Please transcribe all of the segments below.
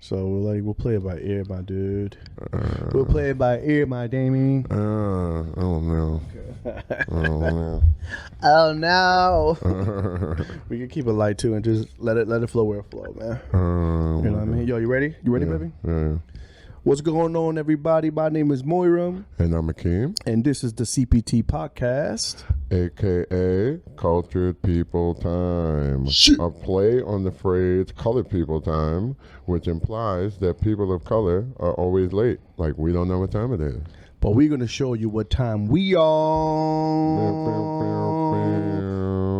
So we'll play it by ear, my dude. We'll play it by ear, my Damien. I don't know. Oh no. We can keep it light too and just let it flow where it flow, man. You know what I mean? Yo, you ready? You ready, baby? Yeah. What's going on, everybody? My name is Moira. And I'm Akeem. And this is the CPT podcast. AKA Cultured People Time. Shit. A play on the phrase Colored People Time, which implies that people of color are always late. Like we don't know what time it is. But we're going to show you what time we on.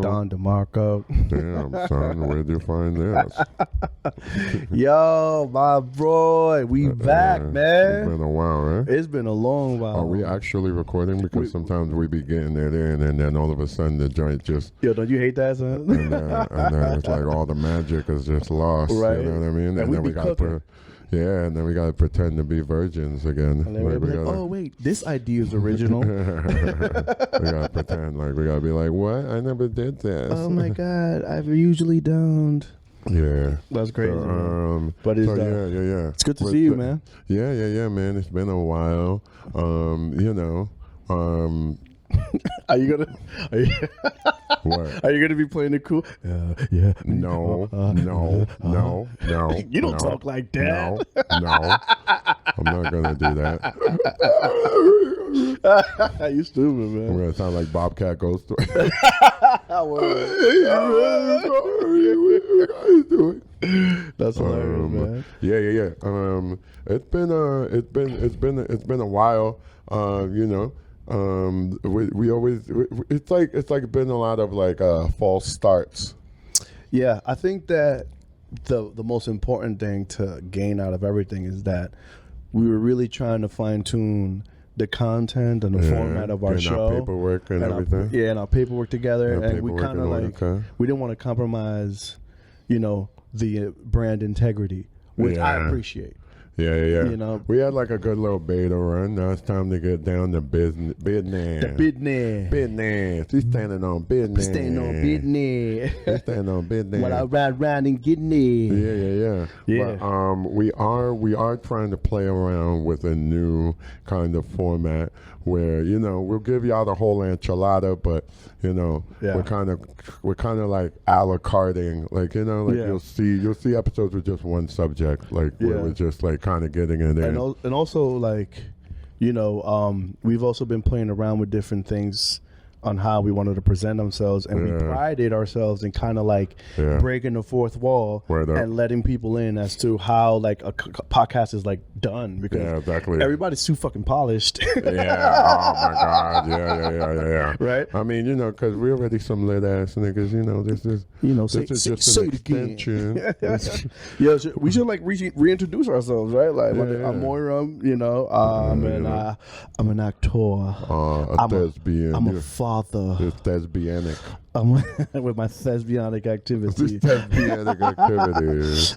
Don DeMarco. Damn, son, where'd you find this? Yo, my boy, we back, man. It's been a while, right? It's been a long while. Are we actually recording? Because sometimes we be getting it in, and then all of a sudden the joint just... Yo, don't you hate that, son? and then it's like all the magic is just lost. Right. You know what I mean? And we then be we got cooking. and then we gotta pretend to be virgins again. And then we're like, oh wait, this idea is original. We gotta pretend like we gotta be like, what? I never did this. Oh my god, I usually don't. Yeah, That's crazy. So, but it's yeah. It's good to see you, man. Yeah, man. It's been a while. Are you gonna? What? Are you gonna be playing it cool? Yeah. No. You don't talk like that. No. I'm not gonna do that. You stupid, man. I'm gonna sound like Bobcat Ghost. That's hilarious, man. Yeah. It's been a while. We always it's like been a lot of like false starts. Yeah, I think that the most important thing to gain out of everything is that we were really trying to fine tune the content and the format of our show, our paperwork and everything. And our paperwork together, and we kind of like we didn't want to compromise, the brand integrity, which I appreciate. Yeah. You know, we had like a good little beta run. Now it's time to get down to business. The business. He's standing on business. He's standing on business. While I ride around and getting it. Yeah. But we are trying to play around with a new kind of format where we'll give y'all the whole enchilada, but we're kind of like a la carting, like you'll see episodes with just one subject, like where we're just like kind of getting in there, and also like we've also been playing around with different things on how we wanted to present ourselves, and we prided ourselves in kind of like breaking the fourth wall and letting people in as to how like a podcast is like done, because everybody's too fucking polished. Oh my god, yeah. Right. I mean, because we're already some lit ass niggas. This is just an extension. Yeah, we should like reintroduce ourselves, right? Like I'm Moira, and I'm an actor. A thespian. I'm a father. It's thespianic. With my thespianic activity.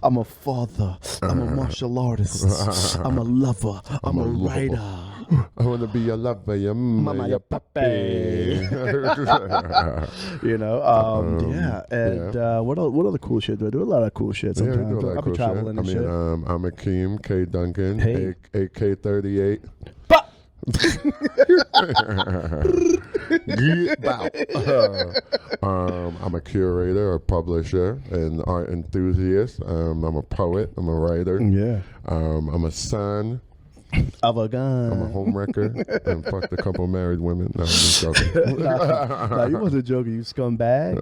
I'm a father. I'm a martial artist. I'm a lover. I'm a writer. I want to be your lover, your mama, your puppy. And what other cool shit do I do? A lot of cool shit sometimes. I'll be traveling and shit. I'm Akeem K. Duncan, AK38. I'm a curator, a publisher, an art enthusiast. I'm a poet. I'm a writer. Yeah. I'm a son. Of a gun. I'm a homewrecker and fucked a couple married women. No, I'm just joking. No, you wasn't joking, you scumbag.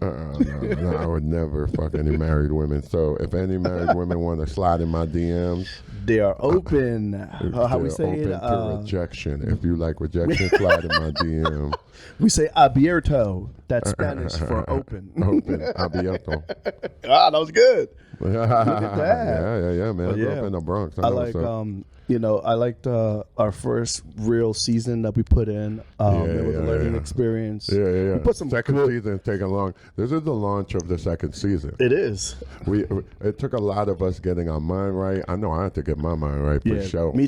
No, I would never fuck any married women. So if any married women want to slide in my DMs, they are open. How we say open it? To rejection. If you like rejection, slide in my DM. We say abierto. That's Spanish for open. Open. Abierto. Ah, that was good. Look at that. Yeah, man. I grew up in the Bronx. I liked our first real season that we put in. It was a learning experience. Yeah. We put some second season taking long. This is the launch of the second season. It is. It took a lot of us getting our mind right. I know I had to get my mind right for show. Me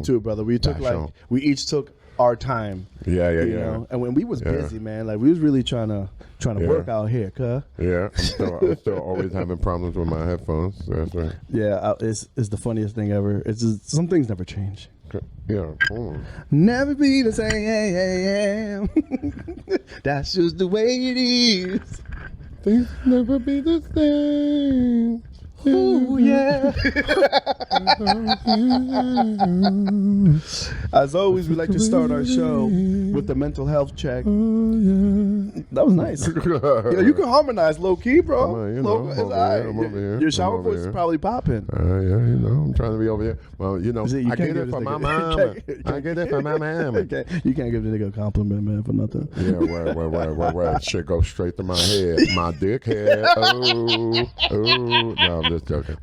too, brother. We each took our time. Yeah. You know? And when we was busy, man, like we was really trying to work out here, cuz. Yeah, I'm still always having problems with my headphones. That's right. Yeah, it's the funniest thing ever. It's just, some things never change. Yeah. Never be the same. That's just the way it is. Things never be the same. Ooh, yeah. As always, we like to start our show with the mental health check. That was nice. Yeah, you can harmonize low key, bro. I'm over here. Your shower voice is probably popping. Yeah, you know, I'm trying to be over here. Well, you know, I get it from my mama. I get it from my mama. You can't give the nigga a compliment, man, for nothing. Yeah, where shit goes straight to my head. My dick head. Oh. No, I'm just joking.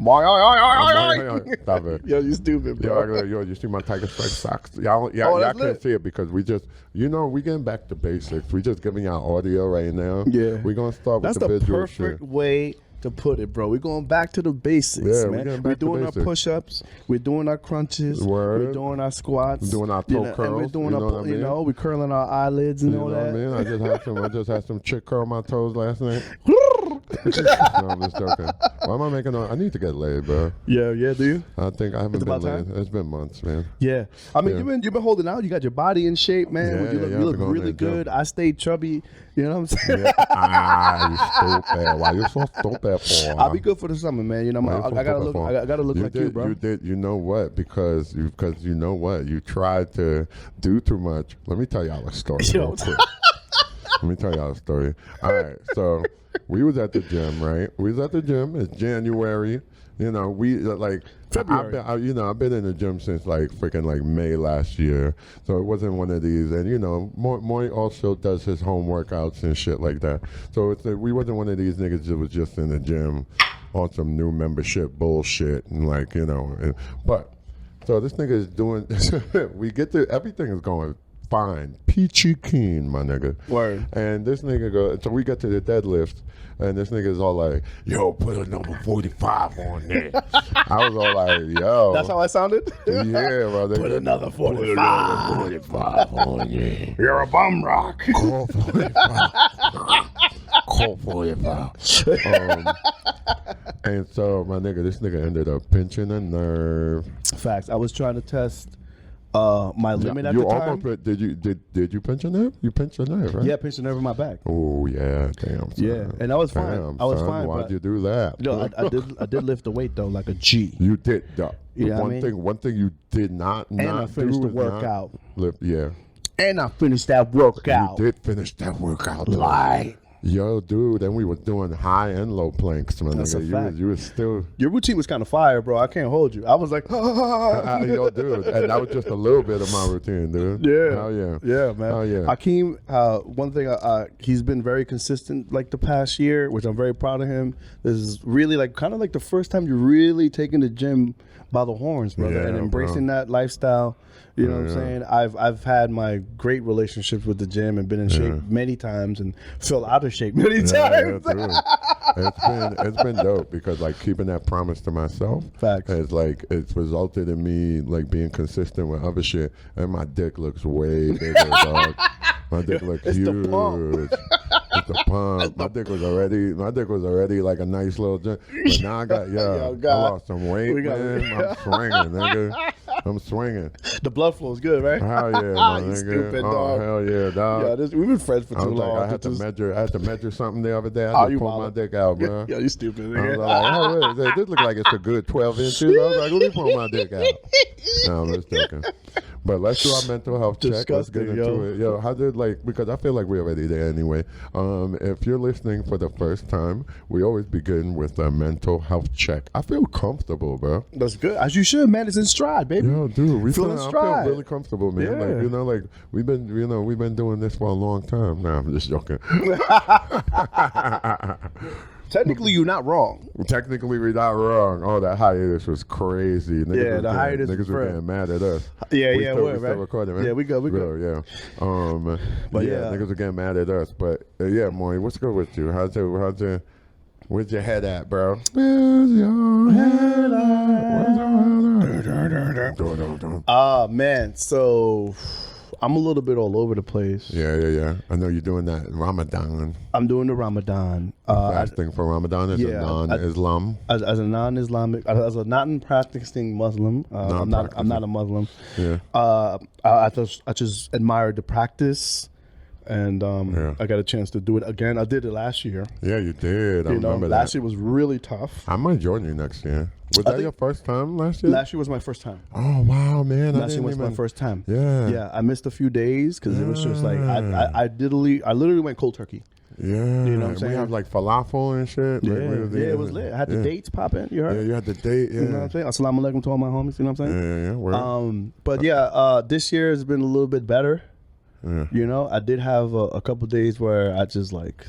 Stop it. Yo, you stupid, bro. Yo, you see my Tiger Strike socks? Y'all can't see it because we just, you know, we getting back to basics. We just giving y'all audio right now. Yeah. We're going to start with the visual shit. That's the perfect way to put it, bro. We're going back to the basics, man. We're doing our push-ups. We're doing our crunches. We're doing our squats. We're doing our toe curls. And we're doing we're curling our eyelids and all that. I just had some chick curl my toes last night. No, I'm just joking. Why am I making I need to get laid, bro. Yeah, do you? I think I haven't been laid. It's been months, man. Yeah. I mean, you've been holding out. You got your body in shape, man. You look really good. I stayed chubby. You know what I'm saying? Yeah. You stupid. Why you so stupid for? I'll be good for the summer, man. You know, I gotta look like you, bro. You did. You know what? Because you know what? You tried to do too much. Let me tell y'all a story real quick. Let me tell y'all a story. All right, so we was at the gym, right? We was at the gym. It's January. You know, we like February. I've been in the gym since like freaking like May last year, so it wasn't one of these. And you know, Moy also does his home workouts and shit like that. So we wasn't one of these niggas that was just in the gym on some new membership bullshit and like but so this nigga is doing. We get to everything is going fine, peachy keen, my nigga. Word. And this nigga so we get to the deadlift, and this nigga is all like, "Yo, put a number 45 on there." I was all like, "Yo." That's how I sounded? Yeah, brother. Put another 45. 45 on there. You're a bum rock. Call 45. Call 45. And so, my nigga, this nigga ended up pinching a nerve. Facts. I was trying to test my limit at the time. Did you pinch a nerve? You pinched a nerve, right? Yeah, I pinched a nerve in my back. Oh yeah, damn. Son. Yeah, and I was fine. I was fine. Why'd you do that? No, I did lift the weight though, like a G. You did. One thing you did not and I finished the workout. Lift, yeah. And I finished that workout. You did finish that workout. Lie. Yo, dude, then we were doing high and low planks, man. That's a fact. You were still... Your routine was kind of fire, bro. I can't hold you. I was like, yo, dude. And that was just a little bit of my routine, dude. Yeah. Oh, yeah. Yeah, man. Oh, yeah. Hakeem, one thing, he's been very consistent like the past year, which I'm very proud of him. This is really like kind of like the first time you're really taking the gym by the horns, brother, and embracing that lifestyle. You know what I'm saying? I've had my great relationships with the gym and been in shape many times and fell out of shape many times. It's been dope because like keeping that promise to myself. Facts. It's resulted in me like being consistent with other shit, and my dick looks way bigger, dog. My dick looks huge. It's the pump. My dick was already like a nice little gym. But now I got I lost some weight, man. I'm swinging, nigga. I'm swinging. The blood flow is good, right? Hell yeah, my nigga. Stupid, dog. Oh, hell yeah, dog. Yeah, we've been friends for too long. I had to measure something the other day. I just pulled my dick out, bro. Yeah, you stupid, nigga. I was like, oh, this look like it's a good 12 inches. I was like, let me pull my dick out. No, I'm just joking. But let's do our mental health check. Let's get into it. Yo, because I feel like we're already there anyway. If you're listening for the first time, we always begin with a mental health check. I feel comfortable, bro. That's good. As you should, man. It's in stride, baby. Yo, dude, I feel really comfortable, man. Yeah. Like, we've been doing this for a long time. Nah, I'm just joking. Technically, you're not wrong. Technically, we're not wrong. Oh, that hiatus was crazy. Niggas were getting mad at us. We're still recording, man. Yeah, we go. Yeah. Niggas are getting mad at us. But yeah, Moy, what's good with you? Where's your head at, bro? Where's your head at? Man. So I'm a little bit all over the place. Yeah. I know you're doing that Ramadan. I'm doing the Ramadan. Fasting for Ramadan as a non-Islam. As a non-Islamic, as a non-practicing Muslim. I'm not a Muslim. Yeah. I just admired the practice. And I got a chance to do it again. I did it last year. Yeah, you did. I remember that. Last year was really tough. I might join you next year. Was that your first time last year? Last year was my first time. Oh, wow, man. Last year was my first time. Yeah. Yeah, I missed a few days because it was just like, I literally went cold turkey. Yeah. You know what I'm saying? We have like falafel and shit. Yeah, it was lit. I had the dates popping. You heard? Yeah, you had the date. Yeah. You know what I'm saying? Assalamu alaikum to all my homies. You know what I'm saying? Yeah. Word. But yeah, this year has been a little bit better. Yeah. You know, I did have a couple days where I just like,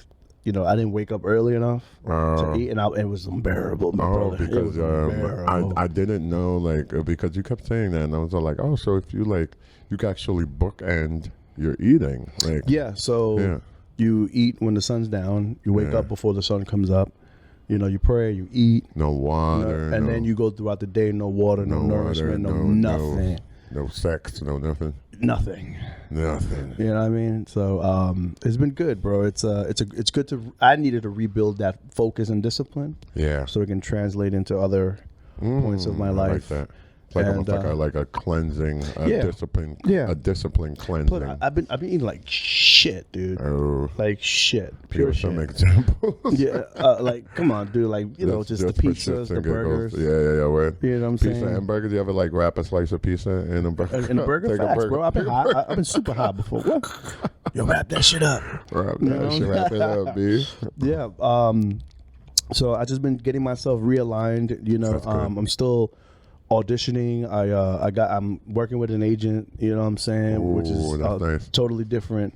I didn't wake up early enough to eat, and it was unbearable, my brother. Because I didn't know, like, because you kept saying that, and I was like, oh, so if you you can actually bookend your eating, like. Yeah, so you eat when the sun's down, you wake up before the sun comes up, you pray, you eat. No water. And then you go throughout the day, no water, no nourishment, no nothing. No sex, no nothing. Nothing. You know what I mean? So it's been good, bro. It's good to. I needed to rebuild that focus and discipline. Yeah. So it can translate into other points of my life. I like that. It's like almost like a cleansing, discipline, a discipline cleansing. But I've been eating like shit, dude. Oh, like shit, pure shit. Some examples. Yeah, like come on, dude. Like just the pizzas, the burgers. Yeah. Word. You know what I'm saying? Pizza and burgers. You ever like wrap a slice of pizza in a burger? In a burger, facts, bro. I've been high. I've been super high before. What? Yo, wrap that shit up. Wrap it up, B. Yeah. So I just been getting myself realigned. I'm still auditioning. I'm working with an agent, you know what I'm saying, which is a nice. Totally different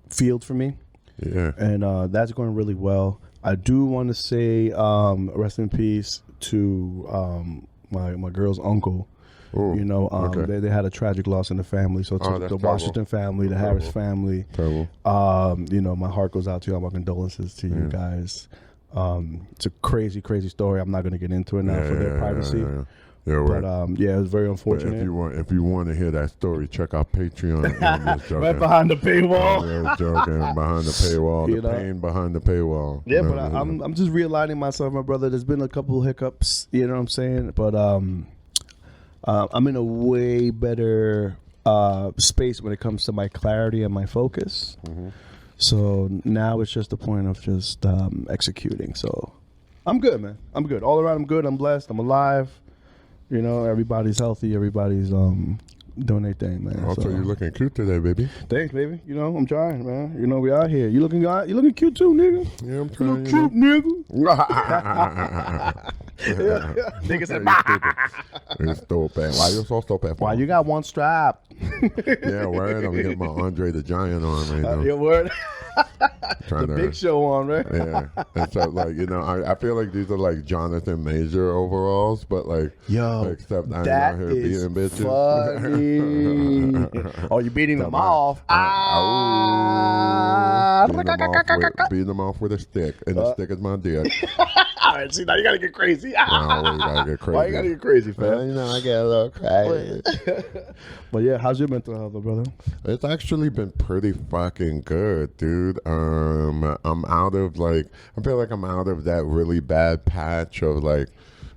field for me. Yeah. And that's going really well. I do want to say rest in peace to my girl's uncle. Ooh, they had a tragic loss in the family. So to the Washington family, the Harris family, my heart goes out to you. All my condolences to you guys. It's a crazy, crazy story. I'm not going to get into it now for their privacy. Yeah, but it was very unfortunate. If you want to hear that story, check out Patreon. Right behind the paywall. Joking. Behind the paywall. The pain behind the paywall. Yeah, but I'm just realigning myself, my brother. There's been a couple of hiccups. You know what I'm saying? But I'm in a way better space when it comes to my clarity and my focus. Mm-hmm. So now it's just a point of just executing. So I'm good, man. I'm good. All around, I'm good. I'm blessed. I'm alive. Everybody's healthy. Everybody's doing their thing, man. Also, you're looking cute today, baby. Thanks, baby. I'm trying, man. We out here. You looking cute too, nigga. Yeah, I'm trying. You look cute, nigga. Nigga said, "You're stupid. Why you so stupid? Why you got one strap?" Yeah, word. I'm getting my Andre the Giant on right now. Your word. The Big Show on, right? Yeah. And so, I feel like these are like Jonathan Major overalls, but except I'm out here beating bitches. Funny. Oh, you beating them off? Beating them off with a stick, and the stick is my dick. All right, see, now you gotta get crazy. You gotta get crazy. Why you gotta get crazy, fam? I get a little crazy. But yeah, how's your mental health, brother? It's actually been pretty fucking good, dude. I'm out of I feel like I'm out of that really bad patch of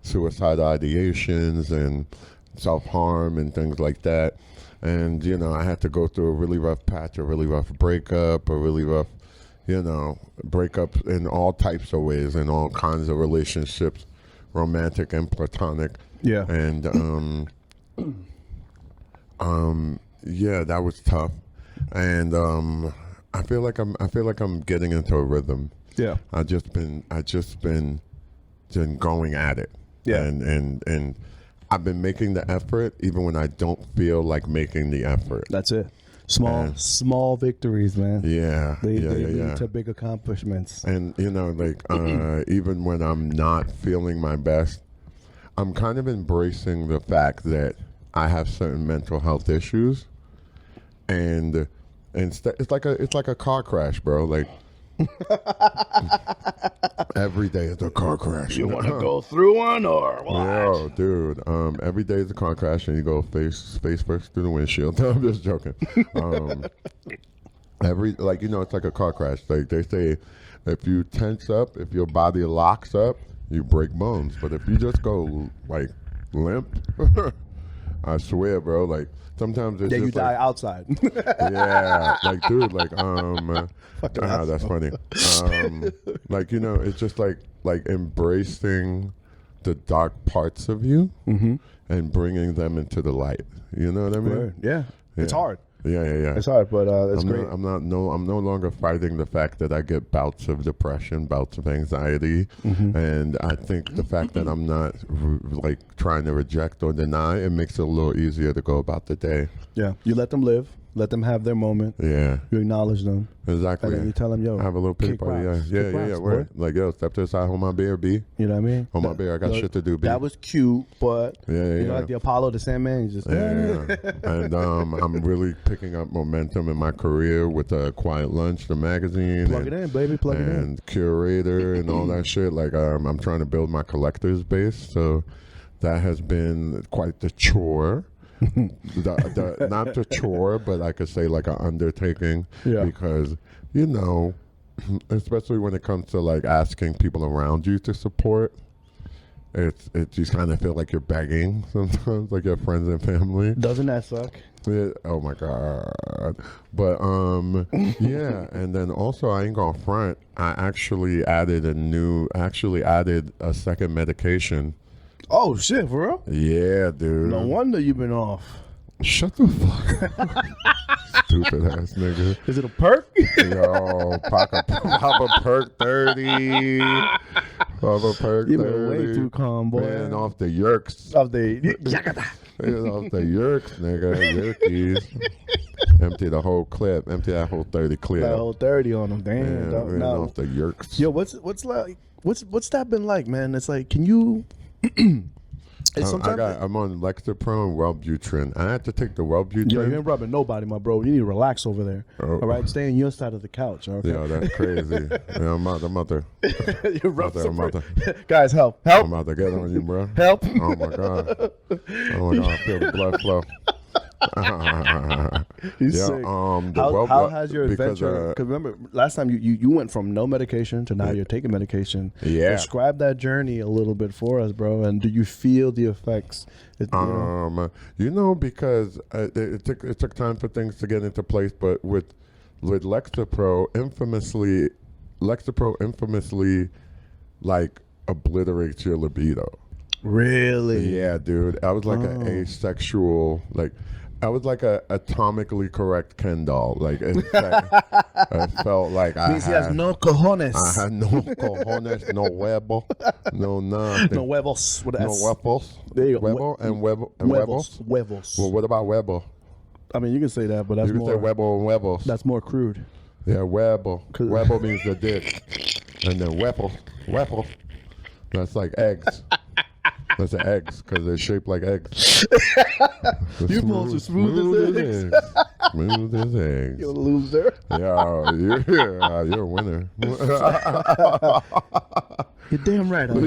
suicide ideations and self-harm and things like that. And, I had to go through a really rough patch, a really rough breakup, a really rough, breakup in all types of ways, in all kinds of relationships, romantic and platonic. Yeah. And, that was tough. And, I feel like I'm getting into a rhythm. Yeah. I just been going at it. Yeah. And I've been making the effort even when I don't feel like making the effort. That's it. Small victories, man. Yeah. They lead to big accomplishments. And even when I'm not feeling my best, I'm kind of embracing the fact that I have certain mental health issues, and it's like a car crash, bro. Every day is a car crash. You want to go through one or what? Yo, dude. Every day is a car crash, and you go face first through the windshield. No, I'm just joking. It's like a car crash. Like they say, if you tense up, if your body locks up, you break bones. But if you just go like limp, I swear, bro. Like sometimes it's you die outside. Yeah, like dude, like that's funny. Like it's just like embracing the dark parts of you and bringing them into the light. You know what I mean? Yeah. It's hard. Yeah. It's hard, but it's great. I'm no longer fighting the fact that I get bouts of depression, bouts of anxiety, and I think the fact that I'm not like trying to reject or deny, it makes it a little easier to go about the day. Yeah, you let them live, let them have their moment. Yeah, you acknowledge them. Exactly. And then you tell them, yo, have a little pity party. Yeah. Right. Like, yo, step to the side, hold my beer, B. You know what I mean? Hold my beer. I got shit to do, B. That was cute, but like the Apollo, the Sandman, you just And I'm really picking up momentum in my career with Quiet Lunch, the magazine. Plug it in, baby. Plug it in. And Curator and all that shit. Like, I'm trying to build my collector's base, so that has been quite the chore. Not the chore, but I could say like an undertaking, because especially when it comes to like asking people around you to support, it you kind of feel like you're begging sometimes, like your friends and family. Doesn't that suck? Oh my god! But and then also I ain't gonna front. I actually added a second medication. Oh shit, for real? Yeah, dude. No wonder you've been off. Shut the fuck up. Stupid ass nigga. Is it a perk? Yo, pop a perk 30. Pop a perk 30. You've been way too calm, boy. Man, off the yerks. Off the yerks, nigga. Yerkies. Empty the whole clip. Empty that whole 30 clip. That whole 30 on them. Damn. Man, off the yerks. Yo, what's that been like, man? It's like, can you... I'm on Lexapro and Wellbutrin. I had to take the Wellbutrin. Yo, you ain't rubbing nobody, my bro. You need to relax over there. All right, stay on your side of the couch. Okay? Yo, that's crazy. I'm out there. Guys, help! I'm about to get on you, bro. Help! Oh my god! I feel the blood flow. He's sick. How has your adventure? Because remember, last time you went from no medication to now you're taking medication. Yeah. Describe that journey a little bit for us, bro. And do you feel the effects? Because it took time for things to get into place, but with Lexapro infamously like obliterates your libido. Really? Yeah, dude. I was like an asexual, like I was like a atomically correct Ken doll. Like in fact, I felt like he has no cojones. I had no cojones, no huevo, no nothing. No huevos. No huevos. There you go. Huevo and huevos. Huevos. Well, what about huevo? I mean, you can say that, but that's you can more. say huevo and huevos. That's more crude. Yeah, huevo. Huevo means the dick, and then huevo. That's like eggs. That's eggs because they're shaped like eggs. You're supposed to smooth as eggs. Smooth as eggs. You're a loser. Yeah, you're a winner. You're damn right. But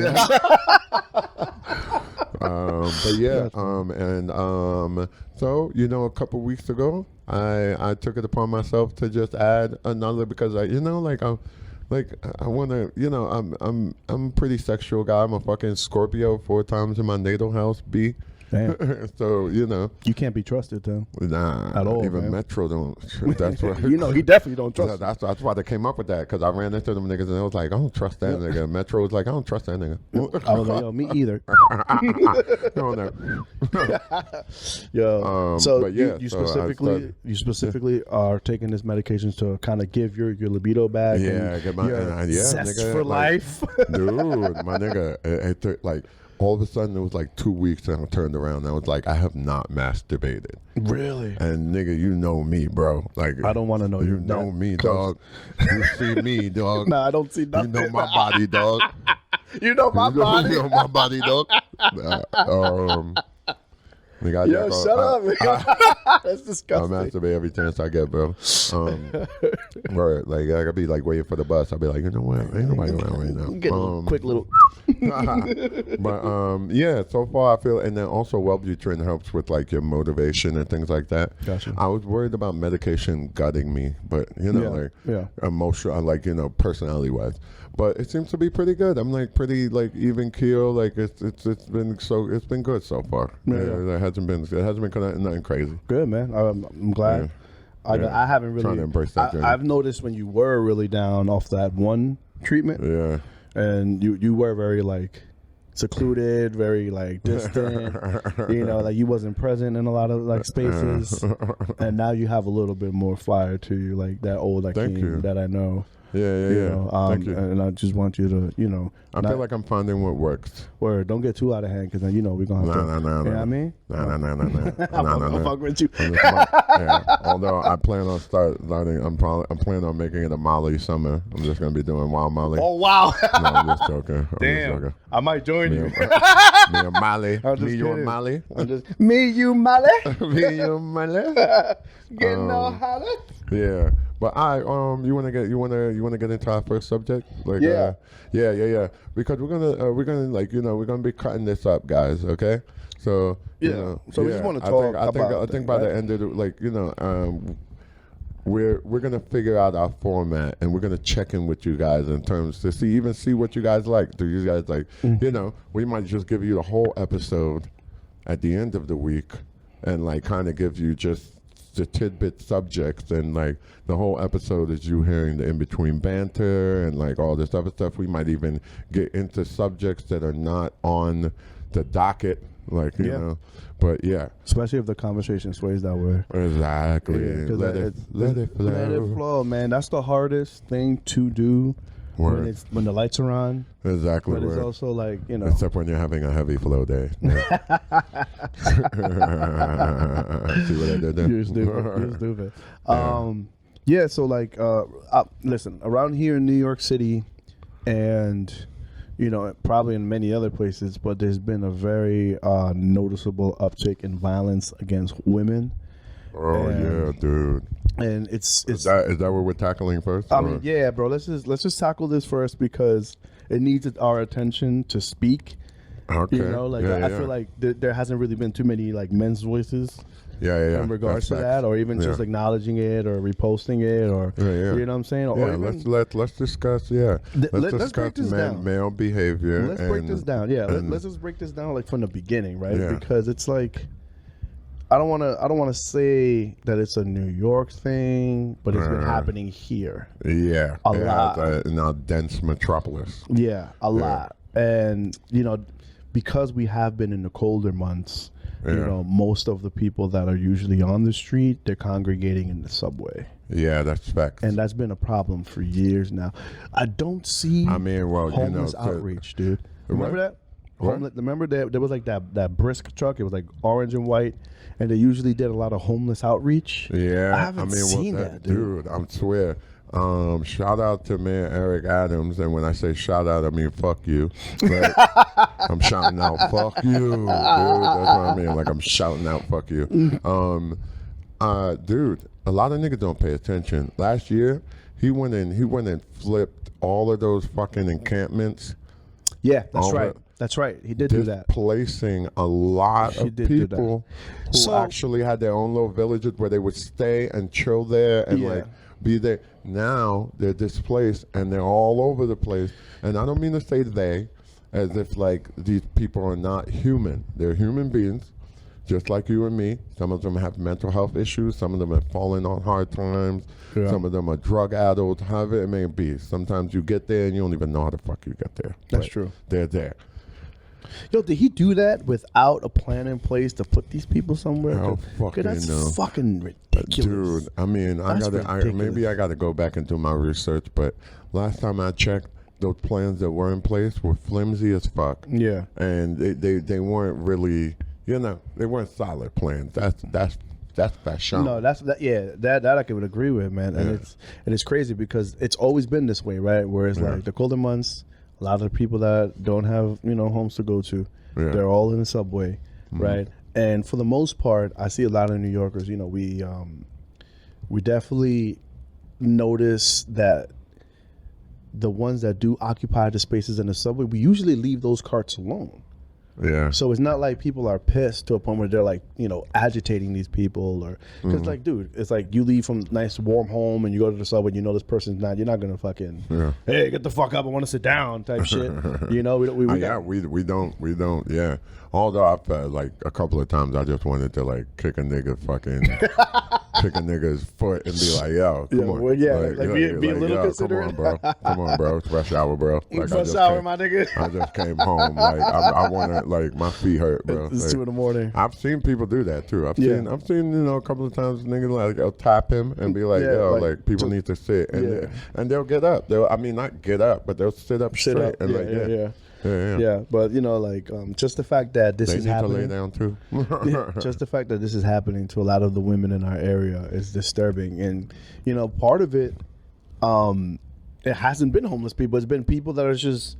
yeah, so a couple weeks ago, I took it upon myself to just add another because I want to, I'm a pretty sexual guy. I'm a fucking Scorpio 4 times in my natal house, B. Damn. So, You can't be trusted, though. Nah. At all, even man. Metro don't. That's what. He definitely don't trust That's why they came up with that, because I ran into them niggas and I was like, I don't trust that nigga. Metro was like, I don't trust that nigga. I was like, yo, me either. Yo. So but yeah, you specifically are taking this medication to kind of give your libido back. Yeah, get my zest nigga, for life. Dude, my nigga, it took like. All of a sudden, it was like 2 weeks, and I turned around. And I was like, I have not masturbated. Really? And nigga, you know me, bro. Like, I don't want to know you. You know me, dog. You see me, dog. Nah, I don't see nothing. You know my body, dog. You know my body. You know my body, dog. Yo, shut up. That's disgusting. I masturbate every chance I get, bro. Right, like I could be like waiting for the bus. I'll be like, you know what? Ain't nobody around right now. Get a quick little. But yeah, so far I feel, and then also Wellbutrin helps with like your motivation and things like that. Gotcha. I was worried about medication gutting me, but you know, emotional, like personality wise. But it seems to be pretty good. I'm like pretty like even keel. Like it's been good so far. It hasn't been nothing crazy. Good, man. I'm glad. I haven't really. Trying to embrace that journey. I've noticed when you were really down off that one treatment. Yeah. And you were very like secluded, very like distant. Like you wasn't present in a lot of like spaces. And now you have a little bit more fire to you, like that old Akeem that I know. Yeah. Thank you. And I just want you to, I feel like I'm finding what works. Word, don't get too out of hand, because then we're gonna have to. No. You know what I mean? No. I'm fucking with you. Although I plan on starting. I'm planning on making it a Molly summer. I'm just gonna be doing wild Molly. Oh wow! No, I'm just joking. Damn, I might join you. Me and Molly. Me, you and Molly. Me, you, Molly. Me, you, Molly. Getting all hotter. Yeah. But you wanna get into our first subject? Like yeah. Because we're gonna be cutting this up, guys. Okay, so so we just want to talk. I think by the end of the we're gonna figure out our format, and we're gonna check in with you guys in terms to see what you guys like. Do you guys like? We might just give you the whole episode at the end of the week, and like kind of give you just the tidbit subjects, and like the whole episode is you hearing the in-between banter and like all this other stuff. We might even get into subjects that are not on the docket, like you know. But yeah, especially if the conversation sways that way. Exactly. Let it flow. Let it flow, man. That's the hardest thing to do. When the lights are on. Exactly. But it's also like, except when you're having a heavy flow day. Yeah. See what I did there? You're stupid. So like, listen, around here in New York City, and probably in many other places, but there's been a very noticeable uptick in violence against women. Oh yeah, dude. And is that what we're tackling first? I mean, yeah, bro. Let's just tackle this first, because it needs our attention to speak. Okay. I feel like there hasn't really been too many like men's voices. In regards to that, or even just acknowledging it or reposting it, or you know what I'm saying? Or even, let's discuss. Let's discuss male behavior. Let's break this down. Let's just break this down like from the beginning, right? Yeah. Because it's like, I don't want to say that it's a New York thing, but it's been happening here. Yeah, a lot in our dense metropolis. Yeah, a lot, and because we have been in the colder months. Most of the people that are usually on the street, they're congregating in the subway. Yeah, that's fact. And that's been a problem for years now. I don't see homeless outreach, dude. Remember that? Remember that there was like that brisk truck. It was like orange and white, and they usually did a lot of homeless outreach. Yeah, I haven't seen that, dude. I swear. Shout out to man Eric Adams, and when I say shout out, I mean fuck you. But I'm shouting out fuck you, dude. That's what I mean. Like I'm shouting out fuck you. Dude, a lot of niggas don't pay attention. Last year, he went and flipped all of those fucking encampments. Yeah, that's right. That's right. He did do that. Displacing a lot of people who actually had their own little villages where they would stay and chill there and like be there. Now they're displaced and they're all over the place. And I don't mean to say they, as if like these people are not human. They're human beings, just like you and me. Some of them have mental health issues. Some of them have fallen on hard times. Yeah. Some of them are drug addled, however it may be. Sometimes you get there and you don't even know how the fuck you get there. That's true. They're there. Yo, did he do that without a plan in place to put these people somewhere? Oh, that's fucking ridiculous. Dude, I mean, maybe I gotta go back and do my research, but last time I checked, those plans that were in place were flimsy as fuck. Yeah. And they weren't really, they weren't solid plans. That's fashion. No, that I could agree with, man. And it's crazy because it's always been this way, right? Whereas like the colder months, a lot of the people that don't have, homes to go to, they're all in the subway, right? And for the most part, I see a lot of New Yorkers, you know, we definitely notice that the ones that do occupy the spaces in the subway, we usually leave those carts alone. Yeah. So it's not like people are pissed to a point where they're like, you know, agitating these people, or because like, dude, it's like you leave from nice warm home and you go to the subway and you know this person's not. You're not gonna fucking, hey, get the fuck up, I want to sit down type shit. You know, we don't. Yeah. Although I've like a couple of times I just wanted to like kick a nigga's foot and be like, yo, come on. Well, be a little considerate. Come on, bro. It's rush hour, bro. Like, rush hour, my nigga. I just came home. Like I want to, like, my feet hurt, bro. It's like, 2 a.m. I've seen people do that too. I've seen, you know, a couple of times niggas like I'll tap him and be like, yo, like people need to sit, and they'll get up. I mean, not get up, but they'll sit up straight. And yeah, but you know, like just the fact that this is happening. They need to lay too. down too. Just the fact that this is happening to a lot of the women in our area is disturbing, and you know, part of it, it hasn't been homeless people. It's been people that are just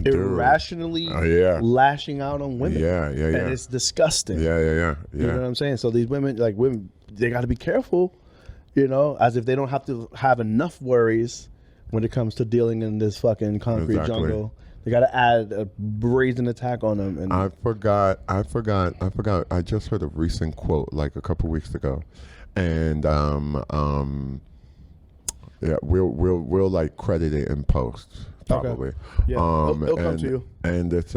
irrationally lashing out on women. And it's disgusting. Yeah. You know what I'm saying? So these women, they got to be careful. You know, as if they don't have to have enough worries when it comes to dealing in this fucking concrete jungle. They got to add a brazen attack on them. And I forgot. I just heard a recent quote like a couple weeks ago, and we'll like credit it in post probably. Okay. Yeah, it'll come to you. And it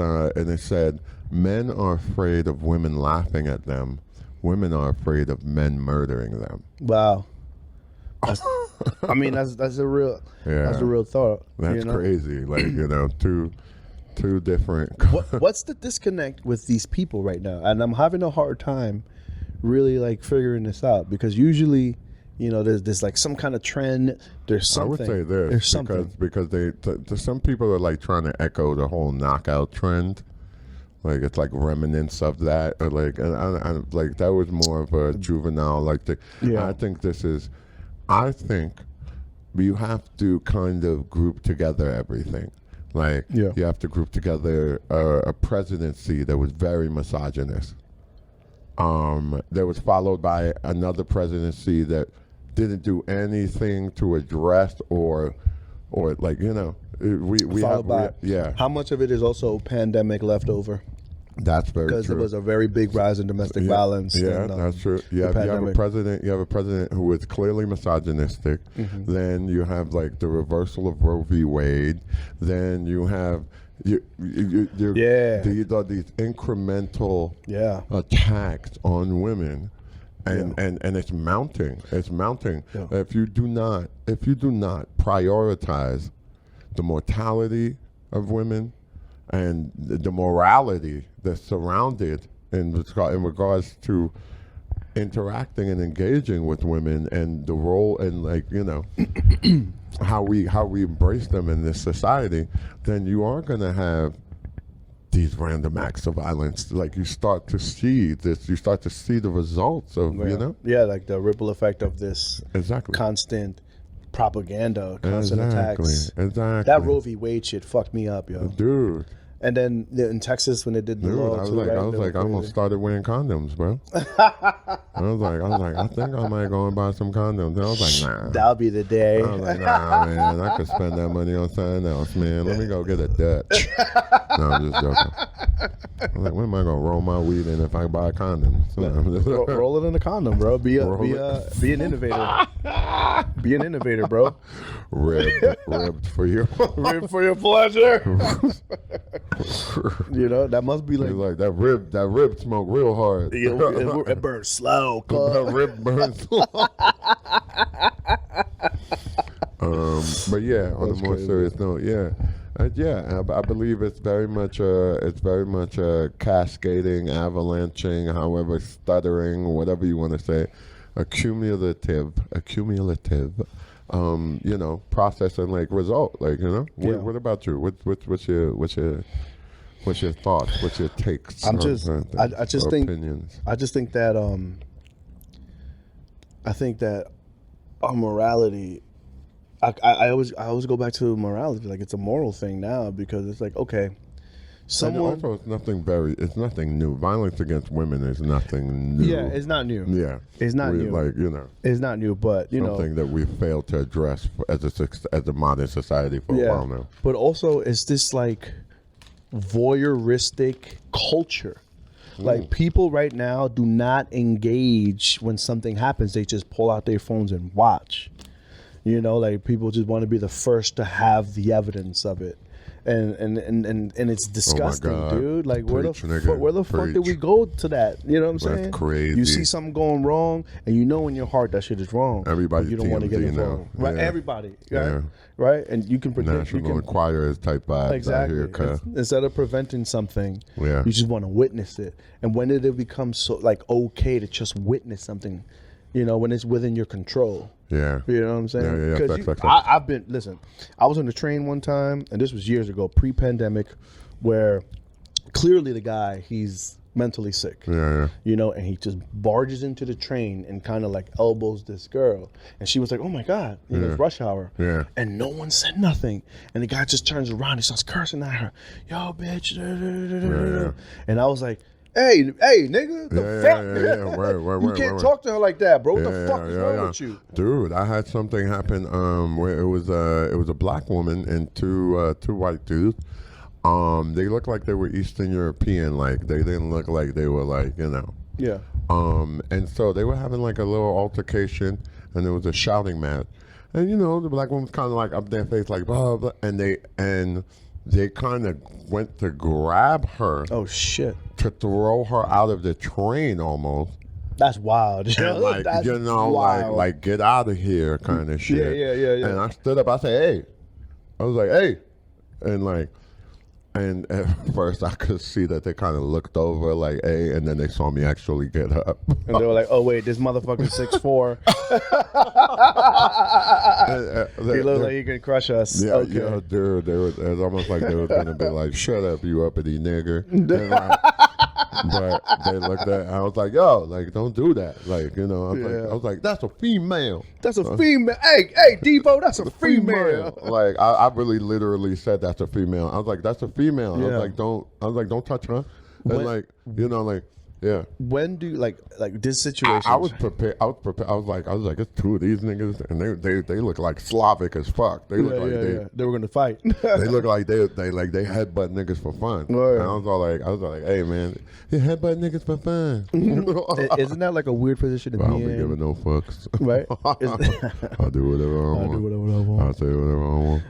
said, men are afraid of women laughing at them. Women are afraid of men murdering them. Wow. I mean, that's a real thought. That's crazy. Like, you know, two different. What's the disconnect with these people right now? And I'm having a hard time really like figuring this out, because usually, you know, there's like some kind of trend. There's something. I would say there's something because some people are like trying to echo the whole knockout trend. Like it's like remnants of that, or like, and I like that was more of a juvenile like thing. I think you have to kind of group together everything. Like you have to group together a presidency that was very misogynist. That was followed by another presidency that didn't do anything to address or like, you know, we have How much of it is also pandemic leftover? That's very true. Because there was a very big rise in domestic violence. Yeah, that's true. You have a president who is clearly misogynistic. Mm-hmm. Then you have like the reversal of Roe v. Wade. Then you have these are these incremental attacks on women, and it's mounting. It's mounting. Yeah. If you do not prioritize the mortality of women and the morality that's surrounded in regards to interacting and engaging with women, and the role and, like, you know, how we embrace them in this society, then you are going to have these random acts of violence. Like, you start to see this, you start to see the results of, you know? Yeah, like the ripple effect of this constant propaganda, constant attacks. Exactly. That Roe v. Wade shit fucked me up, yo. Dude. And then in Texas, when they did the law, I almost started wearing condoms, bro. I was like, I think I might go and buy some condoms. And I was like, nah. That'll be the day. I was like, nah, man, I could spend that money on something else, man. Let me go get a Dutch. No, I'm just joking. I'm like, when am I gonna roll my weed in if I buy condoms? Roll it in a condom, bro. Be an innovator. Be an innovator, bro. Ribbed for you. Ribbed for your pleasure. You know, that must be like that rib smoke real hard. It burns slow. That rib burns slow. But yeah, on a more serious note, I believe it's very much a cascading, avalanching, however, stuttering, whatever you want to say, accumulative, you know, process and like result. Like, you know, what about you? What's your thoughts? What's your takes? I just think that I think that our morality. I always go back to morality. Like, it's a moral thing now, because it's like, okay, someone. And also, it's nothing new. Violence against women is nothing new. Yeah, it's not new. Yeah, it's not new. Like it's not new, but something that we failed to address as a modern society for a while now. But also, it's this like voyeuristic culture. Like people right now do not engage when something happens. They just pull out their phones and watch. Like people just want to be the first to have the evidence of it. And it's disgusting, dude. Like where the fuck did we go to that? You know what I'm saying? That's crazy. You see something going wrong, and you know in your heart that shit is wrong. Everybody, you don't want to get involved, right? Yeah. Everybody, right? Right, and you can protect. National Enquirers type vibes exactly. out here. Instead of preventing something, you just want to witness it. And when did it become so like okay to just witness something? When it's within your control. Yeah. You know what I'm saying? Yeah. Because I was on the train one time, and this was years ago, pre-pandemic, where clearly the guy, he's mentally sick. Yeah. And he just barges into the train and kind of like elbows this girl. And she was like, oh my God, it's rush hour. Yeah. And no one said nothing. And the guy just turns around, he starts cursing at her. Yo, bitch. Yeah. And I was like, Hey, nigga, the fuck? Word, you can't talk to her like that, bro. What the fuck is wrong with you? Dude, I had something happen where it was a black woman and two white dudes. They looked like they were Eastern European, like they didn't look like they were like, Yeah. And so they were having like a little altercation, and there was a shouting match. And the black woman's kind of like up their face like blah blah, and they kind of went to grab her. Oh shit. To throw her out of the train almost. That's wild. And like, That's wild. like get out of here kind of shit. Yeah. And I stood up, I said, hey. I was like, hey. And at first I could see that they kind of looked over like, hey, and then they saw me actually get up. And they were like, oh wait, this motherfucker's 6'4". He looked like he could crush us. Yeah, okay. Yeah, dude. It was almost like they were gonna be like, shut up, you uppity nigger. But they looked at, I was like, yo, like, don't do that. Like, I was like, that's a female. That's a female. Hey, Devo, that's a female. Like, I really literally said that's a female. I was like, that's a female. Yeah. I was like, don't touch her. And like, yeah. When do like this situation? I was prepared. I was like, it's two of these niggas, and they look like Slavic as fuck. They look like they were gonna fight. They look like they headbutt niggas for fun. Right. And I was like, hey man, you headbutt niggas for fun. Isn't that like a weird position to be in? I don't be giving no fucks. Right. I'll do whatever I want. I'll say whatever I want.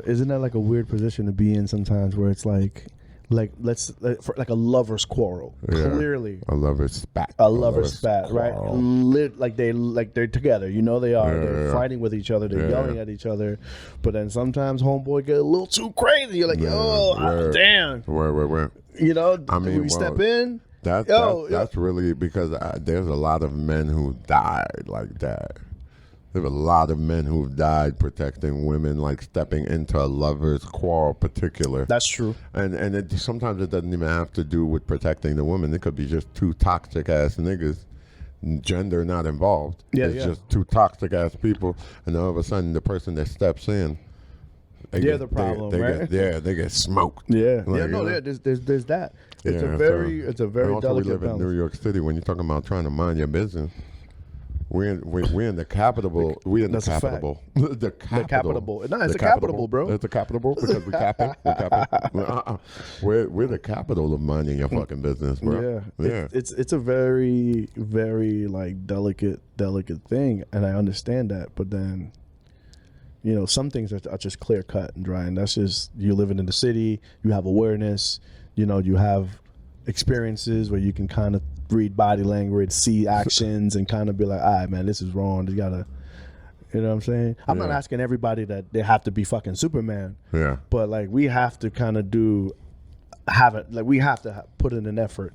Isn't that like a weird position to be in sometimes, where it's like for like a lover's quarrel. Yeah. Clearly, a lover's spat. Right? They're together. They are. They're fighting with each other. They're yelling at each other. But then sometimes homeboy get a little too crazy. You're like, damn. Where? I mean, we step in. That's really because there's a lot of men who died like that. There's a lot of men who've died protecting women, like stepping into a lover's quarrel particular. That's true. And sometimes it doesn't even have to do with protecting the women. It could be just two toxic ass niggas, gender not involved. It's just two toxic ass people, and all of a sudden the person that steps in, they're the problem, right? They get smoked. Yeah. There's that. It's a very also delicate we live balance. in New York City. When you're talking about trying to mind your business. We're in the capital. We're in the capital. The capital. No, it's the capital, bro. It's the capital because we're capping. We're the capital of minding your fucking business, bro. Yeah. It's a very, very like delicate thing, and I understand that. But then, some things are just clear cut and dry, and that's just you living in the city. You have awareness. You have experiences where you can kind of read body language, see actions, and kind of be like, all right, man, this is wrong. You gotta, you know what I'm saying? I'm not asking everybody that they have to be fucking Superman. Yeah. But like, we have to kind of we have to put in an effort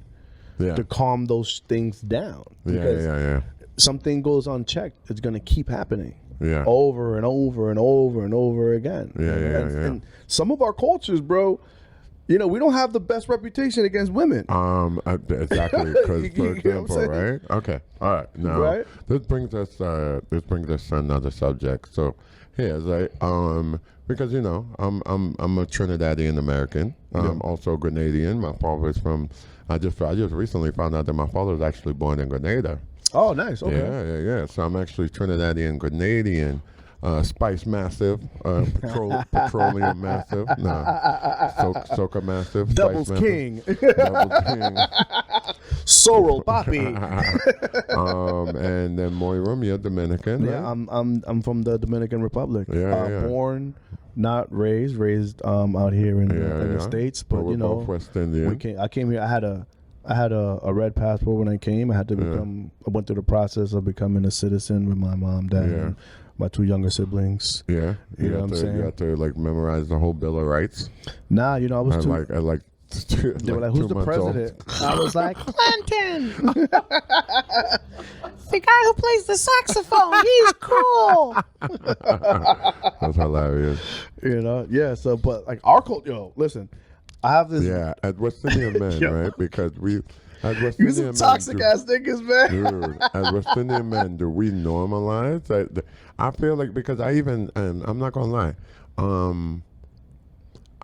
to calm those things down. Because something goes unchecked, it's gonna keep happening. Yeah. Over and over and over and over again. And some of our cultures, bro, we don't have the best reputation against women. Exactly. Because, for example, right? Okay. All right. Now, right? this brings us to another subject. So, his, right? Because you know, I'm a Trinidadian American. I'm also Grenadian. My father's from. I just recently found out that my father was actually born in Grenada. Oh, nice. Okay. Yeah. So I'm actually Trinidadian Grenadian. Spice Massive, Petroleum Massive, Soca Massive, Doubles Spice King, Doubles King, Sorrel Papi. And then Moira, you're Dominican. Yeah, right? I'm from the Dominican Republic. Yeah. Born, not raised out here in the States, but you know, both West Indian. I came here. I had a red passport when I came. I had to become. I went through the process of becoming a citizen with my mom, dad, and my 2 younger siblings. Yeah, you know what I'm saying. You have to like memorize the whole Bill of Rights. Nah, you know I was too. I like. They were like, "Who's the president?" I was like, "Clinton." The guy who plays the saxophone. He's cool. That's hilarious. You know, yeah. So, but like our culture, listen, I have this. Yeah, at West Indian men, right? Because we. As West You Indian some toxic ass niggas, man. Dude, as West Indian men, do we normalize? I feel like, because I even, and I'm not gonna lie,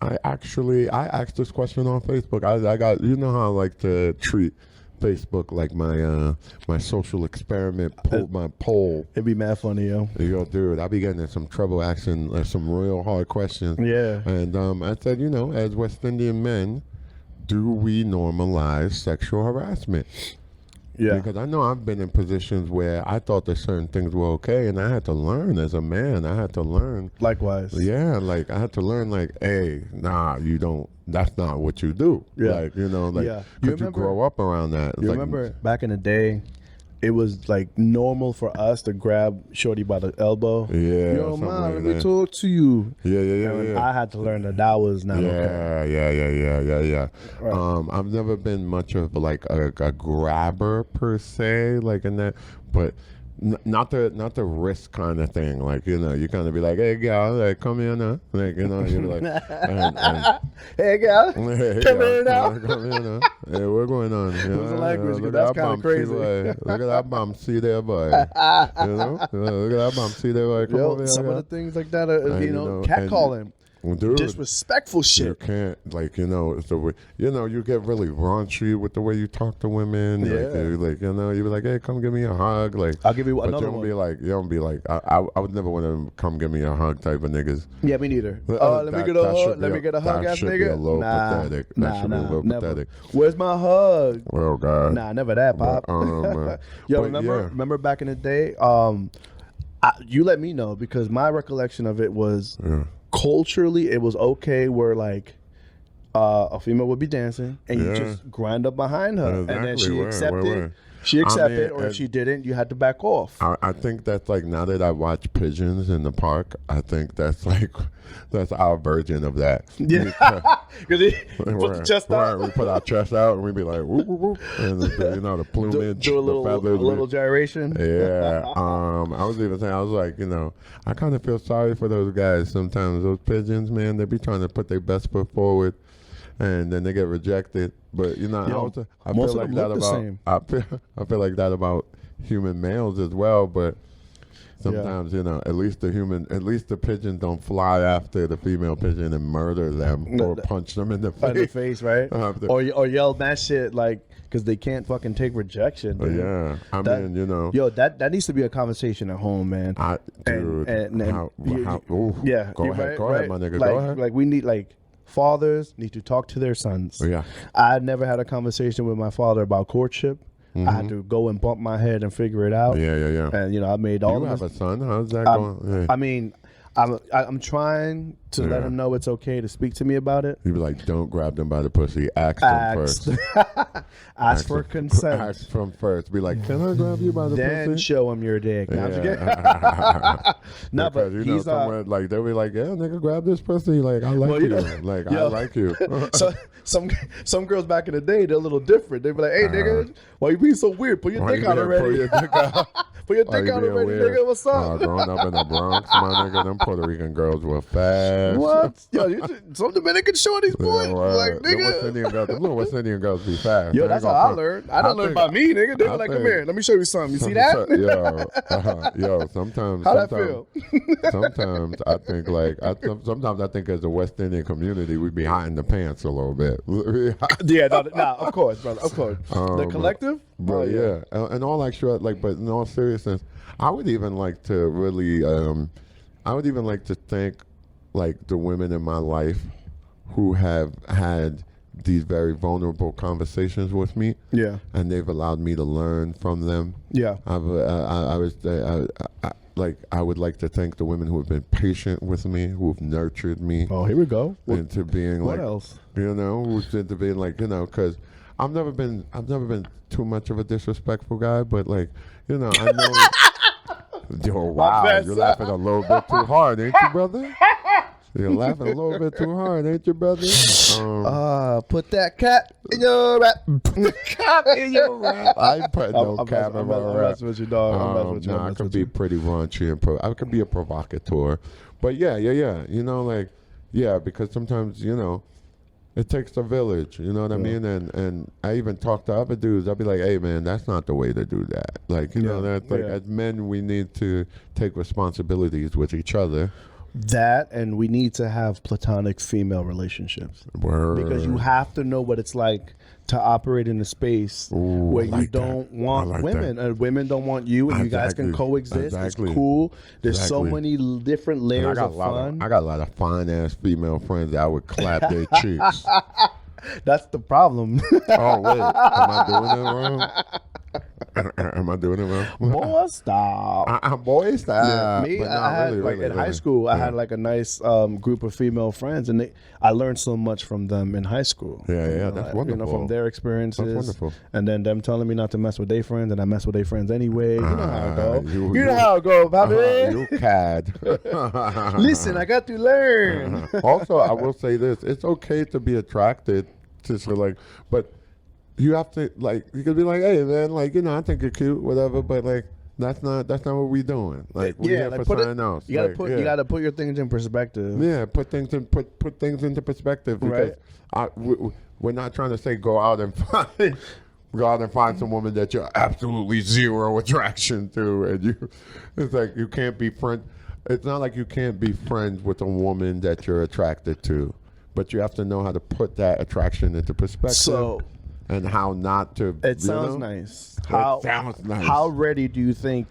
I asked this question on Facebook. I got, you know how I like to treat Facebook like my social experiment, my poll. It'd be mad funny, yo. Yo, dude, I be getting in some trouble asking some real hard questions. Yeah. And I said, you know, as West Indian men, do we normalize sexual harassment? Yeah. Because I know I've been in positions where I thought that certain things were okay, and I had to learn as a man. I had to learn. Likewise. Yeah, like I had to learn, like, hey, nah, you don't. That's not what you do. Yeah. Like, you know, like, you grow up around that. You remember back in the day, it was like normal for us to grab shorty by the elbow. Yeah. Yo, man, let me talk to you. Yeah. I had to learn that was not okay. Yeah. Right. I've never been much of like a grabber per se, like in that, but not the risk kind of thing. Like, you know, you kind of be like, hey, gal, like, come here now. Like, you know, you're like, hey, gal, come here now. Come here now. Hey, what's going on? You know, What's the language? Look That's at that kind of crazy. Look at that bum. See there, boy. You know? Look at that bum. See there, boy. Come over here. Some of the things like that are, you know, catcalling. Dude, disrespectful shit. You can't, like, you know, it's the way, you know, you get really raunchy with the way you talk to women. Like, you know, you be like, hey, come give me a hug. Like, I'll give you another one. You don't be like, I would never want to come give me a hug type of niggas. Yeah, me neither. Let me get a hug. Let me get a hug, ass nigga. Be a little pathetic. That should be a little pathetic. Where's my hug? Oh God. Nah, never that, Pop. Yo, remember back in the day? You let me know, because my recollection of it was. Yeah. Culturally, it was okay where like a female would be dancing and you just grind up behind her, and then she accepted. She accepted, or if she didn't, you had to back off. I think that's like, now that I watch pigeons in the park, I think that's like, that's our version of that. Yeah, because put the chest out. We put our chest out and we be like, whoop, whoop, whoop. And you know, the plumage, do a little gyration. Yeah. I was even saying, I was like, you know, I kind of feel sorry for those guys sometimes. Those pigeons, man, they be trying to put their best foot forward, and then they get rejected. But you know, I feel like that about I feel like that about human males as well. But sometimes, you know, at least the pigeon don't fly after the female pigeon and murder them or punch them in the face. In the face, right? Or yell that shit, like, because they can't fucking take rejection. Yeah, I mean, you know, yo, that needs to be a conversation at home, man. Dude, go ahead, my nigga. Like, go ahead. Like, we need, like, fathers need to talk to their sons. Yeah, I never had a conversation with my father about courtship. I had to go and bump my head and figure it out. Yeah. And you know, I made all. You have a son? How's that going? Yeah. I mean, I'm trying to let him know it's okay to speak to me about it. You be like, don't grab them by the pussy. Ask them first. Ask for consent. Ask from first. Be like, can I grab you by the pussy? Then show him your dick. No, but you know, somewhere like they'll be like, yeah, nigga, grab this pussy. Like, I like you. Like, I like you. So some girls back in the day, they're a little different. They be like, hey, nigga, why you being so weird? Put your dick out already. Put your dick out. Put your dick out already, nigga. What's up? Growing up in the Bronx, my nigga, them Puerto Rican girls were fat. ass. What? Yo, some Dominican shorties, boy. Yeah, Like, the nigga. West Indian girls be fast. Yo, that's how I learned. I didn't learn by me, nigga. They were like, come here, let me show you something. You see that? Yo, sometimes. How'd that feel? Sometimes I think sometimes I think as a West Indian community, we be hiding the pants a little bit. Yeah, of course, brother, of course. The collective? But yeah, and all extra, but in all seriousness, I would even like to really, I would even like to thank the women in my life who have had these very vulnerable conversations with me. Yeah. And they've allowed me to learn from them. Yeah. I would like to thank the women who have been patient with me, who have nurtured me. Oh, here we go. Into being what else? Who's into being because I've never been too much of a disrespectful guy, but I know. Yo, wow, you're laughing a little bit too hard, ain't you, brother? You're laughing a little bit too hard, ain't you, brother? Put that cat in your rap. Cap in your rap. I ain't putting no cap in my rap. I'm messing with you, dog. I could be pretty raunchy and I could be a provocateur. But yeah. Because sometimes, it takes a village, you know what I mean? And I even talk to other dudes. I'll be like, hey, man, that's not the way to do that. As men, we need to take responsibilities with each other. That, and we need to have platonic female relationships. Word. Because you have to know what it's like to operate in a space where you don't want women. And women don't want you, and you guys can coexist. It's cool. There's so many different layers of fun. I got a lot of fine-ass female friends that I would clap their cheeks. That's the problem. Oh, wait. Am I doing it wrong? Am I doing it wrong? Boy, stop. Boy, stop. Yeah, me, I had, in high school, I had a nice group of female friends, and I learned so much from them in high school. Yeah, that's wonderful. From their experiences. That's wonderful. And then them telling me not to mess with their friends, and I mess with their friends anyway. You know how it go. You know how it go, Bobby. You cad. Listen, I got to learn. Also, I will say this. It's okay to be attracted to but you have to you could be like, hey man, I think you're cute, whatever, but that's not what we doing. We're here for something else. You gotta put your things in perspective. Yeah, put things into perspective, because we're not trying to say go out and find some woman that you're absolutely zero attraction to, and it's you can't be friend. It's not like you can't be friends with a woman that you're attracted to. But you have to know how to put that attraction into perspective, and how not to. It sounds nice. How ready do you think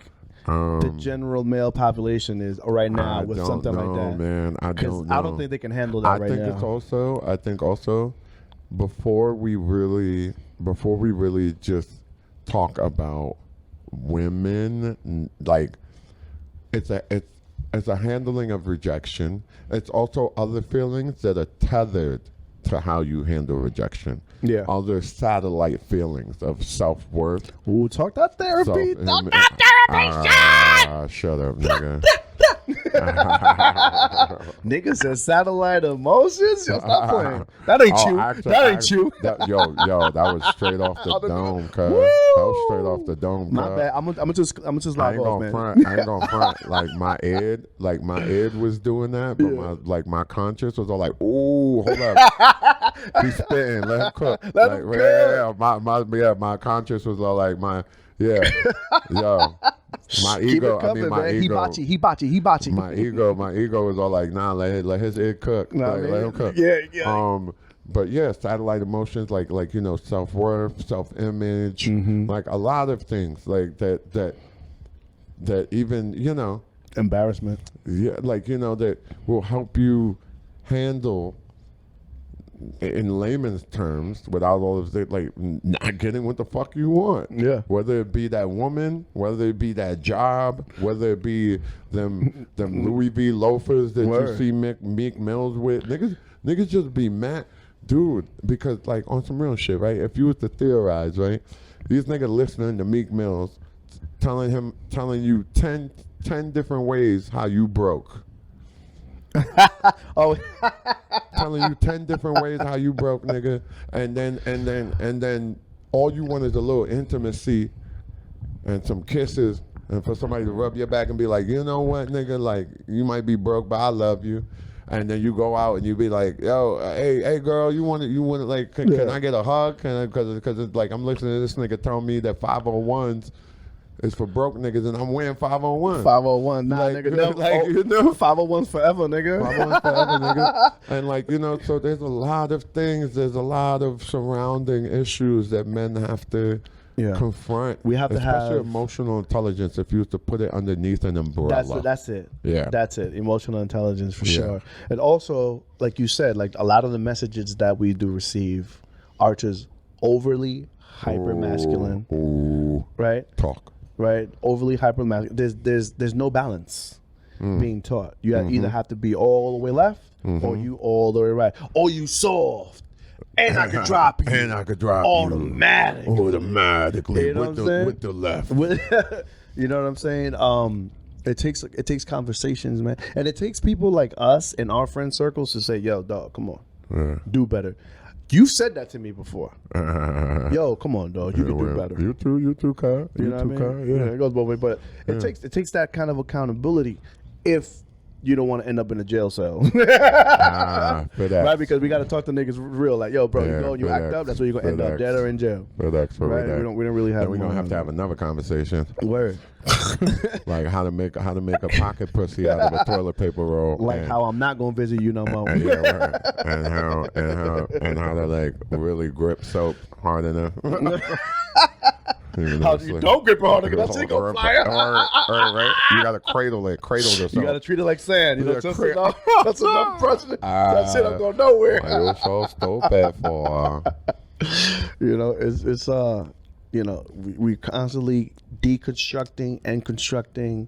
the general male population is right now with something like that? Man, I don't know. I don't think they can handle that right now. I think also, before we really just talk about women, it's a handling of rejection. It's also other feelings that are tethered to how you handle rejection. Yeah. Other satellite feelings of self-worth. Ooh, talk that therapy. Talk that therapy. Shut up, nigga. Nigga says satellite emotions. Yo, stop playing. That ain't you. That ain't you. Yo, that was straight off the dome, cuz. That was straight off the dome, cuz. My bad. I'm just live off, man. I ain't gonna front. My ed was doing that, but my conscience was all like, ooh, hold up. He's spitting. Let him cook. Let him cook. My conscience was all like, yo. My ego, coming, my man. ego. Hibachi. My ego is all like, nah, let his id cook. Let him cook. Yeah. But yeah, satellite emotions like self-worth, self-image, a lot of things that even embarrassment. Yeah, that will help you handle, in layman's terms, without all of the not getting what the fuck you want. Yeah. Whether it be that woman, whether it be that job, whether it be them Louis V loafers that you see Meek Mills with. Niggas just be mad. Dude, because on some real shit, right? If you was to theorize, right? These niggas listening to Meek Mills telling you 10 different ways how you broke. Telling you 10 different ways how you broke, nigga, and then all you want is a little intimacy and some kisses, and for somebody to rub your back and be like, you know what, nigga, you might be broke, but I love you. And then you go out and you be like, yo, hey, girl, you want like, can I get a hug? Because it's like I'm listening to this nigga tell me that 501s is for broke niggas, and I'm wearing 501. 501, nah, like, nigga, never. Like, you know, 501's forever, nigga. 501's forever, nigga. And like, you know, so there's a lot of things. There's a lot of surrounding issues that men have to confront. We have to have especially emotional intelligence. If you was to put it underneath an umbrella, that's it. Yeah, that's it. Emotional intelligence for sure. And also, like you said, like a lot of the messages that we do receive are just overly hyper masculine, right? Right, overly hyper masculine. There's no balance being taught. You either have to be all the way left or you all the way right. Or you soft. And I could drop you. And I could drop automatically. You know with the left. You know what I'm saying? It takes conversations, man. And it takes people like us in our friend circles to say, yo, dog, come on. Do better. You said that to me before. Yo, come on, dog. You can do better. You too, Kyle. You know what I mean? Yeah, it goes both ways. But it takes that kind of accountability if you don't want to end up in a jail cell. Right? Because we got to talk to niggas real. Like, yo, bro, you go and you act up, that's where you're going to end up, dead or in jail. Right? We don't really have. We're gonna have to have another conversation. Word. Like how to make a pocket pussy out of a toilet paper roll. Like how I'm not gonna visit you no more. And how to like really grip soap hard enough. How you don't grip it hard enough, that shit go fly out. Right? You gotta cradle the soap. You gotta treat it like sand. You know, that's enough pressure. That shit don't go nowhere. You're so stupid for. You know, it's you know, we constantly deconstructing and constructing,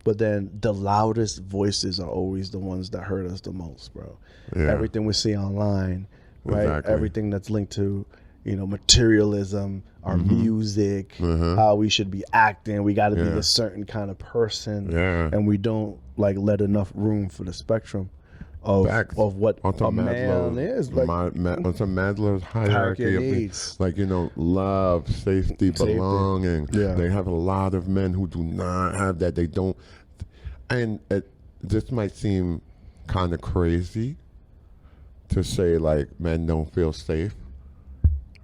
but then the loudest voices are always the ones that hurt us the most, bro. Yeah. Everything we see online, right? Exactly. Everything that's linked to, you know, materialism, our music, how we should be acting. We got to be a certain kind of person, and we don't like let enough room for the spectrum of what a man is. Like, onto Maslow's hierarchy of needs. Like, you know, love, safety, belonging. Yeah. They have a lot of men who do not have that. They don't. And this might seem kind of crazy to say, like, men don't feel safe.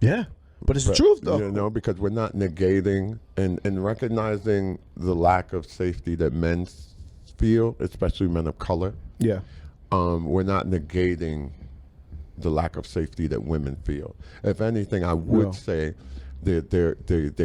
Yeah. But it's the truth, though. You know, because we're not negating and recognizing the lack of safety that men feel, especially men of color. Yeah. We're not negating the lack of safety that women feel. If anything, I would say they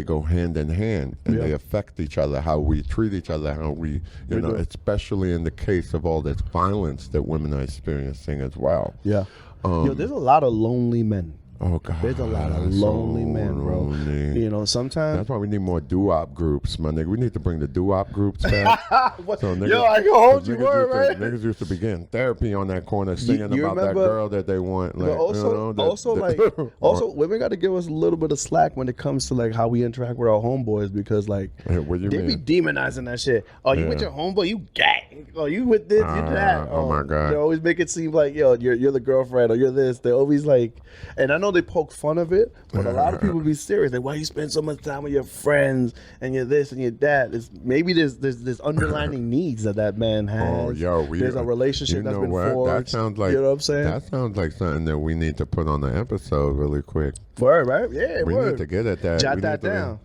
go hand in hand, and they affect each other, how we treat each other, how we, you know, especially in the case of all this violence that women are experiencing as well. Yeah. There's a lot of lonely men. Oh God, there's a lot of lonely men, bro. You know, sometimes that's why we need more doo-wop groups, my nigga. We need to bring the doo-wop groups back. So niggas, yo, I can hold you word, right? Niggas used to begin therapy on that corner, singing about that girl that they want. Like, also, women got to give us a little bit of slack when it comes to like how we interact with our homeboys, because like they be demonizing that shit. Oh, you with your homeboy, you gay. Oh, you with this, you that. Oh my God. They always make it seem like, yo, you're the girlfriend or you're this. They always like, and I know they poke fun of it, but a lot of people be serious. Like, why you spend so much time with your friends and you're this and you're that? Maybe there's underlying needs that man has. Oh, yo, there's a relationship that's been forged. That sounds like, you know what I'm saying? That sounds like something that we need to put on the episode really quick. Word, right? Yeah, we need to get at that. Jot that down.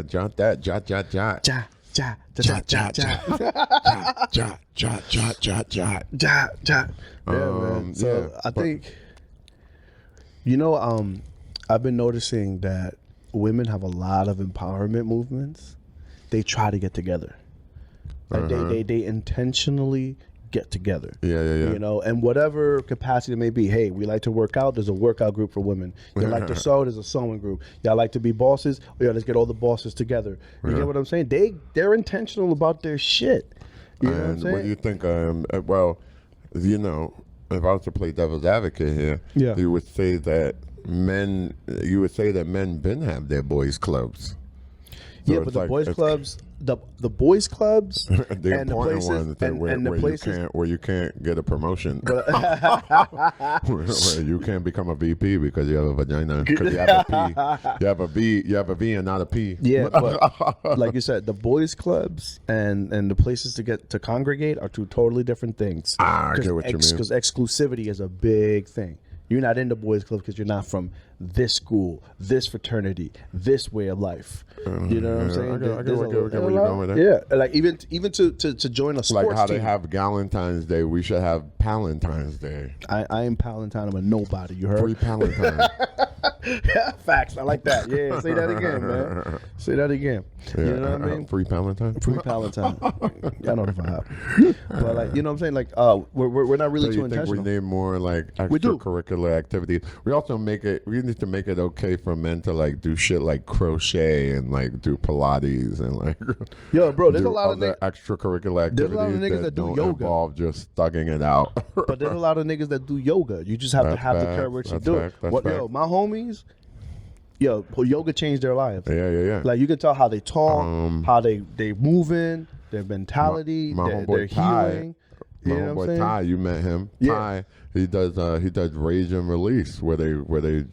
Jot that. Jot. Jot. Jot. Yeah, man. So I think, you know, I've been noticing that women have a lot of empowerment movements. They try to get together. Like they intentionally get together. Yeah. You know, and whatever capacity it may be. Hey, we like to work out. There's a workout group for women. You like to sew. There's a sewing group. Y'all like to be bosses. Let's get all the bosses together. You get what I'm saying? They're intentional about their shit. You know what I'm saying? What do you think? Well, you know, if I was to play devil's advocate here, you would say that men been have their boys clubs. So but the boys clubs the boys clubs the and important the places where you can't get a promotion, where you can't become a VP because you have a vagina, because you have a V and not a P. Yeah, but like you said, the boys clubs and the places to congregate are two totally different things. I get what you mean. Because exclusivity is a big thing. You're not in the boys club because you're not from this school, this fraternity, this way of life. You know what I'm saying? I get where you're going with that. Yeah, like even to join a sports like how team. they have Galentine's Day, we should have Palentine's Day. I am Palentine. I'm a nobody. You heard? Free Palentine. Facts. I like that. Yeah, say that again, man. Say that again. Yeah, you know what I mean? Free Palentine. Free Palentine. Y'all know if I have. But like, you know what I'm saying? Like, we're not really too intentional. We need more like extracurricular activities. We also we need to make it okay for men to like do shit like crochet and like do Pilates and like yo, bro, there's a lot of extracurricular activities that don't yoga. Involve just thugging it out. But there's a lot of niggas that do yoga. You just have to have the courage to do it. Yo, my homies, yoga changed their lives. Yeah. Like you can tell how they talk, how they moving, their mentality, their healing. My homeboy Ty, you met him. Yeah. Ty, he does rage and release where they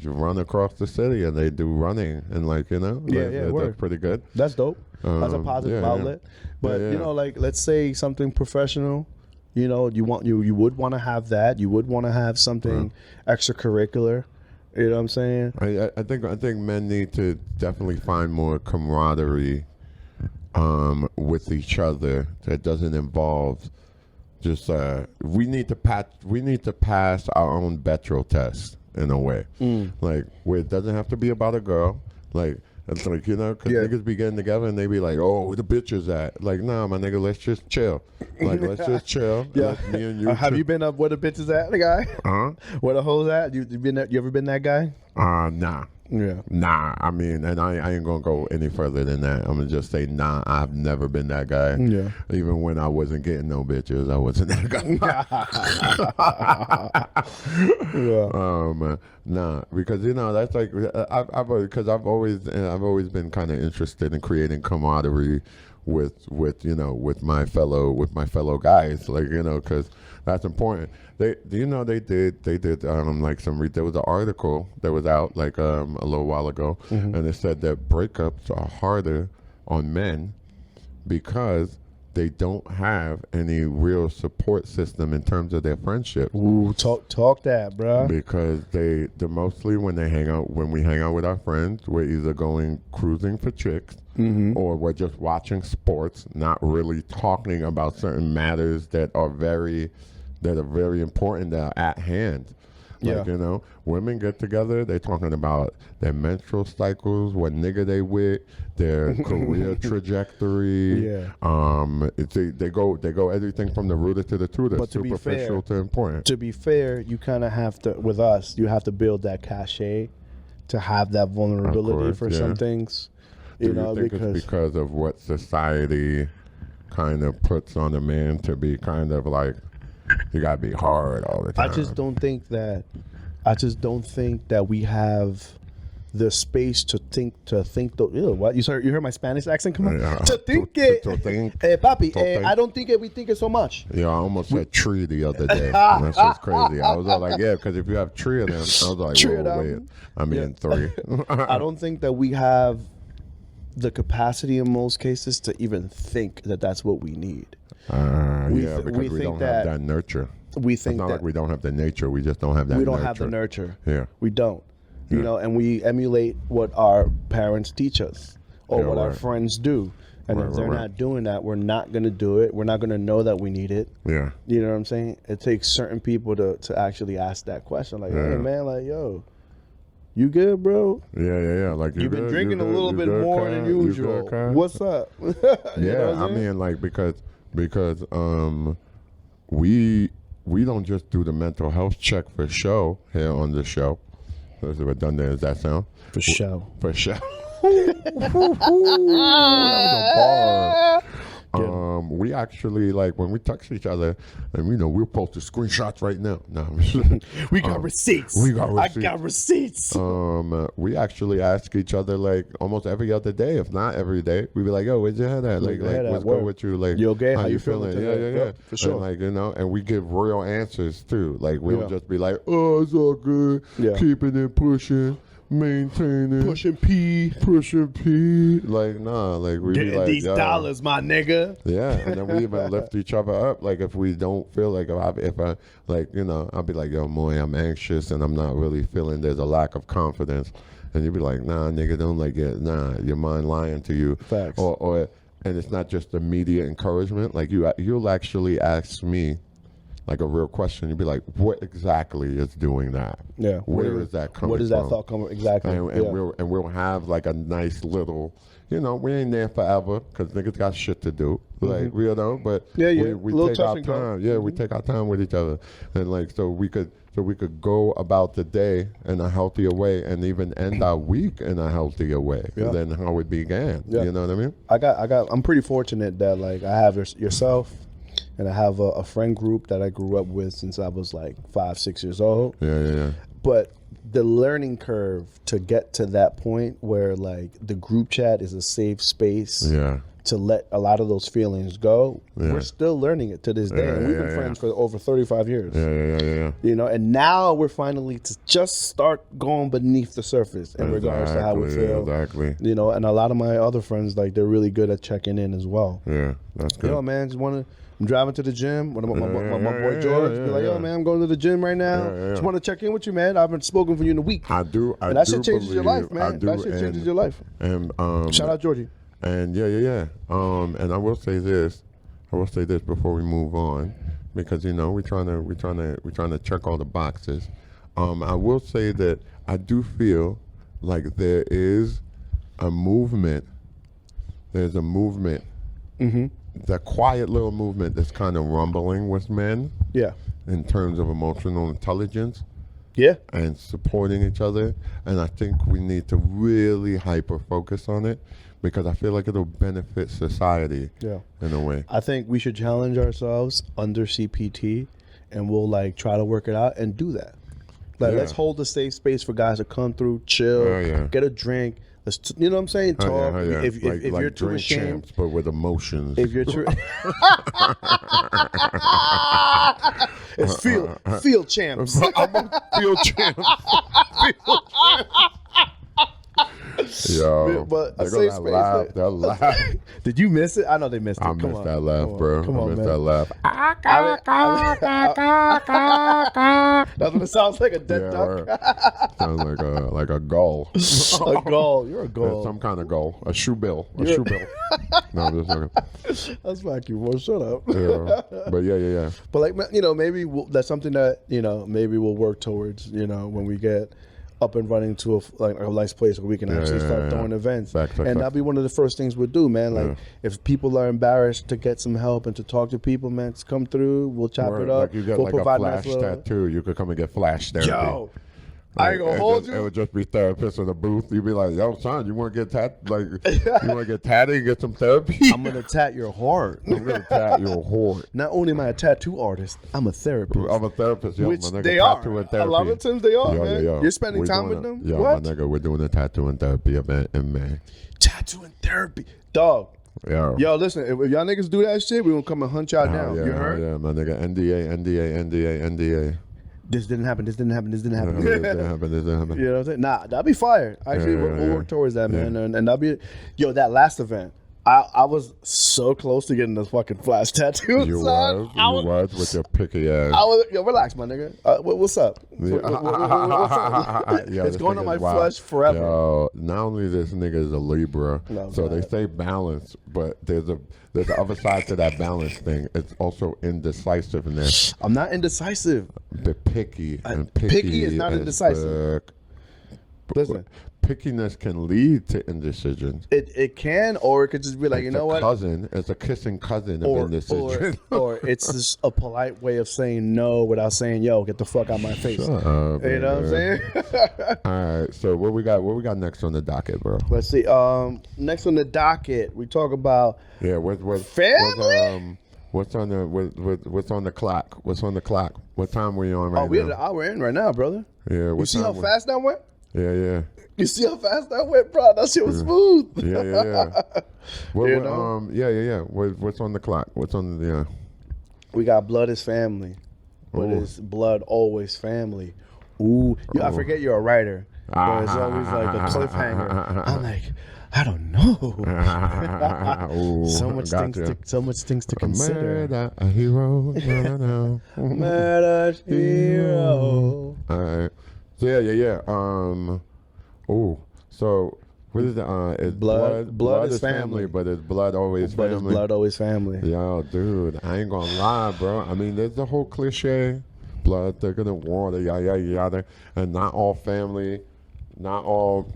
run across the city and they do running and like that's pretty good. That's dope. That's a positive outlet. But you know, like let's say something professional. You know, you would want to have that. You would want to have something extracurricular. You know what I'm saying? I think men need to definitely find more camaraderie with each other that doesn't involve just we need to pass our own Betro test in a way. Like where it doesn't have to be about a girl. Like it's like, because niggas be getting together and they be like, oh, where the bitches at? Like, nah, my nigga, let's just chill. Like, let's just chill. Yeah. Me and you have you been up where the bitches at, the guy? Where the hoes at? You ever been that guy? Nah. Yeah. Nah, I mean, and I ain't gonna go any further than that. I'm gonna just say, nah, I've never been that guy. Yeah. Even when I wasn't getting no bitches, I wasn't that guy. Yeah. Nah, because that's like I've always been kind of interested in creating camaraderie with my fellow guys, like because that's important. There was an article that was out like a little while ago, and it said that breakups are harder on men because they don't have any real support system in terms of their friendship. Ooh, talk that, bro. Because they mostly when we hang out with our friends, we're either going cruising for chicks, or we're just watching sports, not really talking about certain matters that are very important, that are at hand. Like, women get together, they're talking about their menstrual cycles, what nigga they with, their career trajectory. Yeah. They go everything from the rooter to the tutor, but superficial to important. To be fair, you kind of have to, with us, you have to build that cachet to have that vulnerability for some things. Do you think it's because of what society kind of puts on a man to be kind of like, you gotta be hard all the time? I just don't think that we have the space to think. What you heard my Spanish accent come on? Yeah. To think it. Papi, I don't think it. We think it so much. Yeah, I almost said tree the other day. That's just crazy. I was all like, yeah, because if you have three of them, I was like, wait, I mean three. I don't think that we have the capacity in most cases to even think that that's what we need. Because we don't have that nurture. We think it's not like we don't have the nature. We just don't have that. We don't have the nurture. Yeah, we don't. You know, and we emulate what our parents teach us or what our friends do. And if they're not doing that, we're not going to do it. We're not going to know that we need it. Yeah. You know what I'm saying? It takes certain people to actually ask that question. Like, hey, man, like, yo, you good, bro? Yeah. Like, you've been drinking a little bit more than usual. What's up? I mean, like, because we don't just do the mental health check for show here on the show. As redundant as that sound. For show. That was a bar. We actually, like, when we text each other, and we'll post the screenshots right now. No, we got receipts. We got receipts. I got receipts. We actually ask each other like almost every other day, if not every day. We be like, "Yo, where's your head at? Like what's good with you? Like, you okay? How you feeling? Yeah, for sure. And, like, and we give real answers too. Like, we don't just be like, "Oh, it's all good, keeping it pushing." Maintaining, pushing P, like nah, like we getting be like, these dollars, my nigga. Yeah, and then we even lift each other up. Like if we don't feel like if I like I'll be like, yo, Moy, I'm anxious and I'm not really feeling. There's a lack of confidence, and you be like, nah, nigga, don't like it. Nah, your mind lying to you. Facts. Or and it's not just immediate encouragement. Like you'll actually ask me like a real question. You'd be like, what exactly is doing that? Yeah. Where is that coming from? What is that thought coming exactly? And we'll have like a nice little, we ain't there forever because niggas got shit to do. Like, but we take our time. Yeah, we take our time with each other. And like, so we could go about the day in a healthier way and even end our week in a healthier way than how it began. Yeah. You know what I mean? I'm pretty fortunate that like I have yourself. And I have a friend group that I grew up with since I was like 5-6 years old. Yeah. But the learning curve to get to that point where like the group chat is a safe space to let a lot of those feelings go. We're still learning it to this day. And we've been friends for over 35 years. Yeah. And now we're finally to just start going beneath the surface in regards to how we feel. Exactly. And a lot of my other friends, like they're really good at checking in as well. Yeah, that's good. Man, I'm driving to the gym. My boy George be like, yo, man, I'm going to the gym right now. Just want to check in with you, man. I haven't spoken for you in a week. I do. And that shit changes your life, man. That shit changes your life. And shout out Georgie. And yeah. And I will say this before we move on, because we're trying to check all the boxes. I will say that I do feel like there is a movement. There's a movement. Mm-hmm. The quiet little movement that's kind of rumbling with men. Yeah. In terms of emotional intelligence. Yeah. And supporting each other. And I think we need to really hyper focus on it because I feel like it'll benefit society in a way. I think we should challenge ourselves under CPT and we'll like try to work it out and do that. Like let's hold a safe space for guys to come through, chill, get a drink. You know what I'm saying? Talk. If you're too ashamed, champs, but with emotions. If you're too, it's feel champs. I'm a feel champs. Yo, but a safe space. That laugh. Did you miss it? I know they missed it. I missed that laugh, bro. Come on, I missed man. that laugh. That's what it sounds like, a dead duck. Right. Sounds like a gull. A gull. You're a gull. Some kind of gull. A shoe bill. Shoe bill. No, I'm just joking. That's wacky, boy. Shut up. Yeah. But yeah. But like, maybe that's something that maybe we'll work towards. When we get up and running to a nice place where we can actually start throwing events. And that'll be one of the first things we'll do, man. Like, if people are embarrassed to get some help and to talk to people, man, just come through. We'll chop it up. Like you get we'll like a flash tattoo. You could come and get flash therapy. Yo. I ain't gonna hold you. It would just be therapists in the booth. You'd be like, yo, son, you want to get you want to get tatted and get some therapy? I'm going to tat your heart. I'm going to tat your heart. Not only am I a tattoo artist, I'm a therapist. I'm a therapist, yo. Which my nigga, they are. Therapy. A lot of times they are, man. Yo. You're spending time with them? Yo, what? my nigga, we're doing a tattoo and therapy event in May. Tattoo and therapy. Dog. Yo, listen, if y'all niggas do that shit, we gonna come and hunt y'all down. You heard? Yeah, my nigga. NDA. This didn't happen. This didn't happen. You know what I'm saying? Nah, that'd be fire. Actually, we'll work towards that, man. And that'll be, that last event. I was so close to getting this fucking flash tattoo. You was with your picky ass. Relax, my nigga. What's up? What's up? It's going on my flesh forever. Yo, not only this nigga is a Libra, so they say balance, but there's the other side to that balance thing. It's also indecisiveness. I'm not indecisive. The picky. Picky is not indecisive. Listen. pickiness can lead to indecision. It can, or it could just be like, you know what? It's a kissing cousin of indecision. Or it's just a polite way of saying no without saying, yo, get the fuck out my face. Shut up, you know what I'm saying? All right, so what we got next on the docket, bro? Let's see. Next on the docket, we talk about family. What's on the clock? What's on the clock? What time we on right now? We're at an hour in right now, brother. Yeah. You see how fast that went? Yeah. You see how fast that went, bro? That shit was smooth. Yeah. Yeah. What's on the clock? What's on the? We got blood is family. What is blood always family? Ooh, I forget you're a writer. But it's always like a cliffhanger. I'm like, I don't know. So much things to consider. Murder a hero. No. Murder hero. All right. So yeah. So what is it? It's blood is family, but it's blood always family. But it's blood always family. Yo, dude, I ain't gonna lie, bro. I mean, there's the whole cliche, blood thicker than water, yada, and not all family, not all.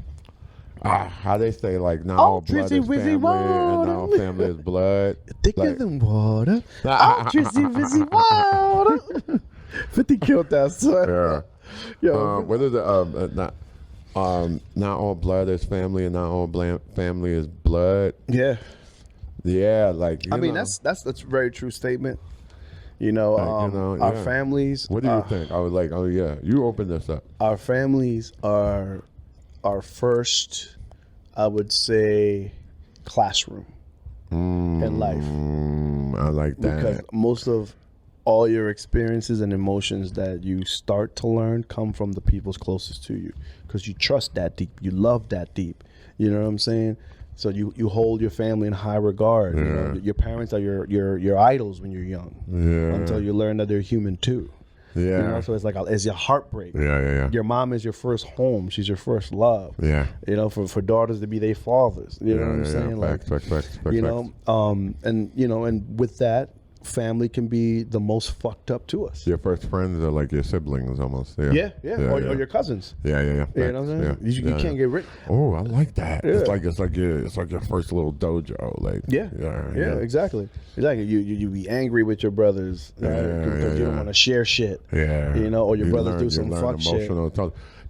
How they say, like, not all blood is family, and not all family is blood. Thicker than water. Oh, drizzy, fizzy water. 50 killed that son. Yeah. What is it? Not all blood is family, and not all family is blood. Yeah. Yeah, like, I mean, that's a very true statement. You know, our families. What do you think? I was like, oh yeah, you open this up. Our families are our first, I would say, classroom in life. I like that. Because most of all your experiences and emotions that you start to learn come from the people's closest to you, because you trust that deep, you love that deep. You know what I'm saying? So you hold your family in high regard. You know, your parents are your idols when you're young. Yeah. Until you learn that they're human too. Yeah. You know, so it's like it's your heartbreak. Yeah. Your mom is your first home. She's your first love. Yeah. You know, for daughters to be their fathers. You know what I'm saying? Facts. You know, and you know, and with that, family can be the most fucked up to us. Your first friends are like your siblings almost. Yeah. Or your cousins. Yeah. You know what I'm saying? You can't get rid. Oh, I like that. Yeah. It's like your first little dojo. Like exactly. You be angry with your brothers because you don't want to share shit. Yeah. You know, or your brothers do some fuck shit.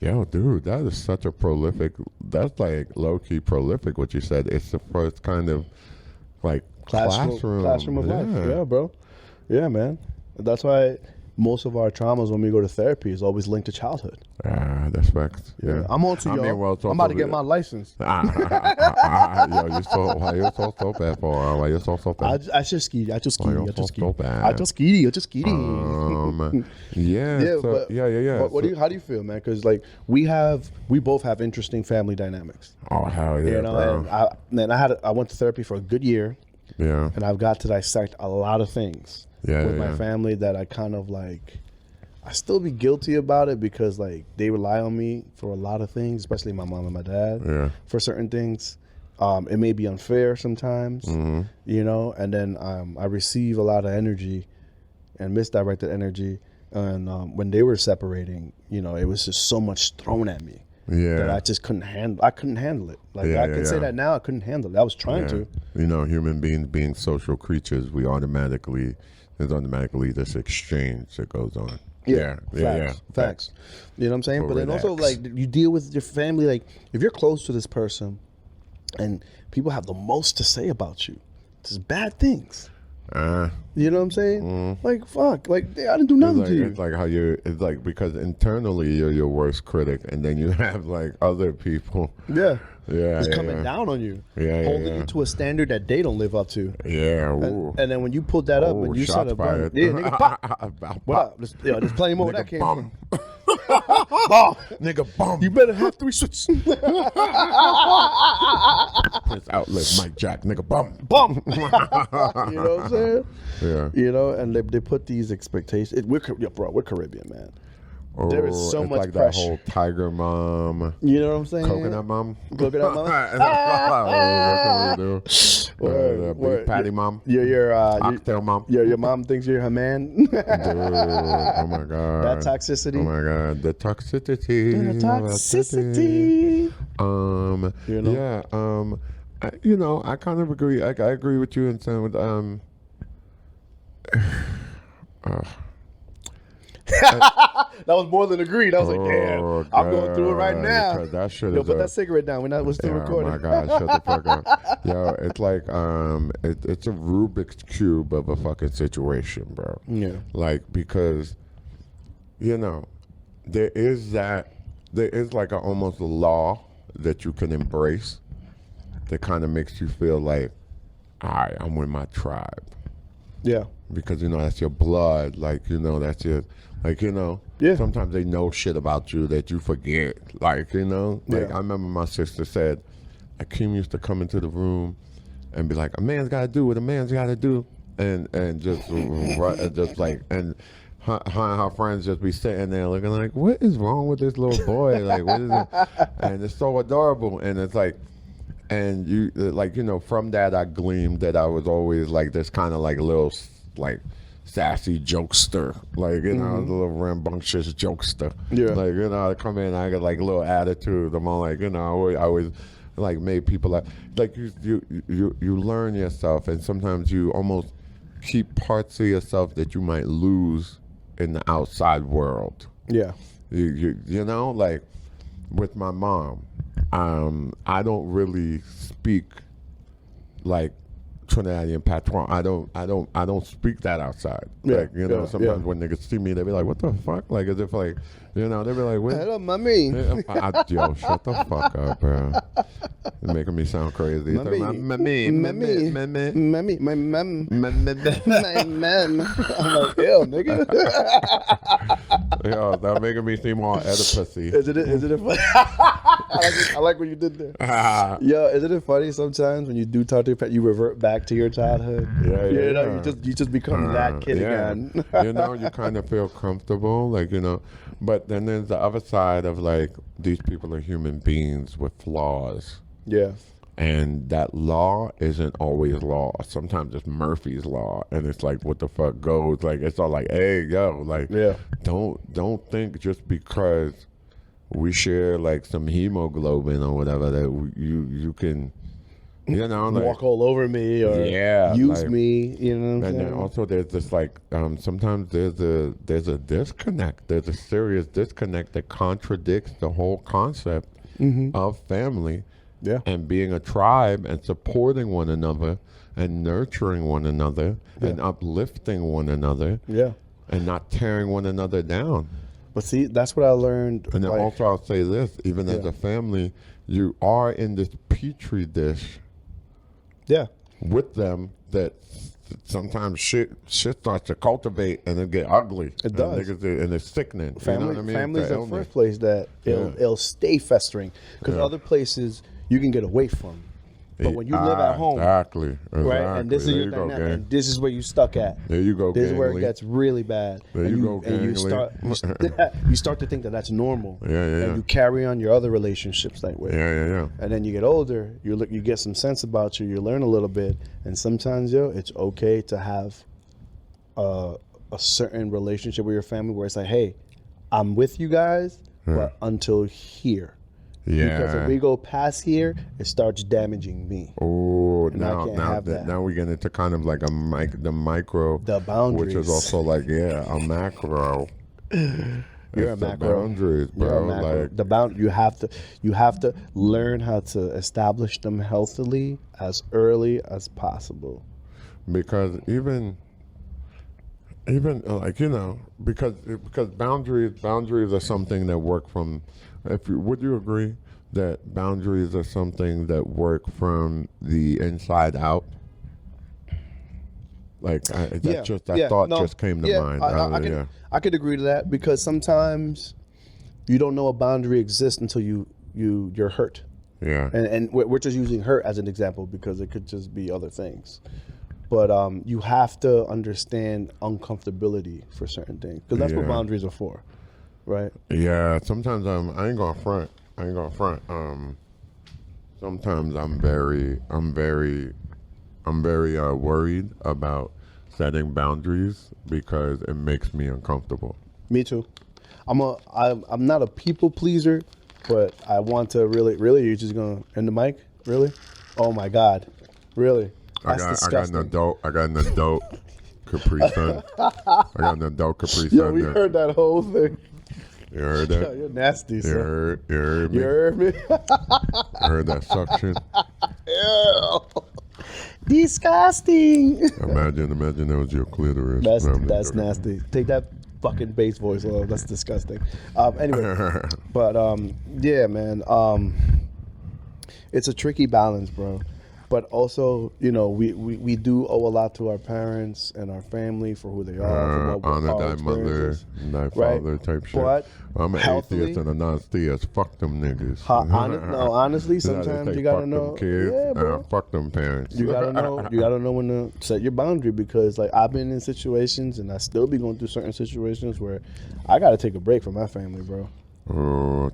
Yo, dude, that is such a prolific. That's like low key prolific. What you said. It's the first kind of like classroom of life. Yeah, bro. Yeah, man. That's why most of our traumas when we go to therapy is always linked to childhood. That's facts. Yeah. I'm on to y'all. I'm about to get my license. Yo, you're so bad for? Why you're so bad? I just ski. Yeah. But how do you feel, man? Because like we both have interesting family dynamics. Oh hell yeah, you know, bro. And I went to therapy for a good year. Yeah. And I've got to dissect a lot of things with my family that I kind of like. I still be guilty about it because like they rely on me for a lot of things, especially my mom and my dad for certain things. It may be unfair sometimes, you know, and then I receive a lot of energy and misdirected energy. And when they were separating, you know, it was just so much thrown at me. That I just couldn't handle. I couldn't handle it. Like I can say that now. I couldn't handle it. I was trying to. You know, human beings being social creatures, there's automatically this exchange that goes on. Facts. You know what I'm saying? But then also like you deal with your family. Like if you're close to this person, and people have the most to say about you, just bad things. You know what I'm saying? Like fuck, like I didn't do nothing to you. It's like how it's like because internally you're your worst critic, and then you have like other people. Just coming down on you, holding you to a standard that they don't live up to. And then when you pulled that up, when you said a bum, nigga, pop. What up? There's plenty more where that came from. Nigga, bum. You better have 3 switches. Prince Outlet, Mike Jack, nigga, bum. You know what I'm saying? Yeah. You know, and they put these expectations. We're Caribbean, man. There is so much like pressure. That whole tiger mom. You know what I'm saying? Coconut mom. What can we do? Patty mom. Your oxtail mom. Your mom thinks you're her man. Dude, oh my god. That toxicity. Oh my god, the toxicity. You know? Yeah. I kind of agree. I agree with you in saying with That was more than agreed. I was like, damn, I'm going through it right now. That shit Yo, put that cigarette down. We're still recording. Oh my God, shut the fuck up. Yo, it's like it's a Rubik's Cube of a fucking situation, bro. Yeah. Like, because, there is like almost a law that you can embrace that kind of makes you feel like, all right, I'm with my tribe. Yeah. Because, that's your blood. Like, that's your, like, Yeah. sometimes they know shit about you that you forget. Like, like, Yeah. I remember my sister said, Akeem used to come into the room and be like, a man's got to do what a man's got to do. And just, just like, and her and her friends just be sitting there looking like, what is wrong with this little boy? Like, what is it? And it's so adorable. And it's like, and you, like, from that I gleamed that I was always like this kind of like little, like, sassy jokester, like, the little rambunctious jokester. Yeah. Like, I come in, I got like a little attitude. I'm all like, I always like made people like you learn yourself, and sometimes you almost keep parts of yourself that you might lose in the outside world. Yeah. You know, like with my mom, I don't really speak like Trinidadian patois. I don't speak that outside. Yeah, Like, sometimes when niggas see me, they be like, what the fuck? Like, as if like, they be like, what? Hello, mommy. Yo, shut the fuck up, bro. You're making me sound crazy. Mommy. Mommy. Mommy. Mommy. My mom. My mom. I'm like, ew, nigga. Yo, that making me seem all Oedipusy. Is it funny? I like what you did there. Yo, isn't it funny sometimes when you do talk to your pet, you revert back to your childhood? Yeah. You just become that kid again. You kind of feel comfortable, like, but then there's the other side of like, these people are human beings with flaws. Yeah. And that law isn't always law. Sometimes it's Murphy's law, and it's like, what the fuck goes? Like, it's all like, hey, yo, like, don't think just because we share like some hemoglobin or whatever that you can, like, walk all over me or use like, me, And then also there's this like, sometimes there's a disconnect. There's a serious disconnect that contradicts the whole concept of family. Yeah. And being a tribe and supporting one another and nurturing one another and uplifting one another. Yeah. And not tearing one another down. But see, that's what I learned. And then also I'll say this, even as a family, you are in this petri dish with them that sometimes shit starts to cultivate and it get ugly. It does. And it's sickening. Family's the first place that it'll stay festering. Because other places you can get away from. But when you live at home, exactly, right, and this is your dynamic, and this is where you stuck at. There you go. This is where it gets really bad. There and you go. And you start to think that that's normal. And you carry on your other relationships that way. And then you get older. You get some sense about you. You learn a little bit, and sometimes, it's okay to have a certain relationship with your family where it's like, hey, I'm with you guys, but until here. Because if we go past here, it starts damaging me. Oh, now we get into kind of like the micro, the boundaries, which is also like a macro. You're a macro. Boundaries, bro. You're a macro. Like you have to learn how to establish them healthily as early as possible. Because even like because boundaries are something that work from. Would you agree that boundaries are something that work from the inside out? Like thought just came to mind. I could agree to that, because sometimes you don't know a boundary exists until you're hurt. Yeah. And we're just using hurt as an example because it could just be other things. But you have to understand uncomfortability for certain things, because that's what boundaries are for. Right. Yeah. Sometimes I ain't gonna front. Sometimes I'm very worried about setting boundaries because it makes me uncomfortable. Me too. I'm not a people pleaser, But I want to really, you're just going to end the mic? Really? Oh my God. Really? That's disgusting. I got an adult Capri Sun. I got an adult Capri Sun. Yo, we heard that whole thing. You heard that? Yo, you're nasty, sir. You heard me? You heard me? You heard that suction? Ew. Disgusting. Imagine that was your clitoris. That's nasty. Take that fucking bass voice off. That's disgusting. Anyway, but yeah, man. It's a tricky balance, bro. But also, you know, we do owe a lot to our parents and our family for who they are. For what honor thy mother, thy father, type shit. But I'm an atheist and a non-theist. Fuck them niggas. Honestly, sometimes you gotta know. Kids, yeah, bro. Fuck them parents. You gotta know. You gotta know when to set your boundary, because like I've been in situations, and I still be going through certain situations where I gotta take a break from my family, bro.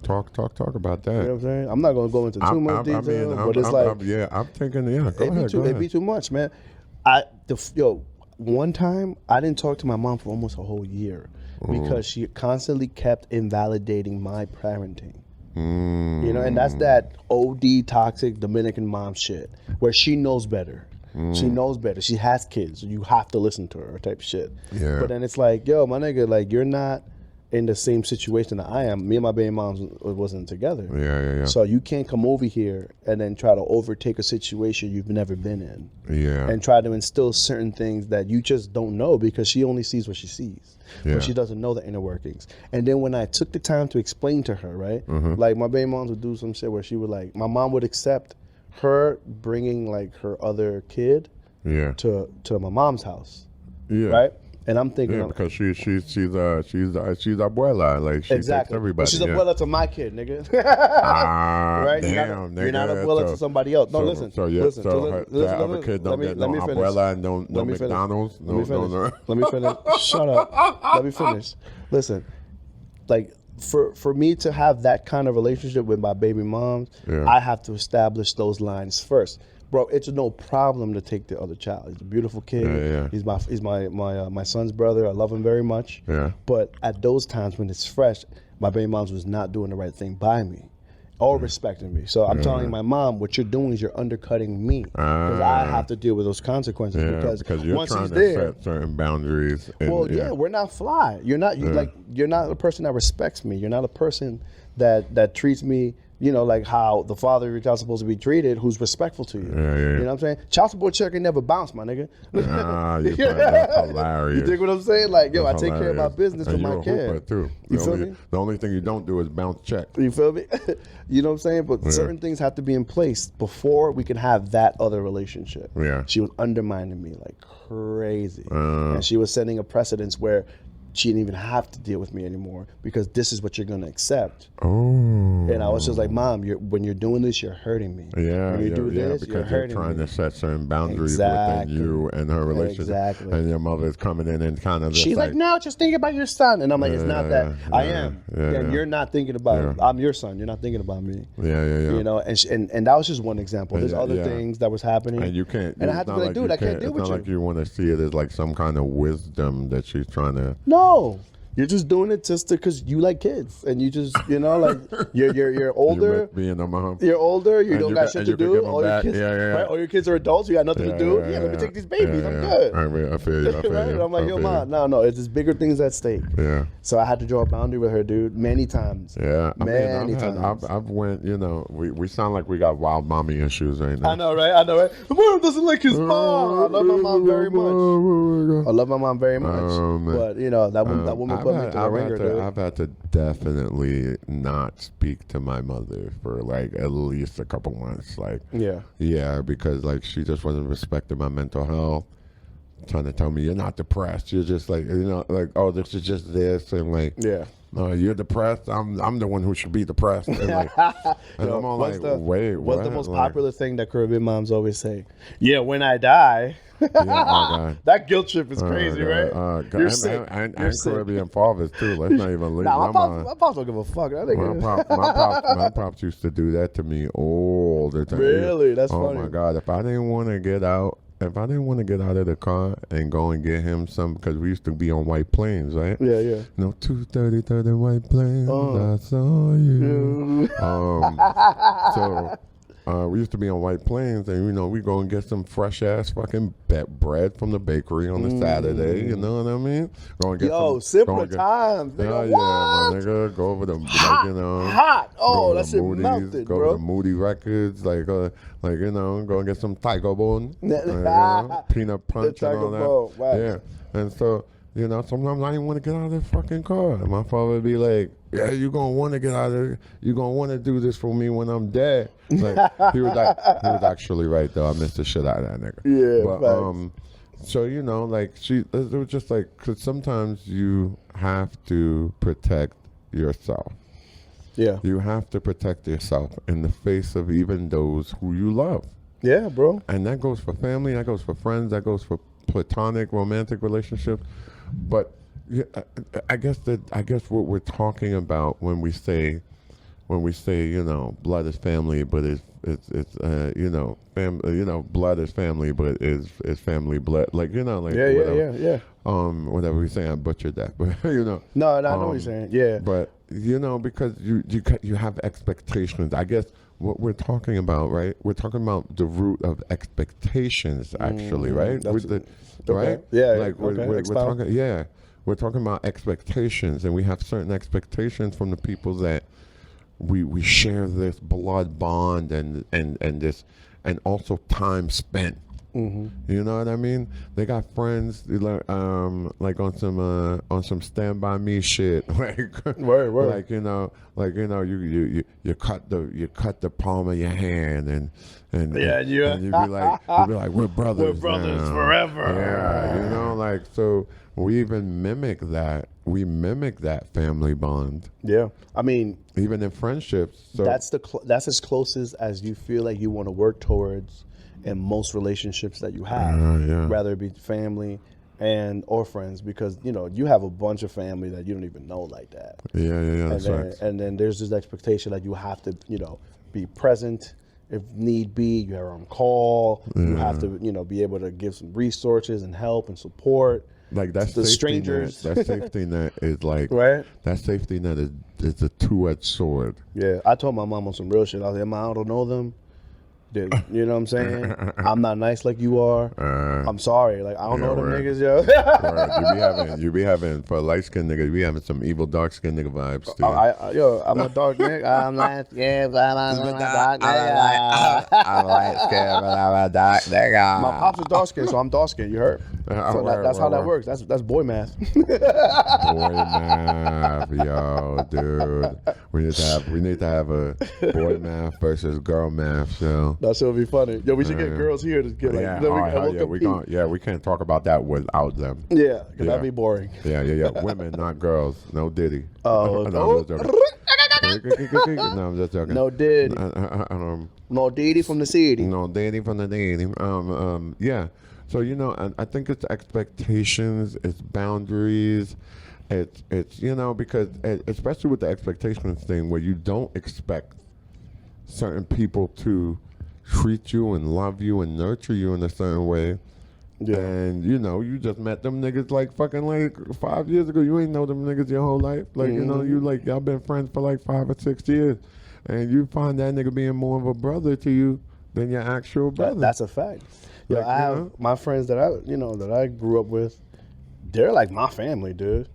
Talk about that. You know what I'm saying? I'm not gonna go into too much detail, but it's like, I'm thinking, go ahead. It'd be too much, man. One time I didn't talk to my mom for almost a whole year because she constantly kept invalidating my parenting. You know, and that's that OD toxic Dominican mom shit where she knows better. She knows better. She has kids. So you have to listen to her type shit. Yeah. But then it's like, yo, my nigga, like you're not in the same situation that I am. Me and my baby moms wasn't together. Yeah. So you can't come over here and then try to overtake a situation you've never been in. Yeah. And try to instill certain things that you just don't know, because she only sees what she sees. Yeah. But she doesn't know the inner workings. And then when I took the time to explain to her, right? Like my baby moms would do some shit where she would like, my mom would accept her bringing like her other kid to my mom's house. Yeah. Right? And I'm thinking, because she's abuela, like she takes everybody. She's abuela to my kid, nigga. Right? Damn, you're not abuela to somebody else. No, listen. To have a kid don't get no abuela and no McDonald's. Let me finish. Shut up. Let me finish. Listen, like for me to have that kind of relationship with my baby moms, I have to establish those lines first. Bro, it's no problem to take the other child. He's a beautiful kid. He's my son's brother. I love him very much. Yeah. But at those times when it's fresh, my baby moms was not doing the right thing by me or respecting me. So I'm telling my mom, what you're doing is you're undercutting me, because I have to deal with those consequences. Because you're once trying to set certain boundaries. And, we're not fly. You're not you're not a person that respects me. You're not a person that treats me, you know, like how the father of your child's supposed to be treated, who's respectful to you. You know what I'm saying? Child support check ain't never bounce, my nigga. That's hilarious. You dig what I'm saying? Like, yo, that's I take care of my business for my kid. Too. You feel me? The only thing you don't do is bounce checks. You feel me? You know what I'm saying? But certain things have to be in place before we can have that other relationship. Yeah. She was undermining me like crazy. And she was setting a precedence where she didn't even have to deal with me anymore, because this is what you're going to accept. And I was just like, Mom, when you're doing this, you're hurting me. When you do this, because you're hurting you're trying me. to set certain boundaries within you and her relationship. And your mother's coming in and kind of she's like, no, just think about your son. And I'm like, it's not that. I am. And you're not thinking about I'm your son. You're not thinking about me. You know, and that was just one example. There's other things that was happening. And you can't. And I had to be like, dude, I can't deal with you. It's not like you want to see it as like some kind of wisdom that she's trying to. No, you're just doing it just because you like kids, and you just, you know, like you're older. Being a mom. You're older. You don't got shit to do. All your kids, right? All your kids are adults. You got nothing to do. Let me take these babies. I'm good. I feel you. Right? And I'm like, yo, Mom, no, it's just bigger things at stake. Yeah. So I had to draw a boundary with her, dude, many times. Yeah. Many times. I've went, you know, we sound like we got wild mommy issues right now. I know, right? My mom doesn't like his mom. I love my mom very much. I love my mom very much. But, you know, that woman put me through the ringer, dude. I've had to definitely not speak to my mother for like at least a couple months. Like, because like she just wasn't respecting my mental health, trying to tell me you're not depressed. You're just like, you know, like, oh, this is just this, and like, you're depressed. I'm the one who should be depressed. And, like, and I'm all like, wait, what's the most popular thing that Caribbean moms always say? Yeah, when I die. That guilt trip is crazy, right? You're sick. And Caribbean fathers too. Let's not even leave. My pops don't give a fuck. My pops used to do that to me all the time. Really? That's funny. Oh my God! If I didn't want to get out if I didn't want to get out of the car and go and get him some, because we used to be on White Plains, right? Yeah. You know, 230 White Plains, I saw you. So we used to be on White Plains, and, you know, we go and get some fresh-ass fucking bread from the bakery on a Saturday, you know what I mean? Go and get simpler times, nigga. My nigga. Go over to, hot, like, you know. Hot. Oh, that shit Moody's, melted, go bro. to Moody Records, like, you know, go and get some Tiger Bone, peanut punch and all that. Wow. Yeah, and so, you know, sometimes I didn't want to get out of the fucking car. And my father would be like, yeah, you gonna want to get out of it. You gonna want to do this for me when I'm dead. Like, he was actually right, though. I missed the shit out of that nigga. Yeah, but, so, you know, like, it was just like, because sometimes you have to protect yourself. Yeah. You have to protect yourself in the face of even those who you love. Yeah, bro. And that goes for family, that goes for friends, that goes for platonic, romantic relationships. But I guess what we're talking about when we say, you know, blood is family, but it's you know, blood is family, but is family blood, like, you know, like, yeah. Whatever we say, I butchered that, but you know. No, I know what you're saying. Yeah. But, you know, because you have expectations. I guess what we're talking about, right? We're talking about the root of expectations, actually, right? Right? Yeah. Like we're talking. Yeah, we're talking about expectations, and we have certain expectations from the people that we share this blood bond and this, and also time spent. Mm-hmm. You know what I mean? They got friends like on some Stand By Me shit, like word. like you know you cut the palm of your hand and you be like we're brothers now. Forever. Yeah, you know, like, so we even mimic that. We mimic that family bond. Yeah, I mean, even in friendships. So that's as close as you feel like you want to work towards in most relationships that you have, whether it be family or friends, because, you know, you have a bunch of family that you don't even know like that. Yeah, that's right. And then there's this expectation that you have to, you know, be present if need be. You're on call. You have to, you know, be able to give some resources and help and support. Like, that's the strangers. That safety net is like, right? That safety net is a two-edged sword. Yeah, I told my mom on some real shit. I was like, I don't know them. You know what I'm saying? I'm not nice like you are. I'm sorry. Like, I don't know them niggas, yo. You be having for a light skinned nigga, you be having some evil dark skinned nigga vibes too. I'm a dark nigga. I'm light skinned, but I'm a dark nigga. I'm light skinned, but I'm a dark nigga. My pops is dark skinned, so I'm dark skinned. You heard? So that's how that works. That's boy math. Boy math, yo, dude. We need to have a boy math versus girl math show. That should be funny. Yo, we should get girls here to get like. We can't talk about that without them. Yeah, because that'd be boring. Yeah. Women, not girls. No Diddy. Oh, no, I'm just joking. No, I'm just joking. No Diddy. No Diddy from the city. No Diddy from the Diddy. Yeah. So, you know, I think it's expectations, it's boundaries, it's you know, because especially with the expectations thing, where you don't expect certain people to treat you and love you and nurture you in a certain way. Yeah. And, you know, you just met them niggas like fucking like 5 years ago. You ain't know them niggas your whole life. Like, you know, you like, y'all been friends for like 5 or 6 years. And you find that nigga being more of a brother to you than your actual brother. That's a fact. Like, I have my friends that I grew up with, they're like my family, dude.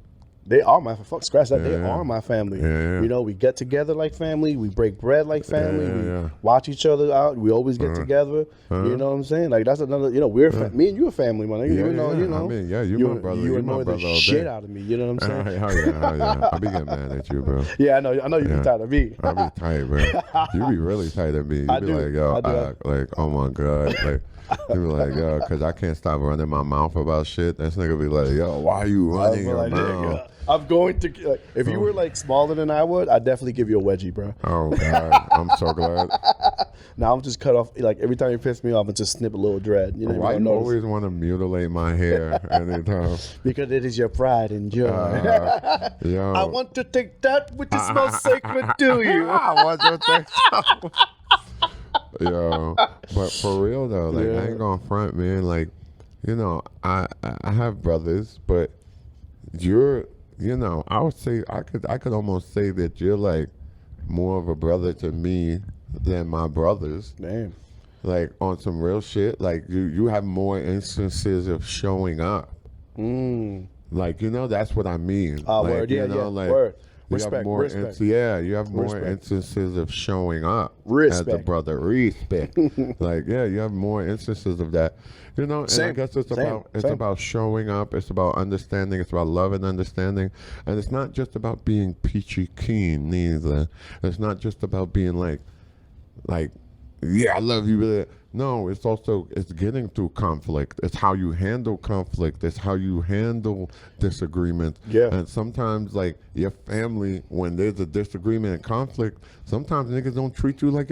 They are my scratch that. They are my family. You know, we get together like family. We break bread like family. We watch each other out. We always get together. You know what I'm saying? Like, that's another. You know, me and you are family, man. You know. I mean, you my brother. You annoy the shit out of me. You know what I'm saying? Hell yeah. I be getting mad at you, bro. Yeah, I know you be tight of me. I be tight, bro. You be really tight of me. You be like, yo, like, oh my god, like. He be like, yo, because I can't stop running my mouth about shit. This nigga be like, yo, why are you running your mouth? I'm going to, if you were like smaller than I would, I'd definitely give you a wedgie, bro. Oh, God. I'm so glad. Now I'm just cut off, like every time you piss me off, I just snip a little dread. You know, why you always want to mutilate my hair anytime? Because it is your pride and joy. Yo. I want to take that which is most sacred to you. I want to take that. Yo, But for real though, like I ain't gonna front, man. Like, you know, I have brothers, but you're, you know, I would say I could almost say that you're like more of a brother to me than my brothers. Damn. Like on some real shit. Like you have more instances of showing up. Like, you know, that's what I mean. Like, word, yeah, you know, yeah. like, Word. You Respect, have more respect. you have more Respect. instances of showing up Respect. as a brother. Respect. Like, yeah, you have more instances of that. You know, and I guess it's about showing up. It's about understanding. It's about love and understanding. And it's not just about being peachy keen neither. It's not just about being like, yeah, I love you. No, it's getting through conflict. It's how you handle conflict. It's how you handle disagreement. Yeah. And sometimes, like, your family, when there's a disagreement and conflict, sometimes niggas don't treat you like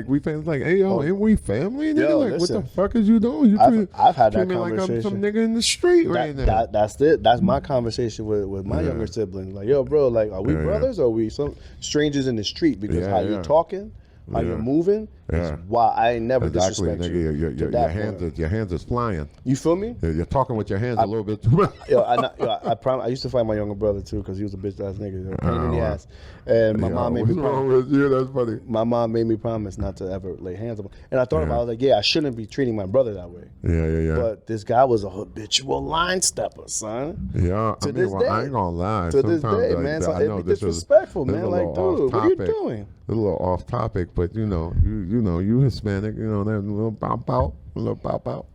we family. Like, hey, yo, ain't we family, nigga? Yo, like, listen, what the fuck is you doing? I've had that treat me conversation. like I'm some nigga in the street right now. That's it. That's my conversation with my younger siblings. Like, yo, bro, like, are we brothers or are we some strangers in the street? Because how you talking, how you're moving, is why I ain't never disrespect you. Your hands is flying. You feel me? You're talking with your hands a little bit too much. I used to fight my younger brother too because he was a bitch ass nigga, pain in the ass. And my mom made me promise. With you? That's funny. My mom made me promise not to ever lay hands on him. And I thought about it, I was like, yeah, I shouldn't be treating my brother that way. Yeah. But this guy was a habitual line stepper, son. Yeah, I ain't gonna lie. To this day, man, so it'd be disrespectful, man. Like, dude, what are you doing? A little off topic, but you know, you Hispanic, you know, that little pop out. Little pop out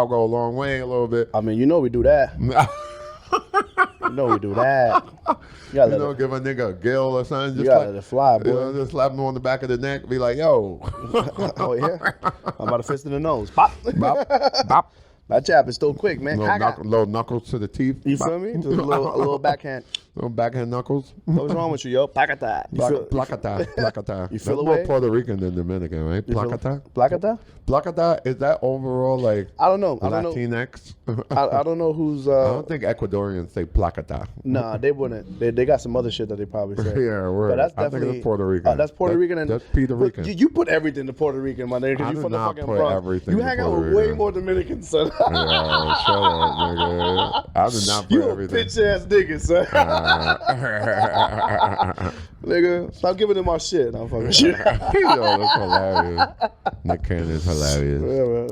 go a long way a little bit. I mean, you know we do that. You know we do that. You know, give a nigga a gill or something. Just let it fly, boy. You know, just slap him on the back of the neck. Be like, yo. Oh yeah. I'm about to fist in the nose. Pop. Bop. Bop. That jab is still quick, man. Little knuckles to the teeth. You feel me? Just a little backhand. Little backhand knuckles. What's wrong with you, yo? Placata. Placata. You feel That's more Puerto Rican than Dominican, right? Placata. Placata? Placata, is that overall like I don't know. Latinx? I don't know who's I don't think Ecuadorians say placata. Nah, they wouldn't. They got some other shit that they probably say. Yeah, word. But that's I definitely think it's Puerto Rican. That's Puerto Rican and that's Puerto Rican. You put everything to Puerto Rican, my nigga. I You do from the not fucking put Bronx. everything You to hang out Puerto with way Rican. more Dominicans, son. Yeah, shut up, nigga. I do not put You a everything. bitch ass nigga, son. Nigga, stop giving them our shit. I'm fucking shit. Yo, that's hilarious. Nick Cannon's hilarious. Yeah,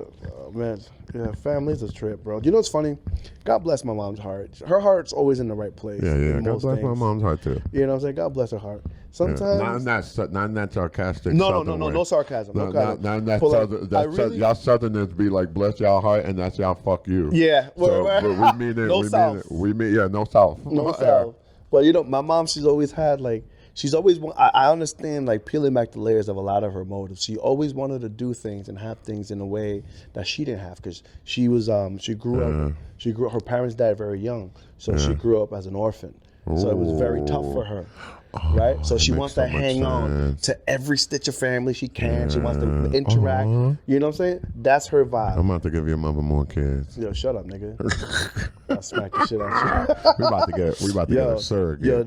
man. Yeah, family's a trip, bro. You know what's funny? God bless my mom's heart. Her heart's always in the right place. Yeah. God bless my mom's heart too. You know what I'm saying? God bless her heart. Sometimes not in that sarcastic. No sarcasm. Y'all Southerners be like, bless y'all heart, and that's y'all fuck you. Yeah, but we mean it. No South. No South. No South. But you know, my mom, she's always had like. She's always, I understand, like, peeling back the layers of a lot of her motives. She always wanted to do things and have things in a way that she didn't have because she was, she grew up, her parents died very young. So she grew up as an orphan. So it was very tough for her. Right? So she wants to hang on to every stitch of family she can. She wants to interact. You know what I'm saying? That's her vibe. I'm about to give your mother more kids. Yo, shut up, nigga. I'll smack the shit out you. We about to get a surrogate. Yo,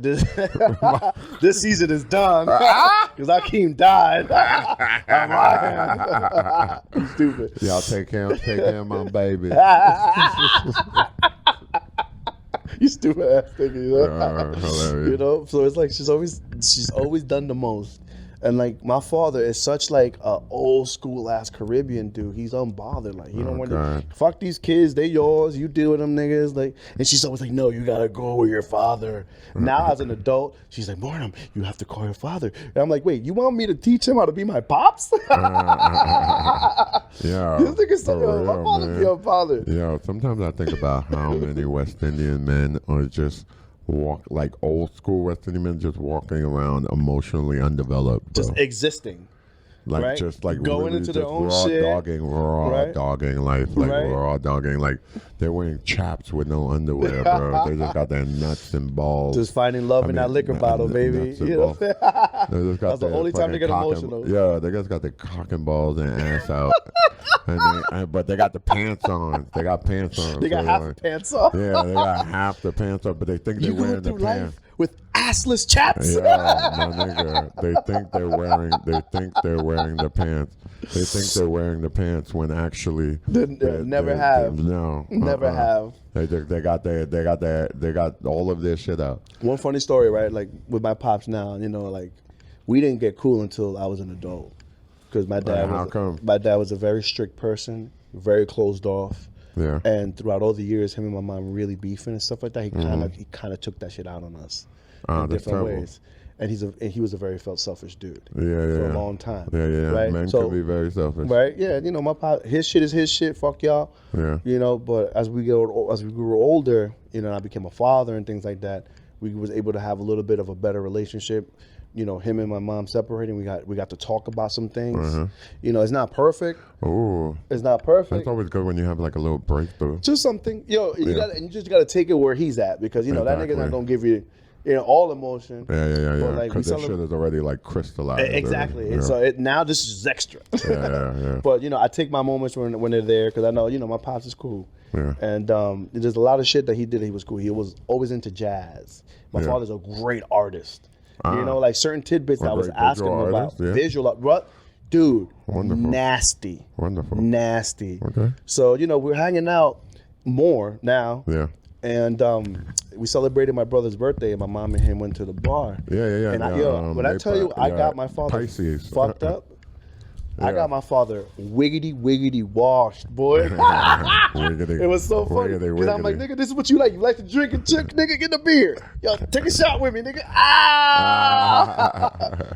this season is done. Because Akeem died. I'm lying. Stupid. Y'all take care of my baby. You stupid ass nigga, you know? Hilarious. You know, so it's like she's always done the most. And like my father is such like a old school ass Caribbean dude. He's unbothered. Like he don't want to fuck these kids. They yours. You deal with them niggas. Like, and she's always like, no, you gotta go with your father. Now as an adult, she's like, Mortem, you have to call your father. And I'm like, wait, you want me to teach him how to be my pops? Yeah. This nigga said, my father be your father. Yeah. Sometimes I think about how many West Indian men are just like old school West Indian men just walking around emotionally undeveloped, bro. Just existing. Like right? just like going really into just their own raw shit. dogging life, like raw dogging. Like they're wearing chaps with no underwear, bro. They just got their nuts and balls. Just finding love in that liquor bottle, baby. You know? That's the only time they get emotional. Yeah, they just got their cock and balls and ass out. But they got the pants on. They got pants on. They got half the pants on. Yeah, they got half the pants on, but they think they're wearing the pants. with assless chaps. Yeah, my nigga. They think they're wearing the pants. They think they're wearing the pants when actually They never have. No, never have. They got all of their shit out. One funny story, right? Like with my pops now, you know, like we didn't get cool until I was an adult, because my dad was a very strict person, very closed off. Yeah. And throughout all the years, him and my mom really beefing and stuff like that, he kind of took that shit out on us in different ways. And he was a very selfish dude. For a long time. Yeah. Right? Men can be very selfish. Right? Yeah. You know, my pop, his shit is his shit. Fuck y'all. Yeah. You know, but as we grew older, you know, and I became a father and things like that, we was able to have a little bit of a better relationship. You know, him and my mom separating, we got to talk about some things. You know, it's not perfect. Ooh. It's not perfect. That's always good when you have like a little breakthrough. Just something. You just gotta take it where he's at, because you know that nigga's not gonna give you all emotion. Yeah. But, like, because that shit is already like crystallized. Exactly. And so now this is extra. Yeah. But you know, I take my moments when they're there, because I know, you know, my pops is cool. Yeah. And there's a lot of shit that he did. He was cool. He was always into jazz. My father's a great artist. You know, like certain tidbits I was asking him about. Visual, what? Dude, wonderful. Nasty. Wonderful. Nasty. Okay. So, you know, we're hanging out more now. Yeah. And we celebrated my brother's birthday, and my mom and him went to the bar. Yeah. And when I tell you, I got my father Pisces. fucked up. I got my father wiggity washed, boy. Wiggity, it was so funny. Because I'm like, nigga, this is what you like. You like to drink and chick, nigga, get a beer. Yo, take a shot with me, nigga.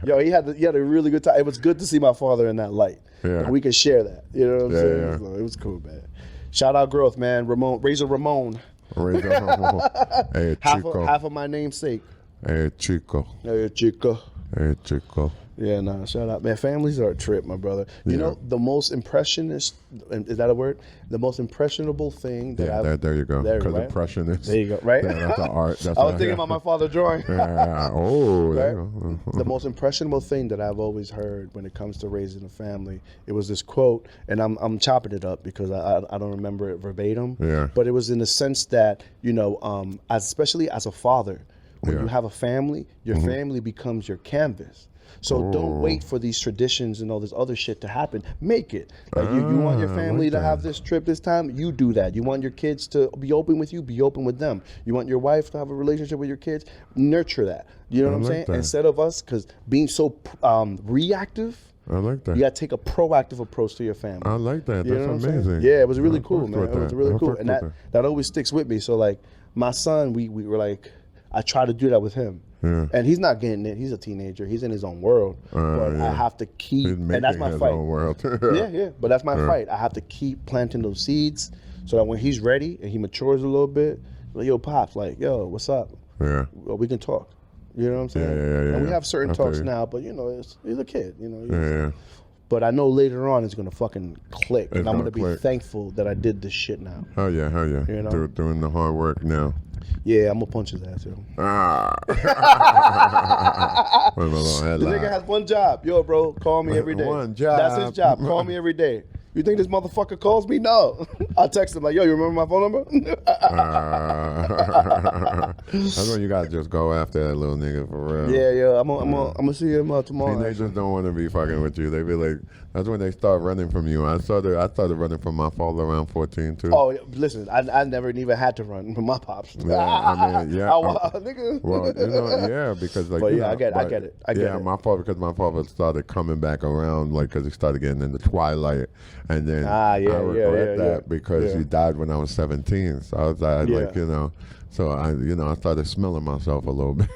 Yo, he had a really good time. It was good to see my father in that light. Yeah. We could share that. You know what I'm saying? Yeah. So it was cool, man. Shout out growth, man. Razor Ramon. Hey, Chico. Half of my namesake. Hey, Chico. Hey, Chico. Hey, Chico. Yeah, nah, shout out. Man, families are a trip, my brother. You know, the most impressionist, is that a word? The most impressionable thing that there you go. Because right? impressionist. There you go, right? That's the art. I was thinking about my father drawing. Oh, there you go. The most impressionable thing that I've always heard when it comes to raising a family, it was this quote, and I'm chopping it up because I don't remember it verbatim. Yeah. But it was in the sense that, you know, especially as a father, when you have a family, your family becomes your canvas. So don't wait for these traditions and all this other shit to happen. Make it. Like you want your family to have this trip this time, you do that. You want your kids to be open with you, be open with them. You want your wife to have a relationship with your kids, nurture that. You know what I'm saying? That. Instead of us, because being so reactive, I like that. You got to take a proactive approach to your family. I like that. That's amazing. Yeah, it was really cool, man. It was really cool. And that always sticks with me. So like my son, we were like, I try to do that with him. Yeah. And he's not getting it. He's a teenager. He's in his own world. But I have to keep, and that's my fight. Own world. yeah. But that's my fight. I have to keep planting those seeds so that when he's ready and he matures a little bit, like, yo, pops, like, yo, what's up? Yeah. Well, we can talk. You know what I'm saying? Yeah. And we have certain talks now, but you know, he's a kid. You know. But I know later on it's gonna fucking click, and I'm gonna be thankful that I did this shit now. Hell yeah. You know? Doing the hard work now. Yeah, I'm gonna punch his ass, yo. The nigga has one job. Yo, bro, call me every day. One job. That's his job. Call me every day. You think this motherfucker calls me? No. I'll text him like, yo, you remember my phone number? That's when you gotta just go after that little nigga for real. Yeah. I'm gonna see him tomorrow. Teenagers don't want to be fucking with you. They be like, that's when they start running from you. I started running from my father around 14 too. Oh, listen, I never even had to run from my pops. Yeah, I mean, yeah. Nigga. Well, you know, yeah, because like, but yeah, I get it. Yeah, my father started coming back around, like, because he started getting into twilight, and then I regret that because he died when I was 17. So I was like, you know. So I started smelling myself a little bit.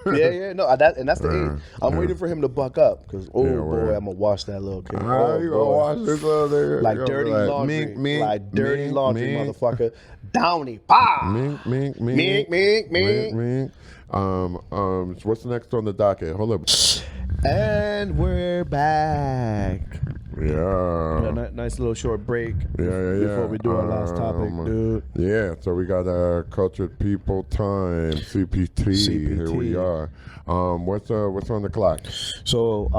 No, and that's the age. I'm waiting for him to buck up because boy, I'm gonna wash that little kid. You gonna wash this little nigga? Like dirty laundry, motherfucker. Downy, pa. Mink. What's next on the docket? Hold up. And we're back. Yeah. Nice little short break. Yeah. Before we do our last topic, dude. Yeah, so we got Cultured People Time, CPT. Here we are. What's on the clock? So,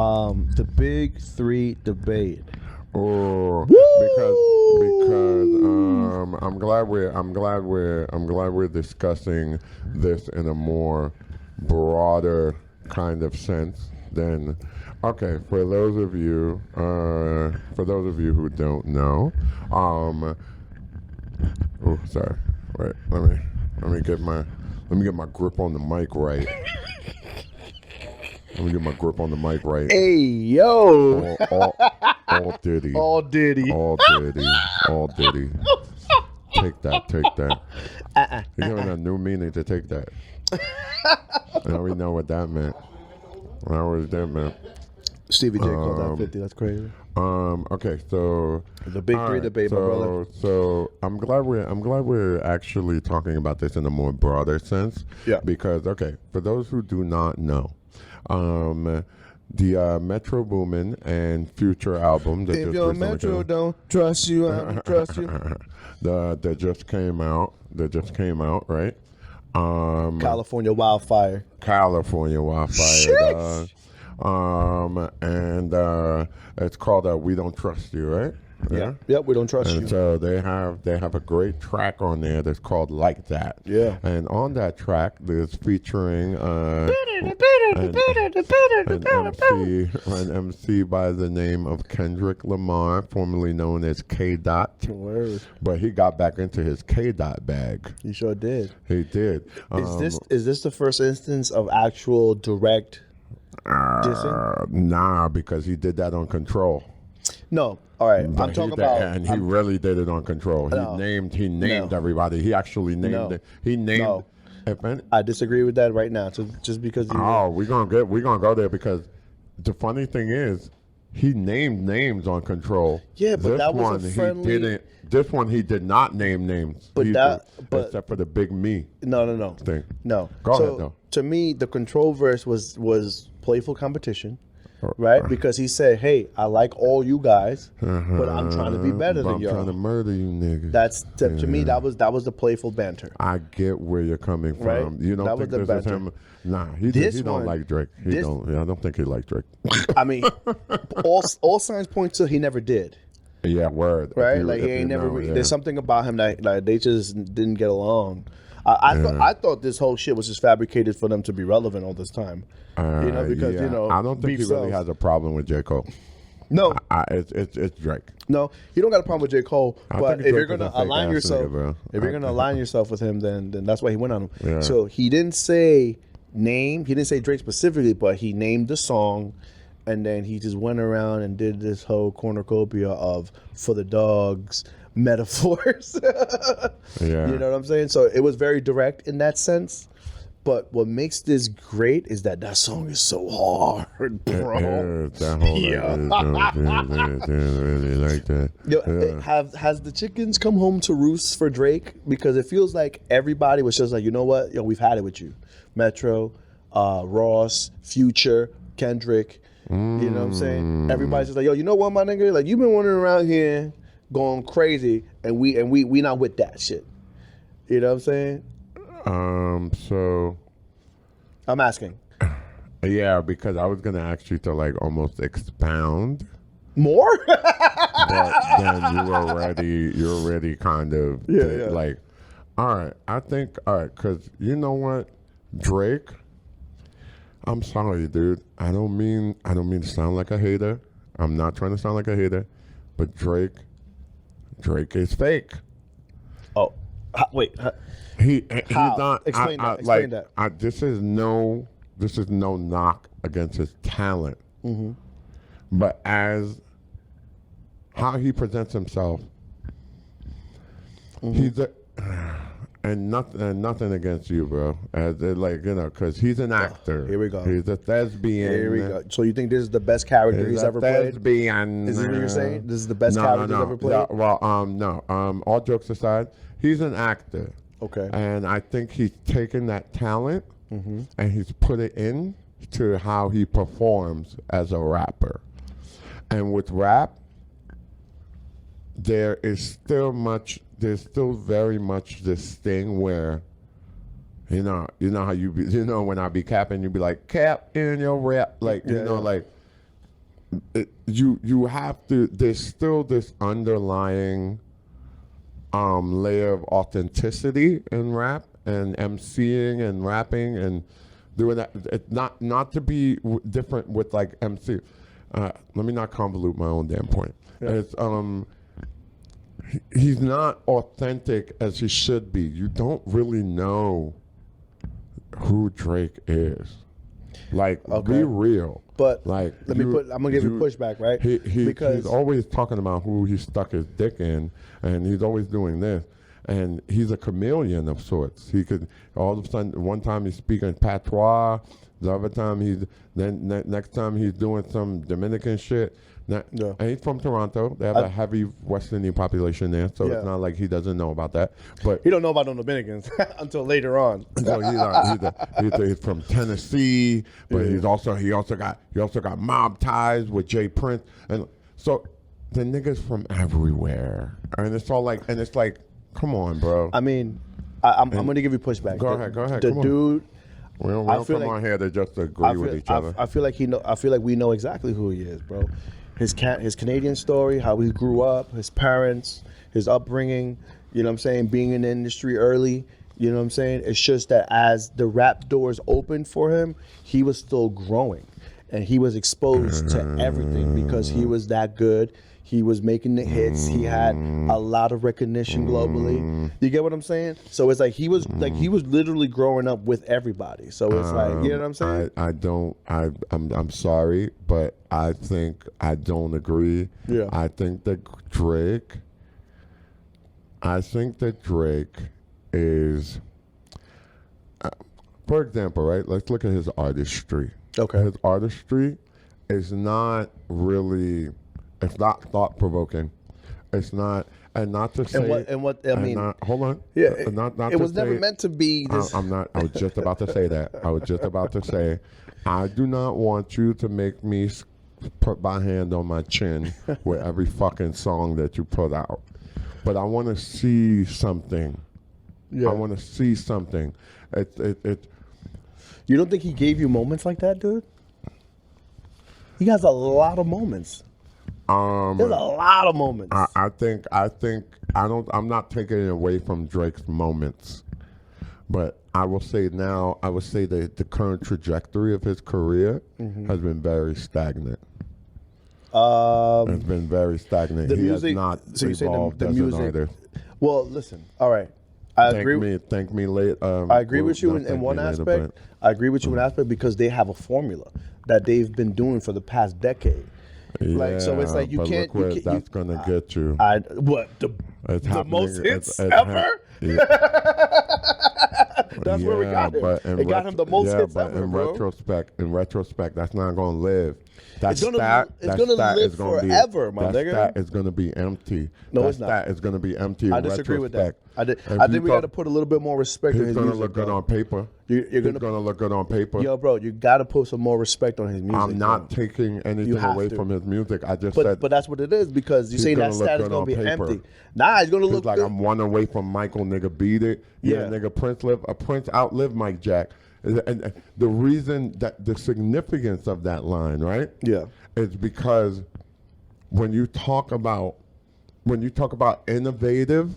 the Big Three debate. Oh, because I'm glad we're discussing this in a more broader kind of sense, then okay. For those of you who don't know, oh, sorry. Wait, let me get my grip on the mic right. Let me get my grip on the mic right. Hey, yo. All Diddy. All Diddy. All Diddy. All Diddy. Take that. You're giving a new meaning to take that. Now we know what that meant. What was that meant? Stevie J called that 50. That's crazy. Okay, so the big three debate, my brother. So I'm glad we're actually talking about this in a more broader sense. Yeah. Because for those who do not know, the Metro Boomin and Future album that if your Metro don't trust you, I don't trust you. That just came out. Right? California Wildfire. And it's called "We Don't Trust You," right? Yeah. Yep, We Don't Trust You. And so they have a great track on there that's called "Like That." Yeah. And on that track, there's featuring an MC by the name of Kendrick Lamar, formerly known as K. Dot. Word. But he got back into his K. Dot bag. He sure did. He did. Is this the first instance of actual direct dissing? Nah, because he did that on Control. No, all right. But I'm talking about, and he really did it on Control. He named everybody. He actually named it. He named. I disagree with that right now. Just because. We're gonna go there because the funny thing is, he named names on Control. Yeah, but this that was one a friendly. He didn't. This one he did not name names. But except for the Big Me. No. Thing. No. Go ahead though. To me, the Control verse was playful competition. Right, because he said, "Hey, I like all you guys, but I'm trying to be better than y'all. I'm trying to murder you niggas." To me, that was the playful banter. I get where you're coming from. Right? You don't think this is him? Nah, he don't like Drake. I don't think he liked Drake. I mean, all signs point to he never did. Yeah, word. Right, like he ain't never. There's something about him that like they just didn't get along. I thought this whole shit was just fabricated for them to be relevant all this time. Because I don't think he really has a problem with J. Cole. No, it's Drake. No, you don't got a problem with J. Cole. But if you're gonna align yourself, with him, then that's why he went on him. Yeah. So he didn't say name. He didn't say Drake specifically, but he named the song, and then he just went around and did this whole cornucopia of "for the dogs" metaphors. Yeah. You know what I'm saying? So it was very direct in that sense. But what makes this great is that song is so hard, bro. Really like that. Has the chickens come home to roost for Drake? Because it feels like everybody was just like, you know what? We've had it with you. Metro, Ross, Future, Kendrick. You know what I'm saying? Everybody's just like, you know what, my nigga? Like, you've been wandering around here going crazy, and we not with that shit. You know what I'm saying? So I'm asking. Yeah, because I was gonna ask you to like almost expound more. But then you're already kind of like, all right. I think because you know what, Drake. I'm sorry, dude. I don't mean to sound like a hater. I'm not trying to sound like a hater, but Drake is fake. Oh, wait. He's not. Explain that. This is no knock against his talent, but as how he presents himself, he's and nothing against you, bro. As because he's an actor. Here we go. He's a thespian. Here we go. So you think this is the best character he's ever played? Thespian. Is this what you're saying? This is the best character he's ever played? Yeah, well, no. All jokes aside, he's an actor. Okay. And I think he's taken that talent and he's put it in to how he performs as a rapper. And with rap, there's still very much this thing where, you know how you be, when I be capping, you be like, cap in your rap. Like, you have to, there's still this underlying layer of authenticity in rap and MCing and rapping, and doing that. It's not to be different with like MC. Let me not convolute my own damn point. Yeah. It's he's not authentic as he should be. You don't really know who Drake is. Like, be real. But like, I'm gonna give you pushback, right? Because he's always talking about who he stuck his dick in, and he's always doing this. And he's a chameleon of sorts. He could all of a sudden, one time he's speaking patois, the other time next time he's doing some Dominican shit. And he's from Toronto. They have a heavy West Indian population there, so it's not like he doesn't know about that. But he don't know about the Dominicans until later on. So he's from Tennessee, but he also got mob ties with Jay Prince, and so the niggas from everywhere, and it's like, come on, bro. I mean, I'm gonna give you pushback. Go ahead. The dude. We don't come on here to just agree with each other. I feel like we know exactly who he is, bro. His Canadian story, how he grew up, his parents, his upbringing, you know what I'm saying, being in the industry early, you know what I'm saying? It's just that as the rap doors opened for him, he was still growing. And he was exposed to everything because he was that good. He was making the hits. He had a lot of recognition globally. You get what I'm saying? So it's like he was literally growing up with everybody. So it's like, you know what I'm saying? I'm sorry, but I think I don't agree. Yeah. I think that Drake is, for example, right? Let's look at his artistry. Okay. His artistry is not really. It's not thought provoking. It's not, and not to say. Hold on. Yeah. It was never meant to be. This. I was just about to say that. I was just about to say, I do not want you to make me put my hand on my chin with every fucking song that you put out. But I want to see something. Yeah. I want to see something. You don't think he gave you moments like that, dude? He has a lot of moments. There's a lot of moments. I'm not taking it away from Drake's moments, but I will say that the current trajectory of his career has been very stagnant. It's been very stagnant. He has not evolved as an artist. Well, listen. All right. I agree. Thank me later. I agree with you in one aspect. I agree with you in an aspect because they have a formula that they've been doing for the past decade. Yeah, so it's like that's gonna get you. The most hits ever? That's where we got him. It got him the most hits ever, in retrospect, that's not gonna live. It's gonna live forever, my nigga. That stat is gonna be empty. No, it's not. That is gonna be empty. I disagree with that. I think we got to put a little bit more respect on his music. He's gonna look good on paper. He's gonna look good on paper. Yo, bro, you got to put some more respect on his music. I'm not taking anything away from his music. I just said, but that's what it is because you say that stat is gonna be empty. Nah, he's gonna look like good. I'm one away from Michael. Nigga, beat it. Yeah, nigga, Prince outlived Mike Jack. And the reason that the significance of that line, right? Yeah, is because when you talk about innovation,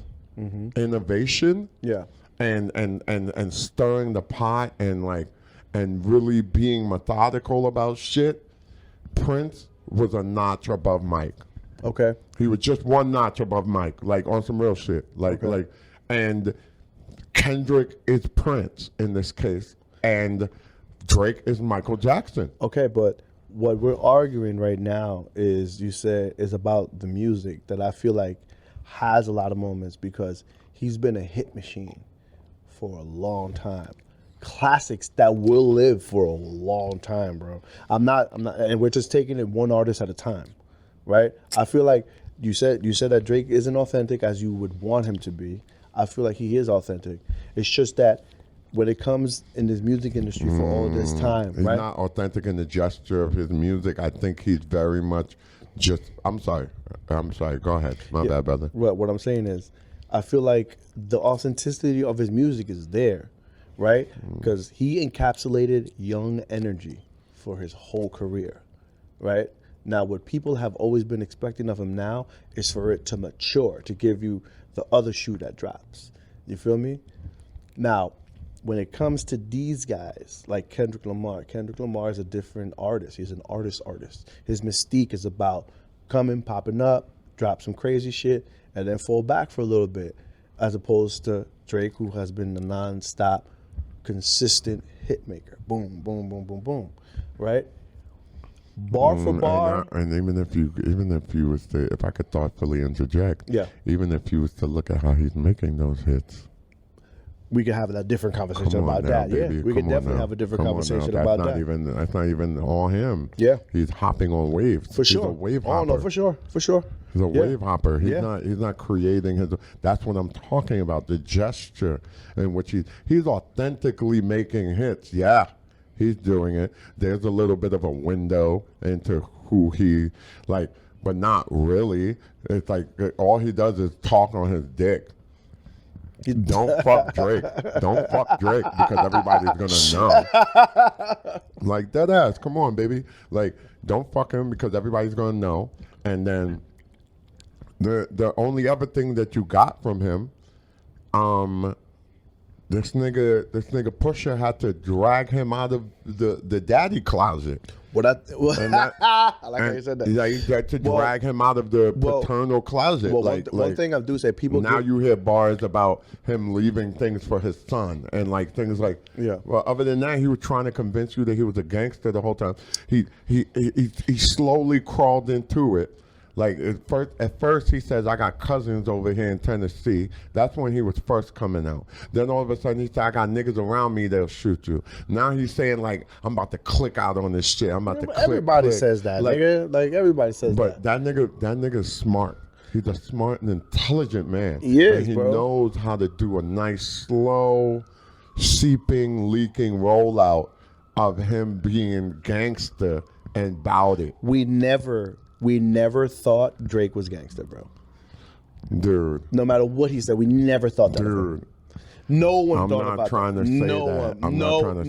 yeah, and stirring the pot and really being methodical about shit, Prince was a notch above Mike. Okay, he was just one notch above Mike, like on some real shit, and Kendrick is Prince in this case, and Drake is Michael Jackson. Okay, but what we're arguing right now is about the music that I feel like has a lot of moments because he's been a hit machine for a long time. Classics that will live for a long time, bro. I'm not, and we're just taking it one artist at a time, right? I feel like you said that Drake isn't authentic as you would want him to be. I feel like he is authentic. It's just that when it comes in this music industry for all this time, he's right? not authentic in the gesture of his music. I think he's very much just. I'm sorry. Go ahead. My bad, brother. What I'm saying is, I feel like the authenticity of his music is there, right? Because he encapsulated young energy for his whole career, right? Now, what people have always been expecting of him now is for it to mature, to give you the other shoe that drops. You feel me? Now, when it comes to these guys, like Kendrick Lamar is a different artist. He's an artist. His mystique is about coming, popping up, drop some crazy shit, and then fall back for a little bit, as opposed to Drake, who has been a non-stop, consistent hit maker. Boom, boom, boom, boom, boom, right? Bar for bar. And even if you was to, if I could thoughtfully interject, yeah. Even if you was to look at how he's making those hits, we could have a different conversation about that. Baby. Yeah, we could definitely have a different conversation about that. That's not even all him. Yeah, he's hopping on waves. For sure. He's a wave hopper. Oh no, for sure. He's a wave hopper. He's not creating his. That's what I'm talking about. The gesture in which he's authentically making hits. Yeah, he's doing it. There's a little bit of a window into who he like, but not really. It's like all he does is talk on his dick. Don't fuck Drake. Don't fuck Drake because everybody's gonna know. Like dead ass. Come on, baby. Like don't fuck him because everybody's gonna know. And then the only other thing that you got from him, this nigga Pusha had to drag him out of the daddy closet. I like how you said that. Yeah, you got to drag him out of the paternal closet. Well, one thing I do say, people now you hear bars about him leaving things for his son and like things like Well, other than that, he was trying to convince you that he was a gangster the whole time. He slowly crawled into it. Like at first he says, I got cousins over here in Tennessee. That's when he was first coming out. Then all of a sudden he said, I got niggas around me, they'll shoot you. Now he's saying like, I'm about to click out on this shit. I'm about to click. Everybody says that, nigga. Like everybody says that. But that nigga's smart. He's a smart and intelligent man. He is, and he bro. knows how to do a nice, slow, seeping, leaking rollout of him being gangster and about it. We never thought Drake was gangster, bro. Dude. No matter what he said, we never thought that. Dude. No one thought I'm about not trying to say that. I'm not trying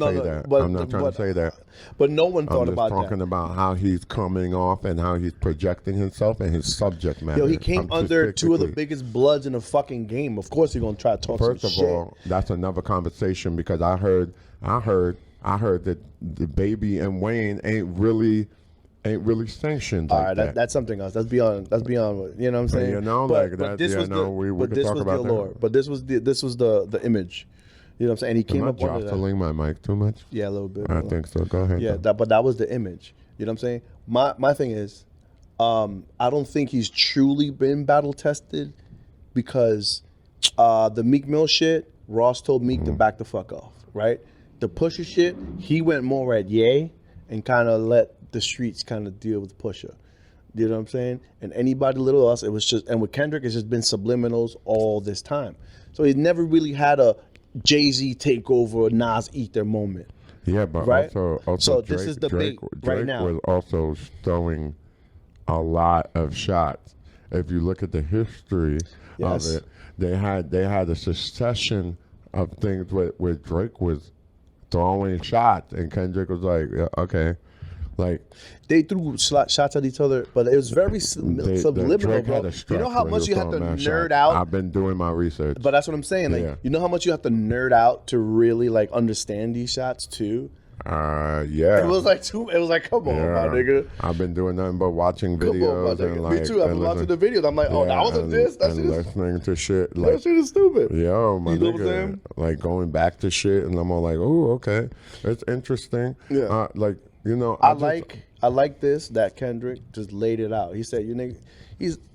to say that. But no one thought about that. I'm just talking about how he's coming off and how he's projecting himself and his subject matter. Yo, he came under two of the biggest bloods in the fucking game. Of course he's going to try to talk some shit. First of all, that's another conversation because I heard that the Baby and Wayne ain't really sanctioned. All right, that's something else. That's beyond. You know what I'm saying? You know, but, like that. This was we could talk about that. But this was the image. You know what I'm saying? And he came up with jostling my mic too much. Yeah, a little bit. I think so. Go ahead. Yeah, but that was the image. You know what I'm saying? My thing is, I don't think he's truly been battle tested because the Meek Mill shit, Ross told Meek to back the fuck off, right? The Pusha shit, he went more at Ye and kind of let the streets kind of deal with Pusha. You know what I'm saying? And anybody little else, it was just, and with Kendrick, it's just been subliminals all this time. So he's never really had a Jay-Z take over, Nas eat their moment. Yeah, but right? also so Drake, this is the Drake right now. Was also throwing a lot of shots. If you look at the history of it, they had a succession of things where Drake was throwing shots, and Kendrick was like, yeah, okay. Like they threw shots at each other, but it was very subliminal, bro. You know how much you have to nerd out? I've been doing my research. But that's what I'm saying. Like, you know how much you have to nerd out to really like understand these shots too? Yeah. It was like, come on, my nigga. I've been doing nothing but watching videos and like. Me too. I've been watching the videos. I'm like, oh, that wasn't this. That shit is listening to shit. Like, that shit is stupid. Yo, my nigga. What I'm saying? Like going back to shit, and I'm all like, oh, okay, it's interesting. Yeah. Like, you know, I like this that Kendrick just laid it out. He said, "You nigga,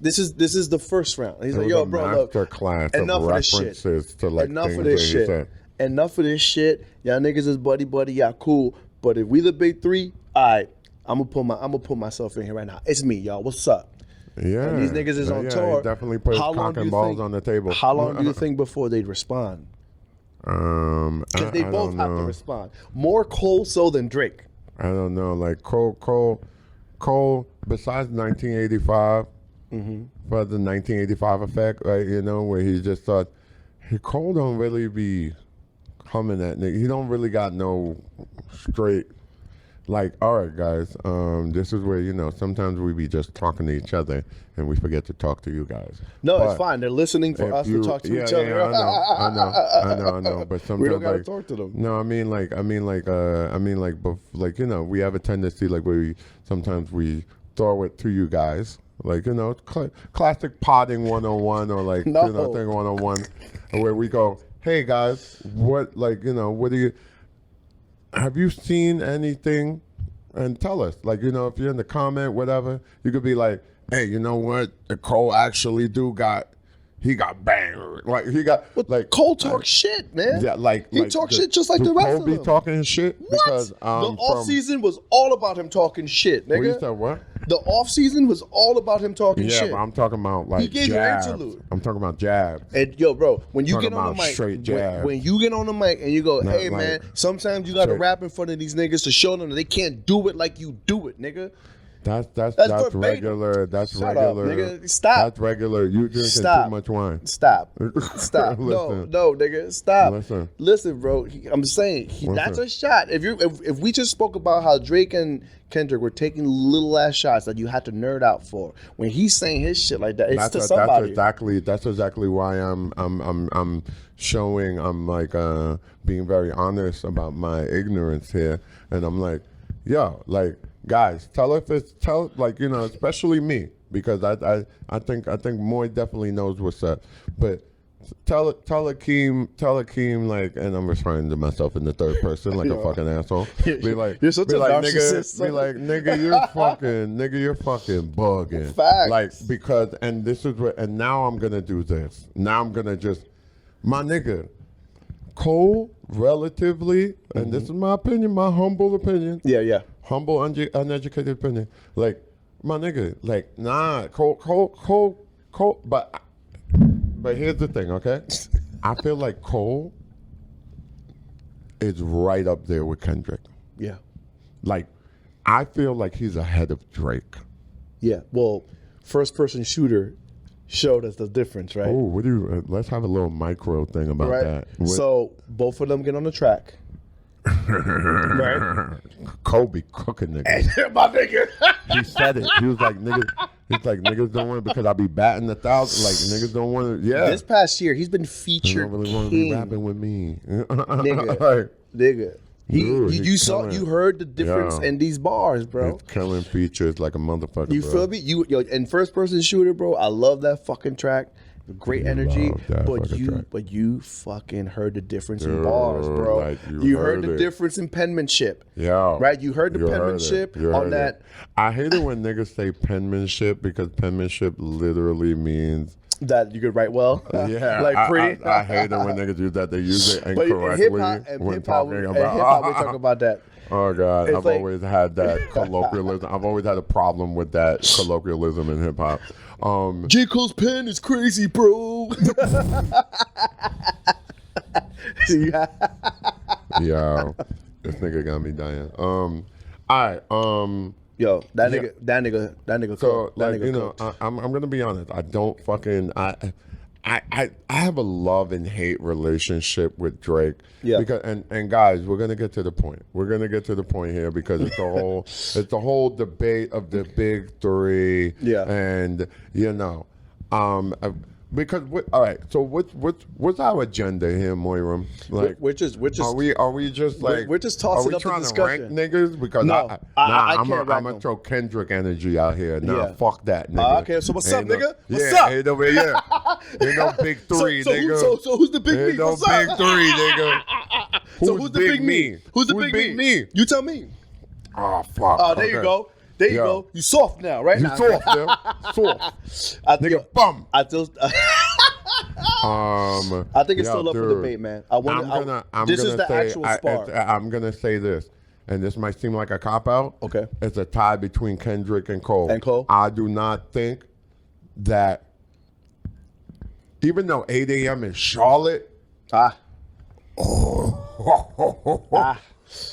this is the first round." He's like, "Yo, bro, look, enough of this shit. To like enough of this shit. Enough of this shit. Y'all niggas is buddy. Y'all cool. But if we the big three, all right, I'm gonna put myself in here right now. It's me, y'all. What's up?" Yeah, and these niggas is on tour. He definitely put cock and balls on the table. How long do you think before they'd respond? Because they both have to respond. More Cole so than Drake. I don't know. Like Cole, besides 1985, for the 1985 effect, right? You know, where he just thought, Cole don't really be coming at nigga. He don't really got no straight like, all right, guys, this is where, you know, sometimes we be just talking to each other and we forget to talk to you guys. No, but it's fine. They're listening for us to talk to each other. Yeah, I know. But sometimes we don't gotta like, talk to them. No, like, you know, we have a tendency, like, where sometimes we throw it to you guys. Like, you know, classic potting 101 or like, no. you know, thing 101 where we go, hey guys, what, like, you know, what do you, have you seen anything? And tell us, like, you know, if you're in the comment, whatever, you could be like, hey, you know what? Cole actually he got banged. Like, he got, but like. Cole talks shit, man. Yeah, like. He talks shit just like the rest of them. Cole be talking shit? What? Because, the off season was all about him talking shit, nigga. What you said, what? The off season was all about him talking shit. Yeah, but I'm talking about, like, he gave jabs. you an interlude. I'm talking about jabs. And, yo, bro, when you get on the mic, straight jabs. when you get on the mic and you go, hey, like, man, sometimes you got to rap in front of these niggas to show them that they can't do it like you do it, nigga. That's regular. That's Shut regular. Up, nigga. Stop. That's regular. You drinking too much wine. Stop. Stop. no, nigga. Stop. Listen, bro. I'm saying that's a shot. If we just spoke about how Drake and Kendrick were taking little ass shots that you had to nerd out for, when he's saying his shit like that, it's to somebody. That's exactly why I'm showing. I'm like being very honest about my ignorance here, and I'm like, yo, like. Guys, tell like, you know, especially me, because I think Moy definitely knows what's up. But tell Akeem, like, and I'm referring to myself in the third person like a fucking asshole. Be like, you're such a narcissist. Be like, nigga, you're fucking bugging. Facts. Like, because, and this is what, and now I'm gonna do this. Now I'm gonna just, my nigga, Cole, relatively, and this is my opinion, my humble opinion. Yeah. Humble, uneducated opinion. Like, my nigga, like, nah, Cole, but here's the thing, okay? I feel like Cole is right up there with Kendrick. Yeah. Like, I feel like he's ahead of Drake. Yeah, well, first-person shooter showed us the difference, right? Oh, let's have a little micro thing about that. So, both of them get on the track. Right? Kobe cooking niggas. My nigga. He said it. He was like, niggas don't want it because I be batting 1,000. Like, niggas don't want it. Yeah. This past year, he's been featured. They don't really want to be rapping with me. Nigga. Nigga. You heard the difference in these bars, bro. He's killing features like a motherfucker. You feel me? And first person shooter, bro. I love that fucking track. Great energy, but you fucking heard the difference in bars, bro. Like you heard the difference in penmanship. Yeah. Right? You heard the penmanship on that. I hate it when niggas say penmanship because penmanship literally means that you could write well. Yeah. Like pretty. I hate it when niggas use that. They use it incorrectly when talking about. Hip-hop, we talk about that. Oh, God. I've always had that colloquialism. I've always had a problem with that colloquialism in hip-hop. J. Cole's pen is crazy, bro. Yeah, this nigga got me dying. All right. Yo, that nigga. So, like, you know, I'm gonna be honest. I don't fucking I have a love and hate relationship with Drake. Yeah. Because and guys, we're gonna get to the point. We're gonna get to the point here because it's the whole debate of the big three. Yeah. And you know, because all right. So what's our agenda here, Moiram? Like we're just are we just like we're just tossing up the discussion. Are we trying to rank niggas? Because I'm gonna throw Kendrick energy out here. Nah, fuck that, nigga. Okay, so what's up, nigga? What's up? Ain't no big three, nigga. So who's the big me? Ain't no big three, nigga. Who's the big me? Who's the big me? You tell me. Oh fuck. Oh, there you go. There you go. You soft now, right? You soft, man. Soft. Nigga, bum. I think it's still up for debate, man. This is the actual spar. I'm gonna say this, and this might seem like a cop out. Okay. It's a tie between Kendrick and Cole. Cole. I do not think that, even though 8 a.m. in Charlotte.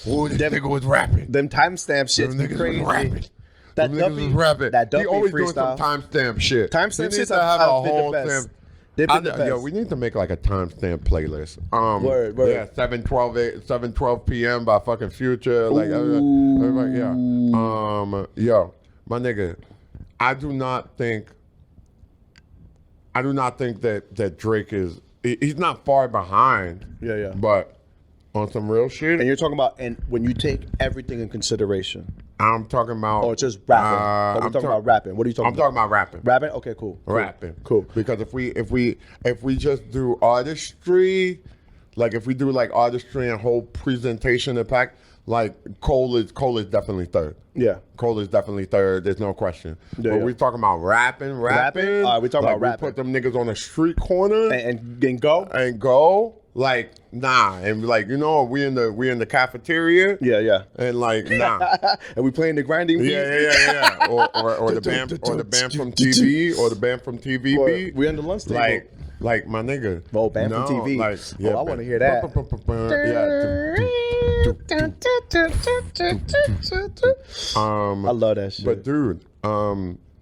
Ooh, this nigga was rapping. Them timestamp shit's crazy. That Duppy was rapping. That Duppy he always freestyle. doing some timestamp shit. Timestamp shit have a whole thing. Yo, we need to make like a timestamp playlist. Word. Yeah, 7:12 p.m. by fucking Future. Like, yeah. Yo, my nigga, I do not think that Drake is. He's not far behind. Yeah. But on some real shit. And you're talking about, and when you take everything in consideration. I'm talking about. Or just rapping. We're talking about rapping. What are you talking about? I'm talking about rapping. Rapping? Okay, cool. Rapping. Cool. Because if we just do artistry, like if we do like artistry and whole presentation impact, like Cole is definitely third. Yeah. Cole is definitely third. There's no question. Yeah, but we're talking about rapping. All right, we're talking about rapping. We put them niggas on a street corner and go. And go. Like, nah. And like, you know, we in the cafeteria. Yeah. And like, nah. And we playing the grinding beat. Yeah. Or the band from TV or the band from TV beat. We on the lunch table. Like my nigga. Oh, band from TV. Like, I want to hear that. I love that shit. But dude,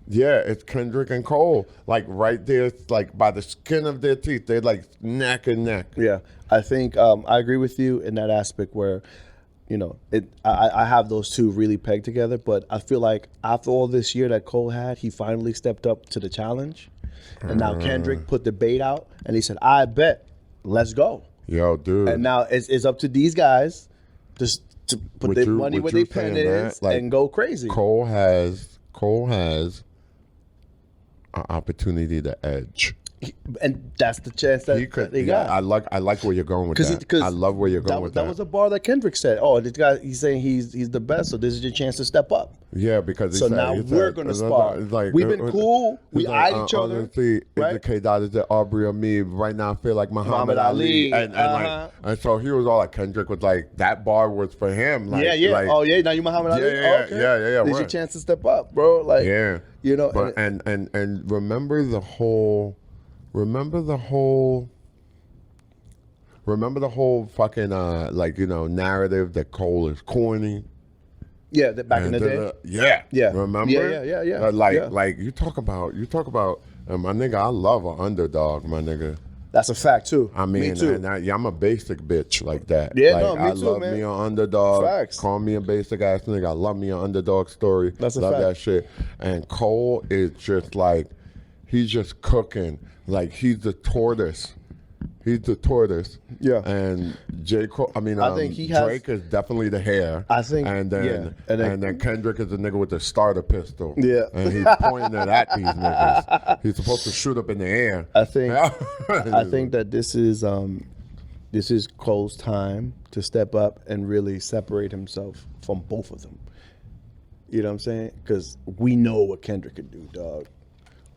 yeah, it's Kendrick and Cole. Like right there, like by the skin of their teeth, they're like neck and neck. Yeah, I think I agree with you in that aspect where, you know, I have those two really pegged together. But I feel like after all this year that Cole had, he finally stepped up to the challenge. And now Kendrick put the bait out and he said, I bet, let's go. Yo, dude. And now it's up to these guys just to put their money where their pen is and go crazy. Cole has an opportunity to edge. And that's the chance that he got. I like where you're going with that. I love where you're going with that. That was a bar that Kendrick said. Oh, this guy, he's saying he's the best, so this is your chance to step up. Yeah, because now we're gonna spar. Like, we've been cool. We eyed each other. Honestly, right? It's the K-Dot, is it Aubrey or me? Right now, I feel like Muhammad Ali. And so he was all like, Kendrick was like, that bar was for him. Like, yeah. Like, oh yeah, now you Muhammad Ali. Yeah. This is your chance to step up, bro. Like, yeah, you know. But and remember the whole fucking like, you know, narrative that Cole is corny. Yeah, back in the day. Yeah. Remember? Yeah. Like you talk about my nigga, I love an underdog, my nigga. That's a fact too. I mean, me too. And I'm a basic bitch like that. Yeah, like, no, me I too, love man. me an underdog. Facts. Call me a basic ass nigga. I love me an underdog story. That's a love fact. that shit. And Cole is just like, he's just cooking. Like he's the tortoise. Yeah. And J Cole, I think Drake is definitely the hare. I think. And then Kendrick is the nigga with the starter pistol. Yeah. And he's pointing it at these niggas. He's supposed to shoot up in the air. I think that this is Cole's time to step up and really separate himself from both of them. You know what I'm saying? Because we know what Kendrick could do, dog.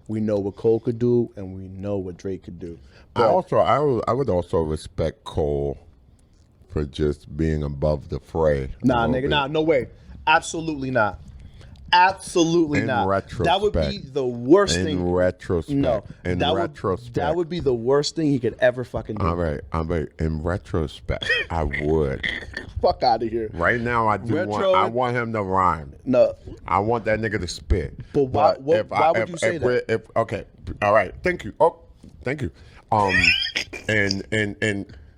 We know what Cole could do, and we know what Drake could do. But I would also respect Cole for just being above the fray. Nah, nigga, nah, no way. Absolutely not. Absolutely not. Retrospect. That would be the worst thing. In retrospect. No. Retrospect. That would be the worst thing he could ever fucking do. All right. In retrospect, I would. Fuck out of here. Right now, I want him to rhyme. No. I want that nigga to spit. But why would you say that? Okay. All right. Thank you. Oh, thank you.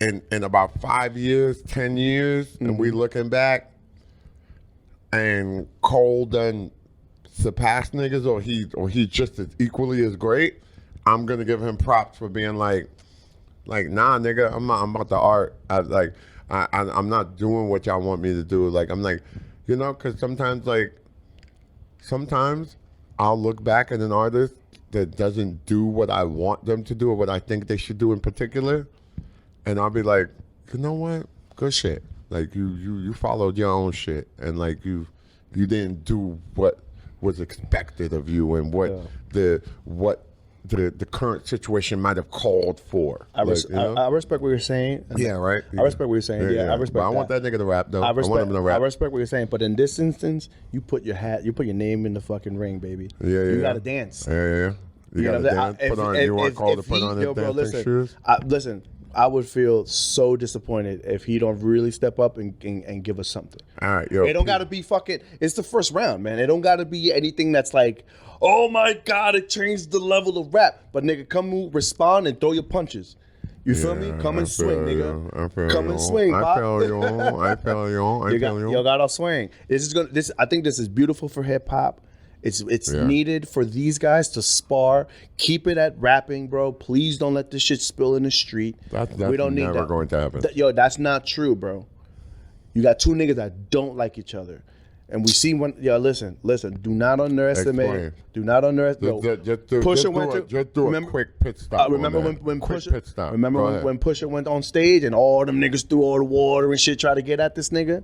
In about 5 years, 10 years, and we looking back, and Cole done surpassed niggas, or he's just as equally as great, I'm gonna give him props for being like, nah, nigga, I'm about the art. I'm not doing what y'all want me to do. Like, I'm like, you know, because sometimes I'll look back at an artist that doesn't do what I want them to do or what I think they should do in particular, and I'll be like, you know what, good shit. Like you followed your own shit, and like you didn't do what was expected of you, and what the current situation might have called for. I respect what you're saying. Yeah, right. I respect what you're saying. Yeah, I respect. But I want that nigga to rap though. I want him to rap. I respect what you're saying, but in this instance, you put your name in the fucking ring, baby. Yeah. You gotta dance. Yeah. You gotta dance. You want Cole to put on his dancing shoes? Listen, I would feel so disappointed if he don't really step up and give us something. All right, yo. It don't gotta be fucking. It's the first round, man. It don't gotta be anything that's like, oh my God, it changed the level of rap. But nigga, come respond and throw your punches. You feel me? Come and swing, nigga. Come and swing, Pop. I feel you. Y'all gotta swing. I think this is beautiful for hip hop. It's needed for these guys to spar. Keep it at rapping, bro. Please don't let this shit spill in the street. We don't need that. That's never going to happen. That's not true, bro. You got two niggas that don't like each other. And we see when, listen. Do not underestimate. Explain. Do not underestimate. Just do a quick pit stop. Remember when Pusha? Remember when Pusha went on stage and all them niggas threw all the water and shit, try to get at this nigga?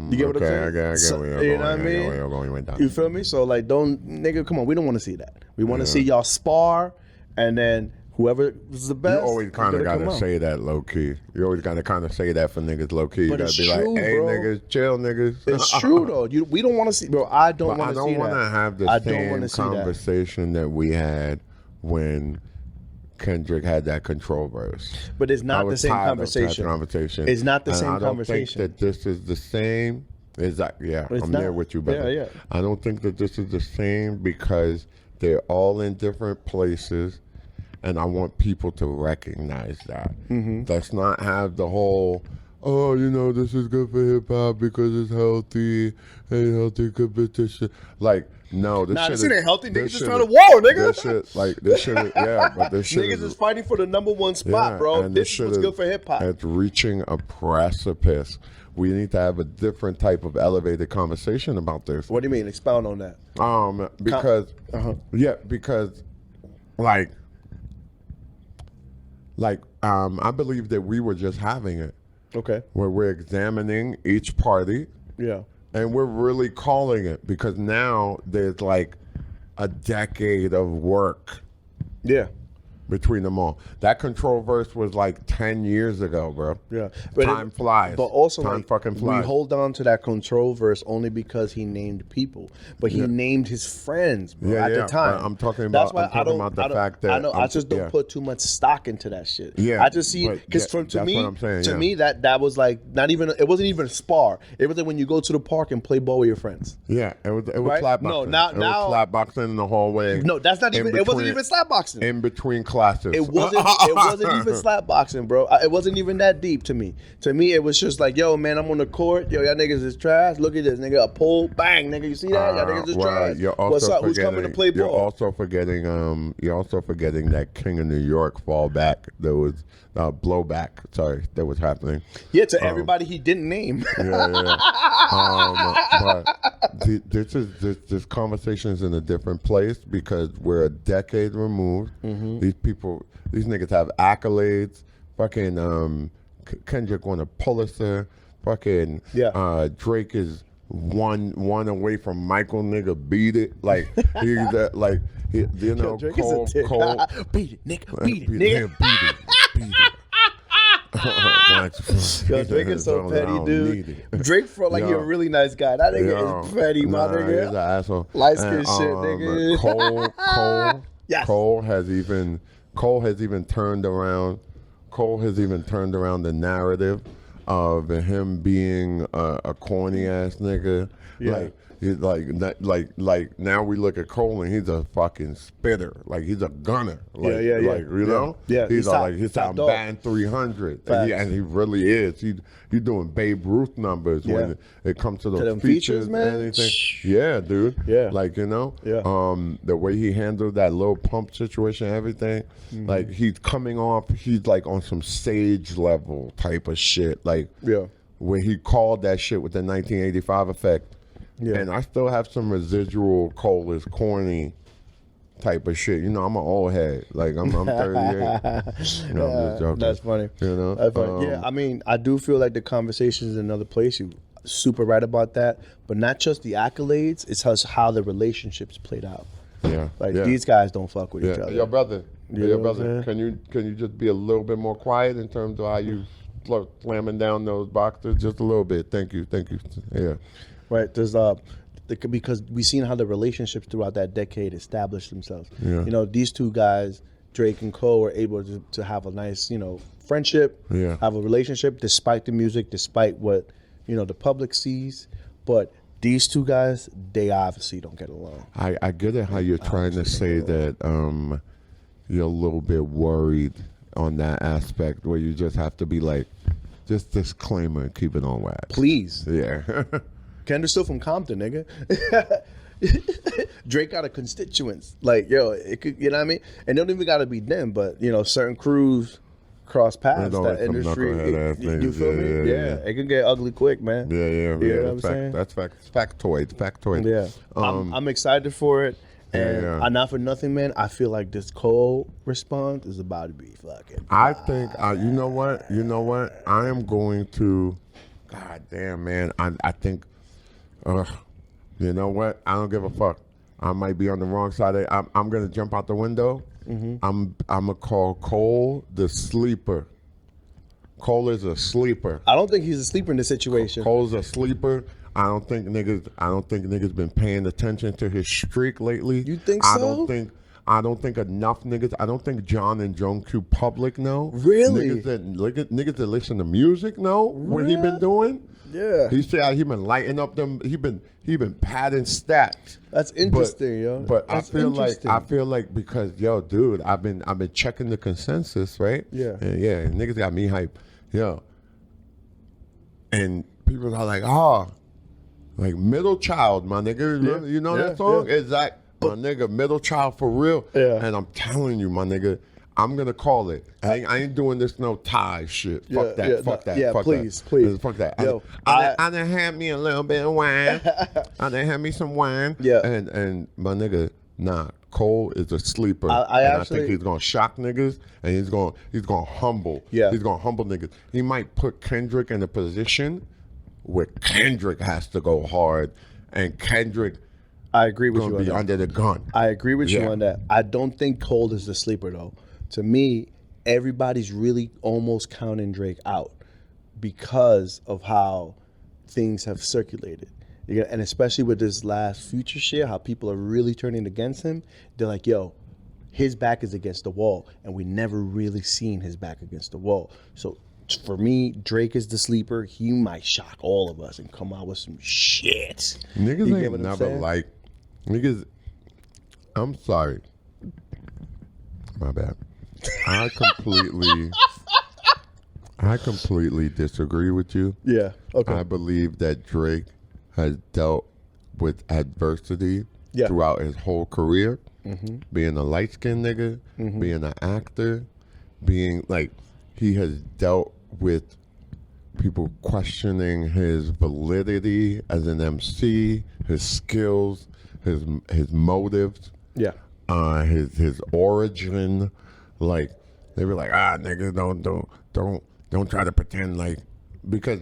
You get what I'm saying? I get where you know what I mean? You feel me? So like, nigga, come on. We don't want to see that. We want to see y'all spar, and then whoever is the best. You always kind of got to say that low key. You always got to kind of say that for niggas low key. You got to be like, hey, bro. Niggas, chill, niggas. It's true though. We don't want to see, bro. I don't want to see that. I don't want to have the same conversation that we had when Kendrick had that control verse. But it's not the same conversation. It's not the same conversation. I don't think that this is the same. I'm there with you, brother. Yeah. I don't think that this is the same because they're all in different places, and I want people to recognize that. Mm-hmm. Let's not have the whole, oh, this is good for hip hop because it's healthy, and healthy competition. Like, no, this shit ain't healthy. Niggas just trying to war, nigga. This shit, but this shit niggas is fighting for the number one spot, bro. This is what's good for hip hop. It's reaching a precipice. We need to have a different type of elevated conversation about this. What do you mean? Expound on that. Because I believe that we were just having it. Okay. Where we're examining each party. Yeah. And we're really calling it because now there's like a decade of work. Yeah. Between them all. That control verse was like 10 years ago, bro. Yeah. But time flies. But also, time fucking flies. We hold on to that control verse only because he named people. But he named his friends, bro, at the time. I'm talking about, the fact that... I just don't put too much stock into that shit. Yeah. I just see... Because to me, that was like not even... It wasn't even a spar. It was like when you go to the park and play ball with your friends. Yeah. It was slap boxing. No, now... It was slap boxing in the hallway. No, that's not even... It wasn't even slap boxing. In between classes. It wasn't even slap boxing, bro. It wasn't even that deep to me. To me, it was just like, yo, man, I'm on the court. Yo, y'all niggas is trash. Look at this, nigga. A pull, bang, nigga. You see that? Y'all niggas is trash. What's up? Who's coming to play ball? You're also forgetting that King of New York fallback. There was blowback. Sorry, that was happening. Yeah, to everybody he didn't name. But this conversation is in a different place because we're a decade removed. Mm-hmm. These niggas have accolades. Fucking Kendrick won a Pulitzer. Fucking Drake is one away from Michael. Nigga, beat it. Like he's that. Like Cole. Beat it, nigga. Beat it, nigga. Beat it. Yo, Drake is so petty, dude. Drake felt like he a really nice guy. That nigga is petty, my nigga. He's an asshole. Light skin shit, nigga. Cole has even turned around. Cole has even turned around the narrative of him being a corny ass nigga. Yeah. Like now we look at Cole and he's a fucking spitter. Like he's a gunner. Like, Like, you know? Yeah. He's out batting 300. And he really is. He's doing Babe Ruth numbers when it comes to those features, man. And anything. Yeah, dude. Yeah. Like, you know? Yeah. The way he handled that Lil Pump situation, everything. Mm-hmm. Like he's coming off, he's like on some sage level type of shit. Like when he called that shit with the 1985 effect. Yeah. And I still have some residual Cole is corny type of shit. You know, I'm an old head. Like I'm 38. You know, I'm just joking. That's funny. You know? That's funny. Yeah, I mean, I do feel like the conversation is in another place. You super right about that. But not just the accolades, it's how the relationships played out. Yeah. Like these guys don't fuck with each other. Your brother. Can you just be a little bit more quiet in terms of how you slamming down those boxes just a little bit? Thank you. Yeah. Right, there's because we've seen how the relationships throughout that decade established themselves. Yeah. You know, these two guys, Drake and Cole were able to have a nice, friendship, have a relationship, despite the music, despite what, the public sees. But these two guys, they obviously don't get along. I get it how you're trying to say that you're a little bit worried on that aspect where you just have to be like, just disclaimer and keep it on wax. Please. Yeah. Kendrick's still from Compton, nigga. Drake got a constituents. Like, it could, you know what I mean? And it don't even got to be them, but, certain crews cross paths. That industry, you feel me? Yeah. It can get ugly quick, man. Yeah. You know what I'm saying? That's factoid. Yeah. I'm excited for it. And not for nothing, man, I feel like this Cole response is about to be fucking. I think, you know what? I am going to, God damn, man. I think, you know what? I don't give a fuck. I might be on the wrong side of it. I'm going to jump out the window. Mm-hmm. I'm going to call Cole the sleeper. Cole is a sleeper. I don't think he's a sleeper in this situation. Cole's a sleeper. I don't think niggas been paying attention to his streak lately. You think so? I don't think enough niggas. I don't think John and Joan Q Public know. Really? Niggas that listen to music know what he been doing. Yeah. He been lighting up them. He been padding stats. That's interesting, But I feel like because dude, I've been checking the consensus, right? Yeah. And niggas got me hype. And people are like, like Middle Child, my nigga. You know that song? Yeah. Exact, my nigga, Middle Child for real. Yeah. And I'm telling you, my nigga, I'm gonna call it. I ain't doing this no tie shit. Fuck that. Fuck that. Yeah, fuck please. Fuck that. Yo, I done had me a little bit of wine. I done had me some wine. Yeah. And my nigga, nah. Cole is a sleeper. I think he's gonna shock niggas, and he's gonna humble. Yeah. He's gonna humble niggas. He might put Kendrick in a position where Kendrick has to go hard, and Kendrick, I agree with you gonna on be that. under the gun. I agree with you on that. I don't think Cole is the sleeper though. To me, everybody's really almost counting Drake out because of how things have circulated. And especially with this last Future shit, how people are really turning against him. They're like, his back is against the wall, and we never really seen his back against the wall. So for me, Drake is the sleeper. He might shock all of us and come out with some shit. Niggas ain't never like niggas. I'm sorry, my bad. I completely disagree with you. Yeah. Okay. I believe that Drake has dealt with adversity throughout his whole career. Mm-hmm. Being a light-skinned nigga, being an actor, being like, he has dealt with people questioning his validity as an MC, his skills, his motives, his origin. Like, they were like, nigga, don't try to pretend like, because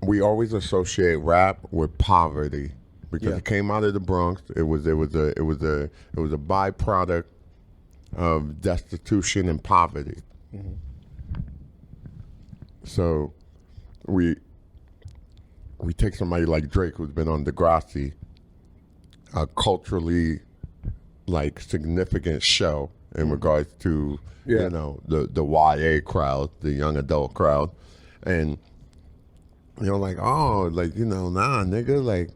we always associate rap with poverty because it came out of the Bronx. It was a byproduct of destitution and poverty. Mm-hmm. So we take somebody like Drake, who's been on Degrassi, a culturally like significant show in regards to the YA crowd, the young adult crowd, and like, nah, nigga, like,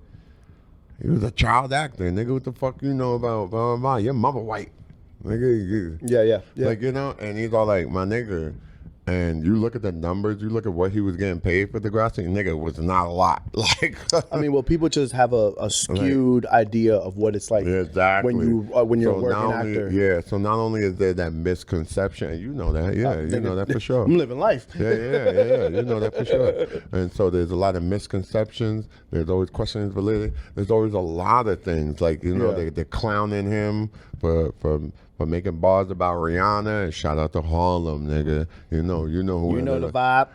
he was a child actor, nigga. What the fuck you know about blah, blah, blah. Your mother white, nigga. Yeah. Like, and he's all like, my nigga. And you look at the numbers, you look at what he was getting paid for Degrassi, nigga, was not a lot. Like, I mean, well, people just have a skewed idea of what it's like when you're a working actor. Yeah, so not only is there that misconception, and you know that, you know that for sure. I'm living life. Yeah, you know that for sure. And so there's a lot of misconceptions. There's always questions validity. There's always a lot of things, like, they're clowning him for making bars about Rihanna, and shout out to Harlem, nigga. You know who. You know the vibe.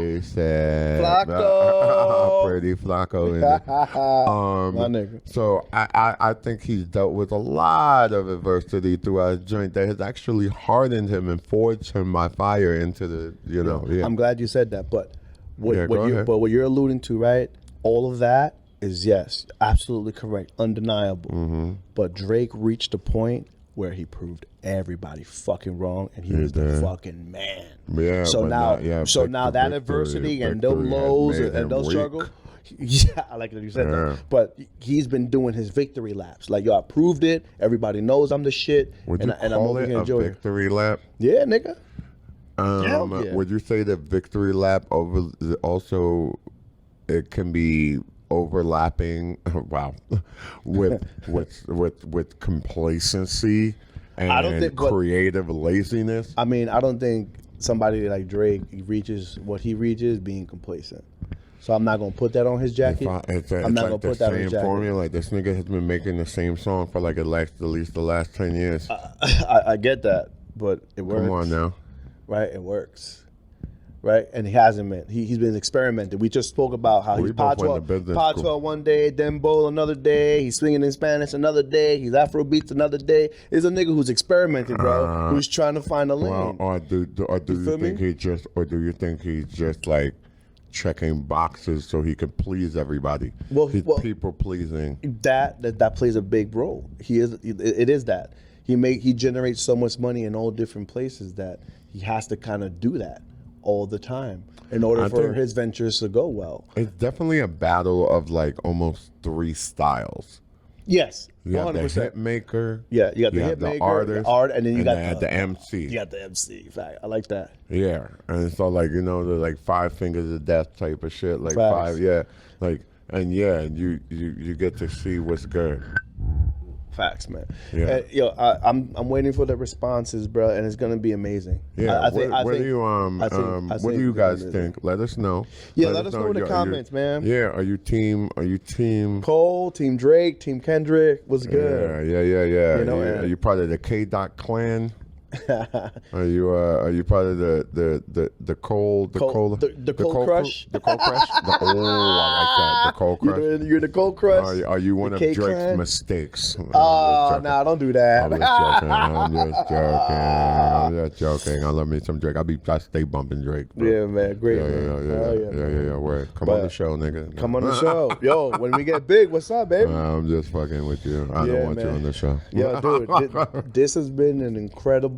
He said, Flacco. Pretty Flacco. My nigga. So I think he's dealt with a lot of adversity throughout his joint that has actually hardened him and forged him by fire into the, I'm glad you said that, but what you're alluding to, right? All of that is, yes, absolutely correct, undeniable. Mm-hmm. But Drake reached a point where he proved everybody fucking wrong, and he was the fucking man. Yeah. So now that adversity and those lows and those struggles. Yeah, I like that you said that. But he's been doing his victory laps. Like, yo, I proved it. Everybody knows I'm the shit. Would you call it a victory lap? Yeah, nigga. Would you say that victory lap also it can be overlapping? Wow, with complacency and creative laziness? I mean, I don't think somebody like Drake reaches what he reaches being complacent. So I'm not gonna put that on his jacket. I'm not gonna put that on his jacket. Formula. Like, this nigga has been making the same song for like at least the last 10 years. I get that, but it works. Come on now. Right, it works. Right, and he hasn't been. He's been experimenting. We just spoke about how he's Pod 12 one day, Dembo another day. He's swinging in Spanish another day. He's Afro beats another day. He's a nigga who's experimenting, bro. Who's trying to find a lane. Or do you think he's just like checking boxes so he can please everybody? Well, he's people pleasing. That plays a big role. It is that. He generates so much money in all different places that he has to kind of do that all the time in order for his ventures to go well. It's definitely a battle of like almost 3 styles. Yes, you got 100%. The hit maker. Yeah, you got the hit maker, the artist, and then you got the MC. You got the MC. Fact, I like that. Yeah, and it's all like, the like 5 fingers of death type of shit. Like Facts. 5, yeah, like, and yeah, you get to see what's good. Facts, man. Yeah. I'm waiting for the responses, bro, and it's gonna be amazing. Yeah. What do you guys think? Let us know. Yeah, let us know in the comments, man. Yeah. Are you team Cole, team Drake, team Kendrick? What's good? Yeah. Are you part of the K-Dot clan? Are you part of the Cole Crush? The Cole Crush. I like that. The Cole Crush. You're the Cole Crush. Are you one of Drake's mistakes? Nah, don't do that. I'm just joking. I love me some Drake. I stay bumping Drake, bro. Yeah, man. Great. Yeah. Word. Come on the show, nigga. Come on the show. Yo, when we get big, what's up, baby? I'm just fucking with you. I don't want you on the show. Yo, dude, this has been an incredible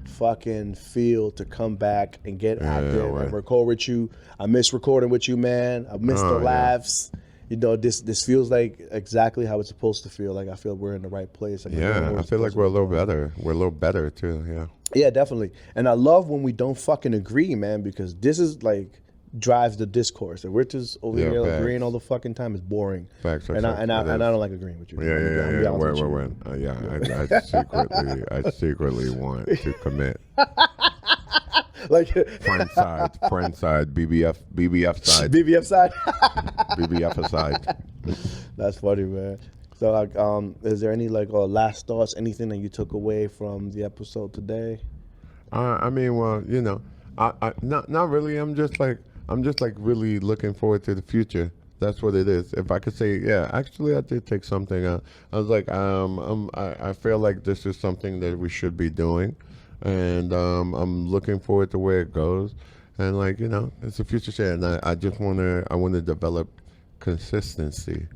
fucking feel to come back and get active and record with you. I miss recording with you, man. I miss the laughs. This feels like exactly how it's supposed to feel. Like, I feel we're in the right place. Like, I feel like we're a little better. We're a little better too. Yeah. Yeah, definitely. And I love when we don't fucking agree, man, because this is like drives the discourse. And we're just over here agreeing all the fucking time is boring. Facts. And I don't like agreeing with you. Yeah. I secretly want to commit. Like friend side, BBF side, BBF aside. That's funny, man. So, like, is there any like last thoughts, anything that you took away from the episode today? I mean, well, I not really. I'm just like really looking forward to the future. That's what it is. If I could say, yeah, actually, I did take something out. I was like, I feel like this is something that we should be doing, and I'm looking forward to where it goes, and like, it's a future share, and I just want to develop consistency,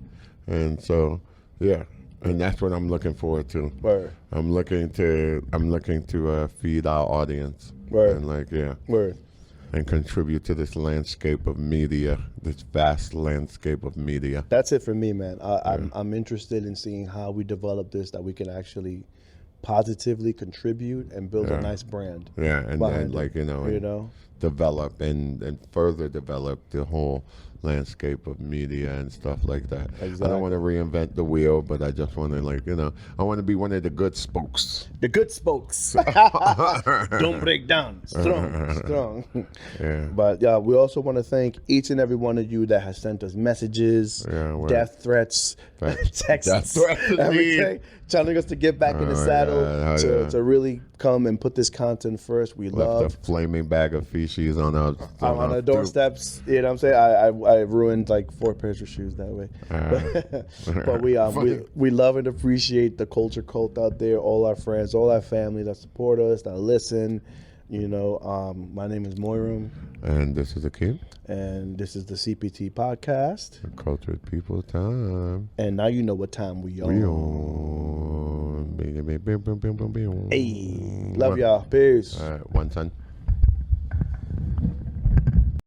and so yeah, and that's what I'm looking forward to. Word. I'm looking to feed our audience. Word. And like, yeah. Word. And contribute to this landscape of media, this vast landscape of media. That's it for me, man. I'm interested in seeing how we develop this, that we can actually positively contribute and build a nice brand. Yeah, and then like, develop and further develop the whole landscape of media and stuff like that. Exactly. I don't want to reinvent the wheel, but I just want to I want to be one of the good spokes. The good spokes. Don't break down. Strong. Yeah. But yeah, we also want to thank each and every one of you that has sent us messages, death threats, texts, everything, telling us to get back in the saddle, to really come and put this content first. We love a flaming bag of feces on our doorsteps. You know what I'm saying? I ruined like 4 pairs of shoes that way. But we love and appreciate the culture cult out there, all our friends, all our family that support us, that listen. My name is Moirum. And this is Akeem. And this is the CPT podcast. Cultured People Time. And now you know what time we on. We on. Hey, love y'all. Peace. All right, one ton.